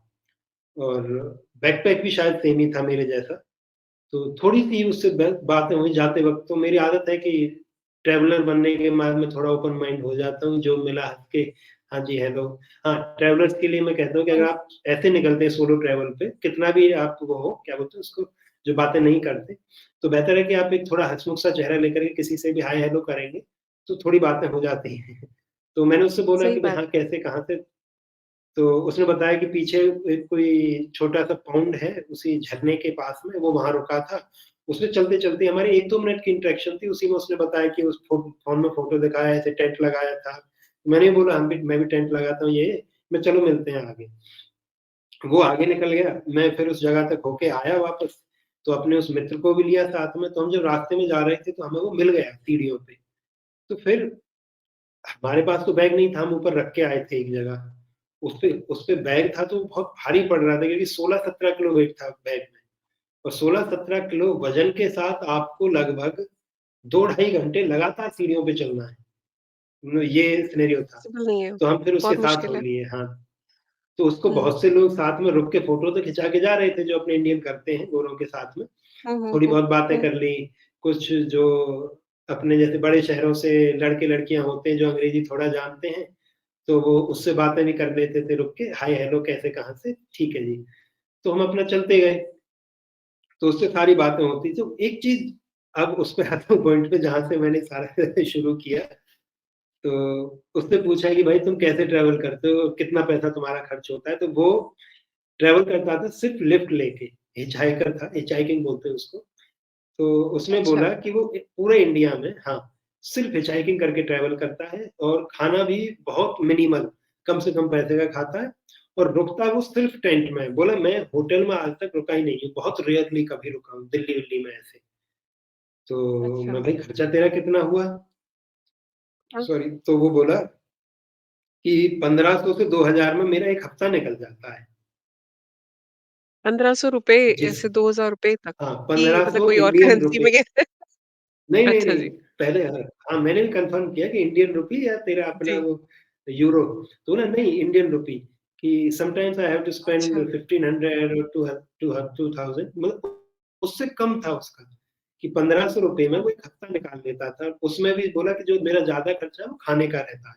S2: और बैकपैक भी शायद सेम ही था मेरे जैसा। तो थोड़ी-सी उससे ब बातें हुई जाते वक़्त, तो मेरी आदत है कि ट्रैवलर बनने के बाद मैं थोड़ा ओपन माइंड हो जाता हूँ, जो मिला हँस के हाँ जी, हेलो। हाँ, ट्रैवलर्स के लिए मैं कहता हूँ कि अगर
S1: हुँ,
S2: आप ऐसे निकलते हैं सोलो ट्रैवल पे, कितना भी आप वो हो, क्या बोलते हैं उसको, जो बातें नहीं करते, तो बेहतर है कि आप एक थोड़ा हँसमुख सा चेहरा लेकर के किसी से भी हाय हेलो करेंगे, तो थोड़ी बातें हो जाती हैं। तो मैंने उससे बोला
S1: सही
S2: कि भाई
S1: बात
S2: हाँ,
S1: है।
S2: कैसे, कहाँ से? तो उसने बताया कि पीछे एक कोई छोटा-सा पॉन्ड है, उसी झरने के पास में, वो वहाँ रुका था। उसमें चलते-चलते हमारी 1-2 मिनट की इंटरेक्शन थी, उसी में उसने बताया कि उस फ़ोन में फ़ोटो दिखाया, ऐसे टेंट लगाया था। मैंने बोला मैं भी टेंट लगाता हूँ ये, मैं चलो मिलते हैं आगे। वो आगे निकल गया, मैं फिर उस जगह तक होके आया वापस, तो अपने उस मित्र को भी लिया साथ में, तो हम जब रास्ते में जा रहे थे, तो हमें वो मिल गया सीढ़ियों पे। तो फिर हमारे पास तो बैग नहीं था, हम ऊपर रख के आए थे एक जगह। उस पे बैग था तो बहुत भारी पड़ रहा था क्योंकि 16-17 किलो वेट था बैग में और 16-17 किलो वज़न के साथ आपको लगभग 2 ढाई घंटे लगातार सीढ़ियों पे चलना है। ये सिनेरियो था।
S1: पॉसिबल नहीं है,
S2: तो हम फिर उसके
S1: बहुत
S2: साथ हो
S1: मुश्किल है।
S2: लिए, हाँ। तो उसको
S1: हुँ।
S2: बहुत से लोग साथ में रुक के फ़ोटो तो खिंचा के जा रहे थे, जो अपने इंडियन करते हैं गोरों के साथ में।
S1: हुँ, हुँ,
S2: थोड़ी
S1: हुँ,
S2: बहुत बातें
S1: हुँ।
S2: कर ली, कुछ जो अपने जैसे बड़े शहरों से लड़के-लड़कियाँ होते हैं जो अंग्रेज़ी थोड़ा जानते हैं, तो वो उससे बातें भी कर लेते थे रुक के, हाय हेलो कैसे कहाँ से? ठीक है जी। तो हम अपना चलते गए, तो उससे सारी बातें होती तो एक चीज़ अब उस पे आता हूँ पॉइंट पे जहाँ से मैंने सारा शुरू किया, तो उससे पूछा कि भाई तुम कैसे ट्रैवल करते हो? कितना पैसा तुम्हारा खर्च होता है? तो वो ट्रैवल करता था सिर्फ़ लिफ्ट लेके, हिचहाइकर था, हिचहाइकिंग बोलते हैं उसको। तो उसने
S1: अच्छा,
S2: बोला कि वो पूरे इंडिया में हाँ, सिर्फ़ हिचहाइकिंग करके ट्रैवल करता है और खाना भी बहुत मिनिमल, कम से कम पैसे का खाता है और रुकता वो सिर्फ़ टेंट में है। बोला मैं होटल में आज तक रुका ही नहीं हूँ, बहुत रेयरली कभी रुका हूँ, दिल्ली-विल्ली में ऐसे। तो
S1: अच्छा।
S2: मैं भाई खर्चा तेरा कितना हुआ?
S1: हाँ,
S2: सॉरी, तो वो बोला कि 1500 से 2000 में मेरा 1 हफ्ता निकल जाता है।
S1: ₹1500
S2: जिस
S1: से ₹2000 तक
S2: हाँ,
S1: कि मतलब
S2: 1500
S1: कोई और
S2: इंडियन
S1: करेंसी
S2: रुपए।
S1: में कहते
S2: नहीं, नहीं,
S1: अच्छा
S2: नहीं,
S1: जी,
S2: पहले हाँ, मैंने भी कन्फर्म किया कि इंडियन रूपी या तेरा अपना
S1: जी,
S2: वो यूरो, तो ना नहीं इंडियन रूपी कि sometimes I have to spend
S1: अच्छा,
S2: 1500 और टू 2000 मतलब उससे कम था उसका, कि 1500 रुपए में
S1: हाँ,
S2: वो 1 हफ्ता निकाल लेता था। उसमें भी बोला कि जो मेरा ज़्यादा खर्चा है वो खाने का रहता है।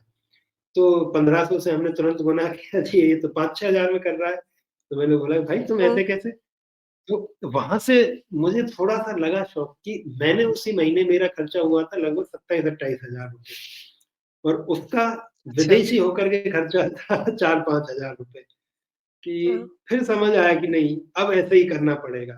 S2: तो 1500 से हमने तुरंत गुना किया जी ये तो 5-6 हज़ार में कर रहा है। तो मैंने बोला भाई तुम
S1: हुँ,
S2: ऐसे कैसे? तो वहाँ से मुझे थोड़ा-सा लगा शॉक कि मैंने उसी महीने मेरा खर्चा हुआ था लगभग 27-28 हज़ार रुपए और उसका
S1: अच्छा,
S2: विदेशी होकर के खर्चा था 4-5 हज़ार रुपए
S1: हाँ,
S2: कि फिर समझ आया कि नहीं, अब ऐसे ही करना पड़ेगा,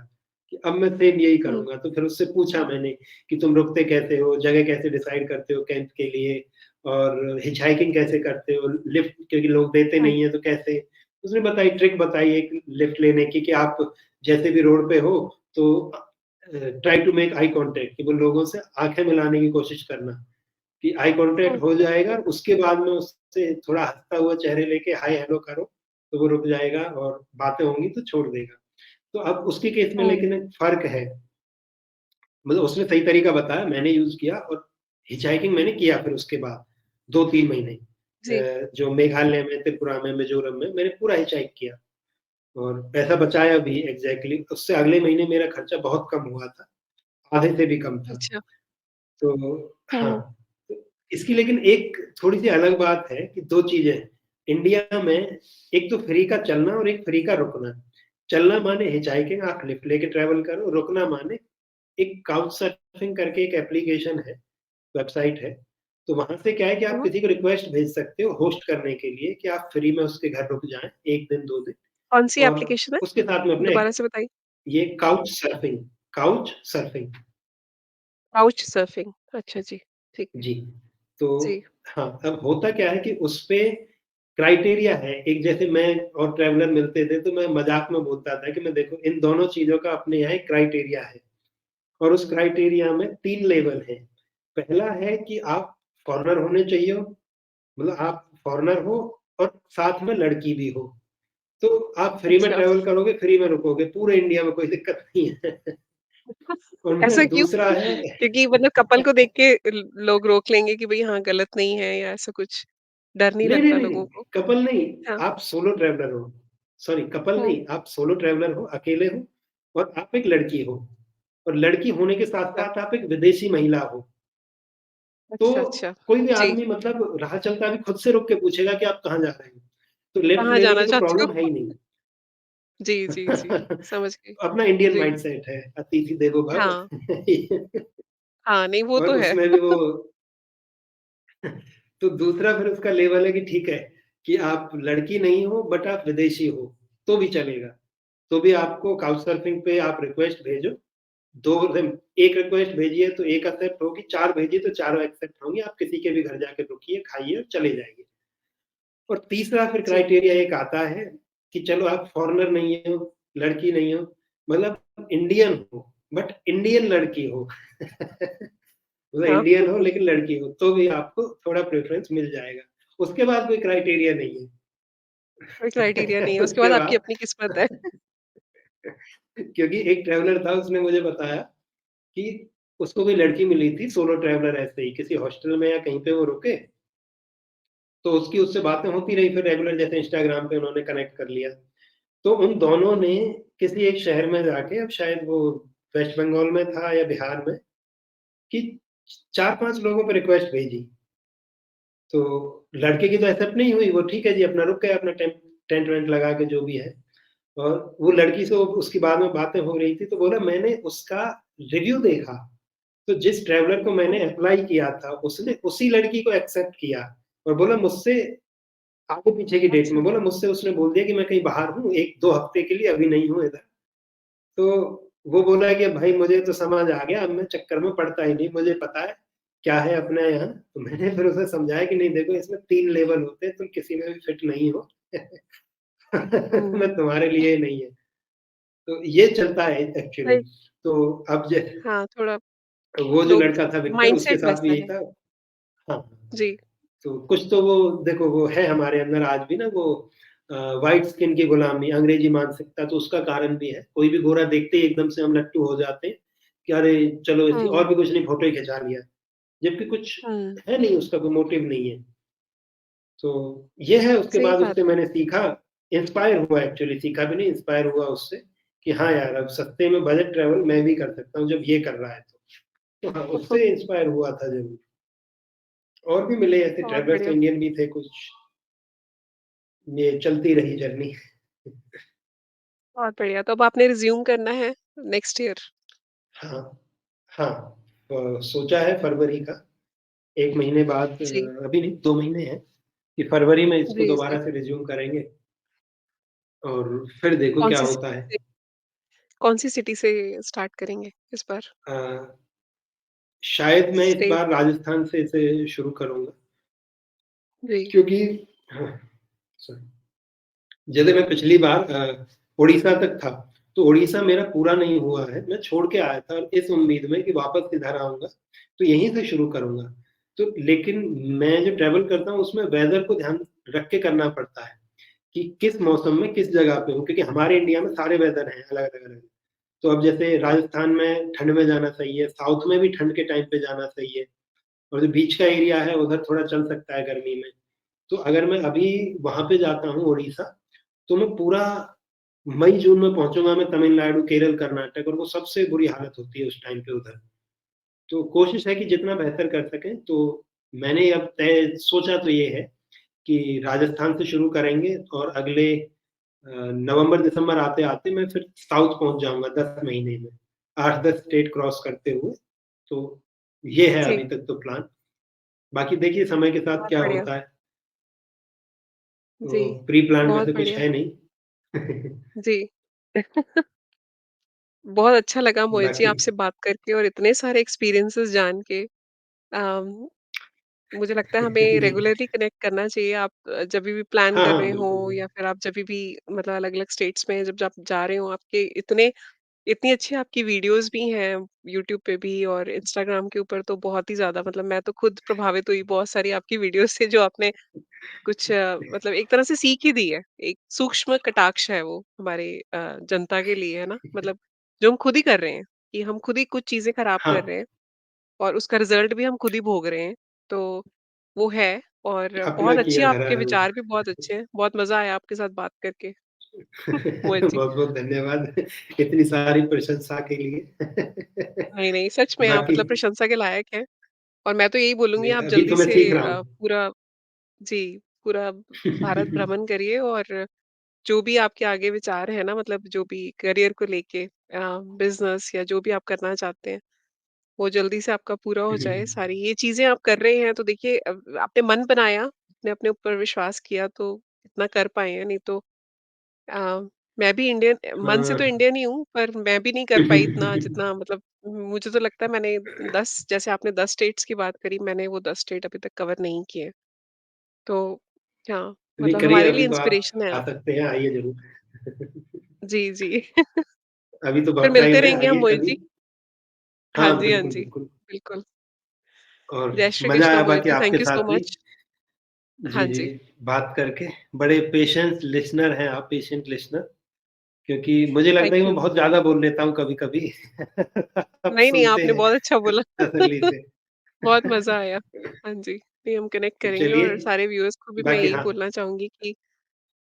S2: कि अब मैं सेम यही
S1: हुँ,
S2: करूँगा। तो फिर उससे पूछा मैंने कि तुम रुकते कैसे हो? जगह कैसे डिसाइड करते हो कैंप के लिए? और हिचहाइकिंग कैसे करते हो? लिफ्ट क्योंकि लोग देते
S1: हुँ,
S2: नहीं हैं तो कैसे? उसने बताई ट्रिक बताई एक लिफ्ट लेने की कि आप जैसे भी रोड पे हो तो try to make eye contact कि वो लोगों से आँखें मिलाने की कोशिश करना, कि आई
S1: हुँ,
S2: कॉन्टैक्ट हो जाएगा उसके बाद में उससे थोड़ा हँसता हुआ चेहरे लेके हाय हेलो करो, तो वो रुक जाएगा और बातें होंगी तो छोड़ देगा। तो अब उसके केस में
S1: हुँ,
S2: लेकिन एक फ़र्क है, मतलब उसने सही तरीका बताया, मैंने यूज़ किया और हिचहाइकिंग मैंने किया फिर उसके बाद 2-3 महीने
S1: जी,
S2: जो मेघालय में, त्रिपुरा में, मिज़ोरम में मैंने पूरा हिचहाइक किया और पैसा बचाया भी एग्ज़ैक्टली उससे अगले महीने मेरा खर्चा बहुत कम हुआ था, आधे से भी कम था।
S1: अच्छा,
S2: तो
S1: हुँ,
S2: हाँ, तो इसकी लेकिन एक थोड़ी-सी अलग बात है कि 2 चीज़ें हैं। इंडिया में एक तो फ्री का चलना और एक फ्री का रुकना। चलना माने हिचहाइकिंग आप लिफ्ट लेके ट्रैवल करो, रुकना माने एक काउच सर्फिंग करके एक एप्लीकेशन है, वेबसाइट है। तो वहाँ से क्या है कि आप
S1: हुँ,
S2: किसी को रिक्वेस्ट भेज सकते हो होस्ट करने के लिए कि आप फ्री में उसके घर रुक जाएँ 1 दिन, 2 दिन
S1: कौन-सी
S2: और
S1: एप्लीकेशन है?
S2: उसके साथ में अपने
S1: दोबारा से बताइए।
S2: ये काउच सर्फिंग।
S1: काउच सर्फिंग, अच्छा जी, ठीक है,
S2: जी, तो
S1: जी,
S2: हाँ, अब होता क्या है कि उसपे क्राइटेरिया है, एक जैसे मैं और ट्रैवलर मिलते थे तो मैं मज़ाक में बोलता था कि मैं देखो इन दोनों चीज़ों का अपने यहाँ एक क्राइटेरिया है और उस क्राइटेरिया में 3 लेवल हैं। पहला है कि आप फॉरेनर होने चाहिए हो, मतलब आप फॉरेनर हो और साथ में लड़की भी हो, तो आप फ्री में
S1: अच्छा।
S2: ट्रैवल करोगे, फ्री में रुकोगे, पूरे इंडिया में कोई दिक्कत नहीं है। और
S1: ऐसा
S2: मैं
S1: क्यों?
S2: दूसरा है
S1: क्योंकि मतलब कपल को देख के लोग रोक लेंगे कि भई हाँ, गलत नहीं है या ऐसा कुछ, डर नहीं
S2: नहीं, नहीं,
S1: लगता लोगों
S2: नहीं,
S1: को?
S2: कपल नहीं,
S1: हाँ,
S2: आप सोलो ट्रैवलर हो। सॉरी कपल
S1: हुँ,
S2: नहीं, आप सोलो ट्रैवलर हो, अकेले हो और आप एक लड़की हो और लड़की होने के
S1: अच्छा,
S2: साथ-साथ आप एक विदेशी महिला हो। तो
S1: अच्छा, अच्छा।
S2: कोई भी
S1: जी,
S2: आदमी मतलब राह चलता भी खुद से रुक के पूछेगा कि आप कहाँ जा रहे हैं? तो लेफ्ट
S1: कहाँ
S2: लेने
S1: जाना
S2: की तो
S1: चाहते
S2: प्रॉब्लम है ही
S1: हो?
S2: नहीं।
S1: जी, जी, जी, समझ गई।
S2: अपना इंडियन
S1: जी,
S2: माइंडसेट है, अतिथि देवो भव।
S1: हाँ, हाँ, नहीं वो
S2: और
S1: तो है।
S2: उसमें भी वो तो दूसरा फिर उसका लेवल है कि ठीक है, कि आप लड़की नहीं हो बट आप विदेशी हो, तो भी चलेगा। तो भी आपको काउच सर्फिंग पे आप रिक्वेस्ट भेजो, 2 दिन 1 रिक्वेस्ट भेजिए तो 1 एक्सेप्ट होगी, 4 भेजिए तो चारों एक्सेप्ट होंगी। आप किसी के भी घर जाके रुकिए, खाइए और चले जाइए। और तीसरा फिर
S1: जी,
S2: क्राइटेरिया एक आता है कि चलो आप फॉरेनर नहीं हो, लड़की नहीं हो, मतलब इंडियन हो, बट इंडियन लड़की हो। मतलब
S1: हाँ,
S2: इंडियन हो लेकिन लड़की हो, तो भी आपको थोड़ा प्रेफ़रेंस मिल जाएगा। उसके बाद कोई क्राइटेरिया नहीं
S1: कोई क्राइटेरिया
S2: है।
S1: नहीं है, उसके
S2: उसके
S1: बाद आपकी
S2: बाद
S1: अपनी किस्मत है।
S2: क्योंकि एक ट्रैवलर था उसने मुझे बताया कि उसको कोई लड़की मिली थी सोलो ट्रैवलर ऐसे ही, किसी हॉस्टल में या कहीं पे वो रुके, तो उसकी उससे बातें होती रही फिर रेगुलर जैसे इंस्टाग्राम पे उन्होंने कनेक्ट कर लिया। तो उन दोनों ने किसी एक शहर में जाके अब शायद वो वेस्ट बंगाल में था या बिहार में कि 4-5 लोगों पे रिक्वेस्ट भेजी। तो लड़के की तो एक्सेप्ट नहीं हुई, वो ठीक है जी अपना रुक गया अपना टेंट वेंट लगा के जो भी है। और वो लड़की से उसकी बाद में बातें हो रही थी तो बोला मैंने उसका रिव्यू देखा, तो जिस ट्रैवलर को मैंने अप्लाई किया था उसने उसी लड़की को एक्सेप्ट किया और बोला मुझसे आगे पीछे की डेट
S1: अच्छा,
S2: में बोला मुझसे उसने बोल दिया कि मैं कहीं बाहर हूँ 1-2 हफ्ते के लिए अभी नहीं हूँ इधर। तो वो बोला कि भाई मुझे तो समझ आ गया, अब मैं चक्कर में पड़ता ही नहीं, मुझे पता है क्या है अपने यहाँ। तो मैंने फिर उसे समझाया कि नहीं देखो इसमें 3 लेवल होते हैं, तुम किसी में भी फिट नहीं हो।
S1: हुँ,
S2: मैं तुम्हारे लिए नहीं है। तो ये चलता है एक्चुअली।
S1: सही
S2: तो अब ज
S1: हाँ, थोड़ा
S2: वो जो
S1: लोग
S2: लड़का था विक्टर उसके
S1: माइंडसेट
S2: साथ भी
S1: वैसा
S2: यही
S1: है।
S2: था। हाँ,
S1: जी,
S2: तो कुछ तो वो देखो वो है हमारे अंदर आज भी ना वो व्हाइट स्किन की गुलामी, अंग्रेजी मानसिकता तो उसका कारण भी है। कोई भी गोरा देखते ही एकदम से हम लट्टू हो जाते हैं कि अरे चलो इसी
S1: हुँ,
S2: और भी कुछ नहीं फ़ोटो ही खिंचा लिया। जबकि कुछ
S1: हुँ,
S2: है नहीं उसका कोई मोटिव नहीं है। तो ये है उसके
S1: सही
S2: बाद
S1: बात
S2: उससे
S1: है।
S2: मैंने सीखा, इंस्पायर हुआ एक्चुअली सीखा भी नहीं इंस्पायर हुआ उससे कि हाँ यार, अब सस्ते में बजट ट्रैवल मैं भी कर सकता हूँ जब ये कर रहा है तो। तो हाँ, उससे इंस्पायर हुआ था ज़रूर। और भी मिले ऐसे
S1: बहुत
S2: ट्रैवलर्स
S1: बढ़िया,
S2: इंडियन भी थे कुछ, ये चलती रही जर्नी।
S1: बहुत बढ़िया। तो अब आपने रिज़्यूम करना है नेक्स्ट ईयर?
S2: हाँ, हाँ। सोचा है फरवरी का, 1 महीने बाद
S1: जी,
S2: अभी नहीं 2 महीने हैं कि फरवरी में इसको
S1: जी, जी।
S2: दोबारा से रिज़्यूम करेंगे और फिर देखो क्या
S1: कौन-सी
S2: होता है।
S1: सिटी से कौन-सी सिटी से स्टार्ट करेंगे इस बार?
S2: अ, शायद मैं इस
S1: स्टेट?
S2: बार राजस्थान से इसे शुरू करूँगा
S1: जी,
S2: क्योंकि हाँ, सॉरी जैसे मैं पिछली बार उड़ीसा तक था, तो उड़ीसा मेरा पूरा नहीं हुआ है, मैं छोड़ के आया था इस उम्मीद में कि वापस इधर आऊँगा, तो यहीं से शुरू करूँगा। तो लेकिन मैं जो ट्रैवल करता हूँ उसमें वेदर को ध्यान रख के करना पड़ता है, कि किस मौसम में किस जगह पे हूँ, क्योंकि हमारे इंडिया में सारे वेदर हैं अलग-अलग। तो अब जैसे राजस्थान में ठंड में जाना सही है, साउथ में भी ठंड के टाइम पे जाना सही है और जो बीच का एरिया है उधर थोड़ा चल सकता है गर्मी में। तो अगर मैं अभी वहाँ पे जाता हूँ उड़ीसा, तो मैं पूरा मई-जून में पहुँचूँगा मैं तमिलनाडु, केरल, कर्नाटक और वो सबसे बुरी हालत होती है उस टाइम पे उधर। तो कोशिश है कि जितना बेहतर कर सकें, तो मैंने अब तय सोचा तो ये है कि राजस्थान से शुरू करेंगे और अगले नवंबर-दिसंबर आते-आते मैं फिर साउथ पहुँच जाऊँगा 10 महीने में, 8-10 स्टेट क्रॉस करते हुए। तो ये है
S1: जी,
S2: अभी तक तो प्लान। बाकी देखिए समय के साथ
S1: बहुत
S2: क्या
S1: बढ़िया।
S2: होता है।
S1: जी,
S2: तो प्री प्लान्ड
S1: बहुत
S2: वैसे कुछ
S1: बढ़िया।
S2: है नहीं।
S1: जी। बहुत अच्छा लगा मोहित जी
S2: बाकी
S1: आपसे बात करके और इतने सारे एक्सपीरियंसेस जान के। अम, मुझे लगता है हमें
S2: जी।
S1: रेगुलरली कनेक्ट करना चाहिए। आप जभी भी प्लान
S2: हाँ,
S1: कर
S2: हाँ,
S1: रहे हो
S2: बिल्कुल,
S1: या
S2: बिल्कुल।
S1: फिर आप जभी भी मतलब अलग-अलग स्टेट्स में जब आप जा रहे हो, आपके इतने इतनी अच्छी आपकी वीडियोज़ भी हैं यूट्यूब पे भी और इंस्टाग्राम के ऊपर तो बहुत ही ज़्यादा मतलब मैं तो खुद प्रभावित हुई बहुत सारी आपकी वीडियोज़ से जो आपने कुछ मतलब एक तरह से सीख ही दी है। एक सूक्ष्म कटाक्ष है वो हमारे जनता के लिए, है ना? मतलब जो हम खुद ही कर रहे हैं, कि हम खुद ही कुछ चीज़ें खराब
S2: हाँ,
S1: कर रहे हैं और उसका रिज़ल्ट भी हम खुद ही भोग रहे हैं। तो वो है और
S2: अपना
S1: बहुत अच्छे
S2: किया धरा
S1: आपके
S2: है वो।
S1: विचार भी बहुत अच्छे हैं। बहुत मज़ा आया आपके साथ बात करके। मोहित जी।
S2: बहुत-बहुत धन्यवाद इतनी सारी प्रशंसा के लिए।
S1: नहीं, नहीं, सच में आप
S2: बाकी
S1: मतलब प्रशंसा के लायक हैं। और मैं तो यही बोलूँगी
S2: नहीं,
S1: आप
S2: अभी
S1: जल्दी
S2: तो मैं
S1: से
S2: सीख रहा हूँ।
S1: पूरा जी, पूरा भारत भ्रमण करिए और जो भी आपके आगे विचार है ना मतलब जो भी करियर को लेके बिज़नेस या जो भी आप करना चाहते हैं, वो जल्दी से आपका पूरा हो जाए। सारी ये चीज़ें आप कर रहे हैं तो देखिए आपने मन बनाया, आपने अपने ऊपर विश्वास किया तो इतना कर पाए हैं, नहीं तो अ, मैं भी इंडियन मन से तो
S2: हाँ।
S1: इंडियन ही हूँ, पर मैं भी नहीं कर पाई इतना जितना मतलब मुझे तो लगता है मैंने 10 जैसे आपने 10 स्टेट्स की बात करी, मैंने वो 10 स्टेट अभी तक कवर नहीं किए। तो हाँ,
S2: नहीं
S1: मतलब
S2: करिए,
S1: हमारे लिए
S2: अभी तो आप
S1: इंस्पिरेशन है
S2: आ
S1: आप।
S2: सकते हैं, आइए ज़रूर।
S1: जी, जी।
S2: अभी तो
S1: फिर
S2: बहुत
S1: मिलते
S2: टाइम है,
S1: रहेंगे हम
S2: आइए
S1: मोहित
S2: कभी।
S1: जी। हाँ
S2: हाँ,
S1: जी, हाँ
S2: बिल्कुल,
S1: जी।
S2: बिल्कुल।
S1: बिल्कुल।
S2: और
S1: जय श्री
S2: मज़ा
S1: कृष्णा
S2: आया
S1: मोहित
S2: बाकी
S1: जी,
S2: आपके
S1: थैंक यू सो
S2: साथ भी।
S1: मच।
S2: जी,
S1: हाँ
S2: जी,
S1: जी।
S2: बात करके। बड़े पेशेंस लिसनर हैं आप, पेशेंट लिसनर। क्योंकि मुझे लगता है
S1: थैंक
S2: कि मैं
S1: यू।
S2: बहुत ज़्यादा बोल लेता हूँ कभी-कभी। आप
S1: नहीं, नहीं,
S2: सुनते
S1: आपने
S2: हैं
S1: बहुत अच्छा बोला।
S2: तसल्ली से।
S1: बहुत मज़ा आया। हाँ जी। नहीं, हम कनेक्ट
S2: तो
S1: करेंगे
S2: चलिए,
S1: और सारे व्यूअर्स को भी मैं
S2: बाकी
S1: यही
S2: हाँ,
S1: बोलना चाहूँगी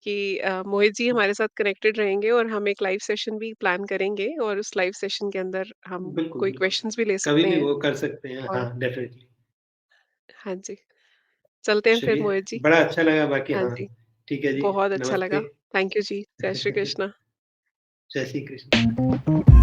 S1: कि मोहित जी हमारे साथ कनेक्टेड रहेंगे और हम एक लाइव सेशन भी प्लान करेंगे और उस लाइव सेशन के अंदर हम
S2: बिल्कुल,
S1: कोई
S2: बिल्कुल।
S1: क्वेश्चन्स भी ले
S2: कभी
S1: सकते
S2: भी
S1: हैं
S2: वो कर सकते हैं।
S1: और
S2: हाँ, डेफ़िनिटली।
S1: हाँ जी। चलते हैं फिर
S2: चलिए,
S1: मोहित जी।
S2: बड़ा अच्छा लगा बाकी
S1: हाँ
S2: हाँ,
S1: जी।
S2: ठीक है जी,
S1: बहुत अच्छा
S2: नमस्ते।
S1: लगा। थैंक यू जी। जय श्री कृष्ण।
S2: जय श्री कृष्ण।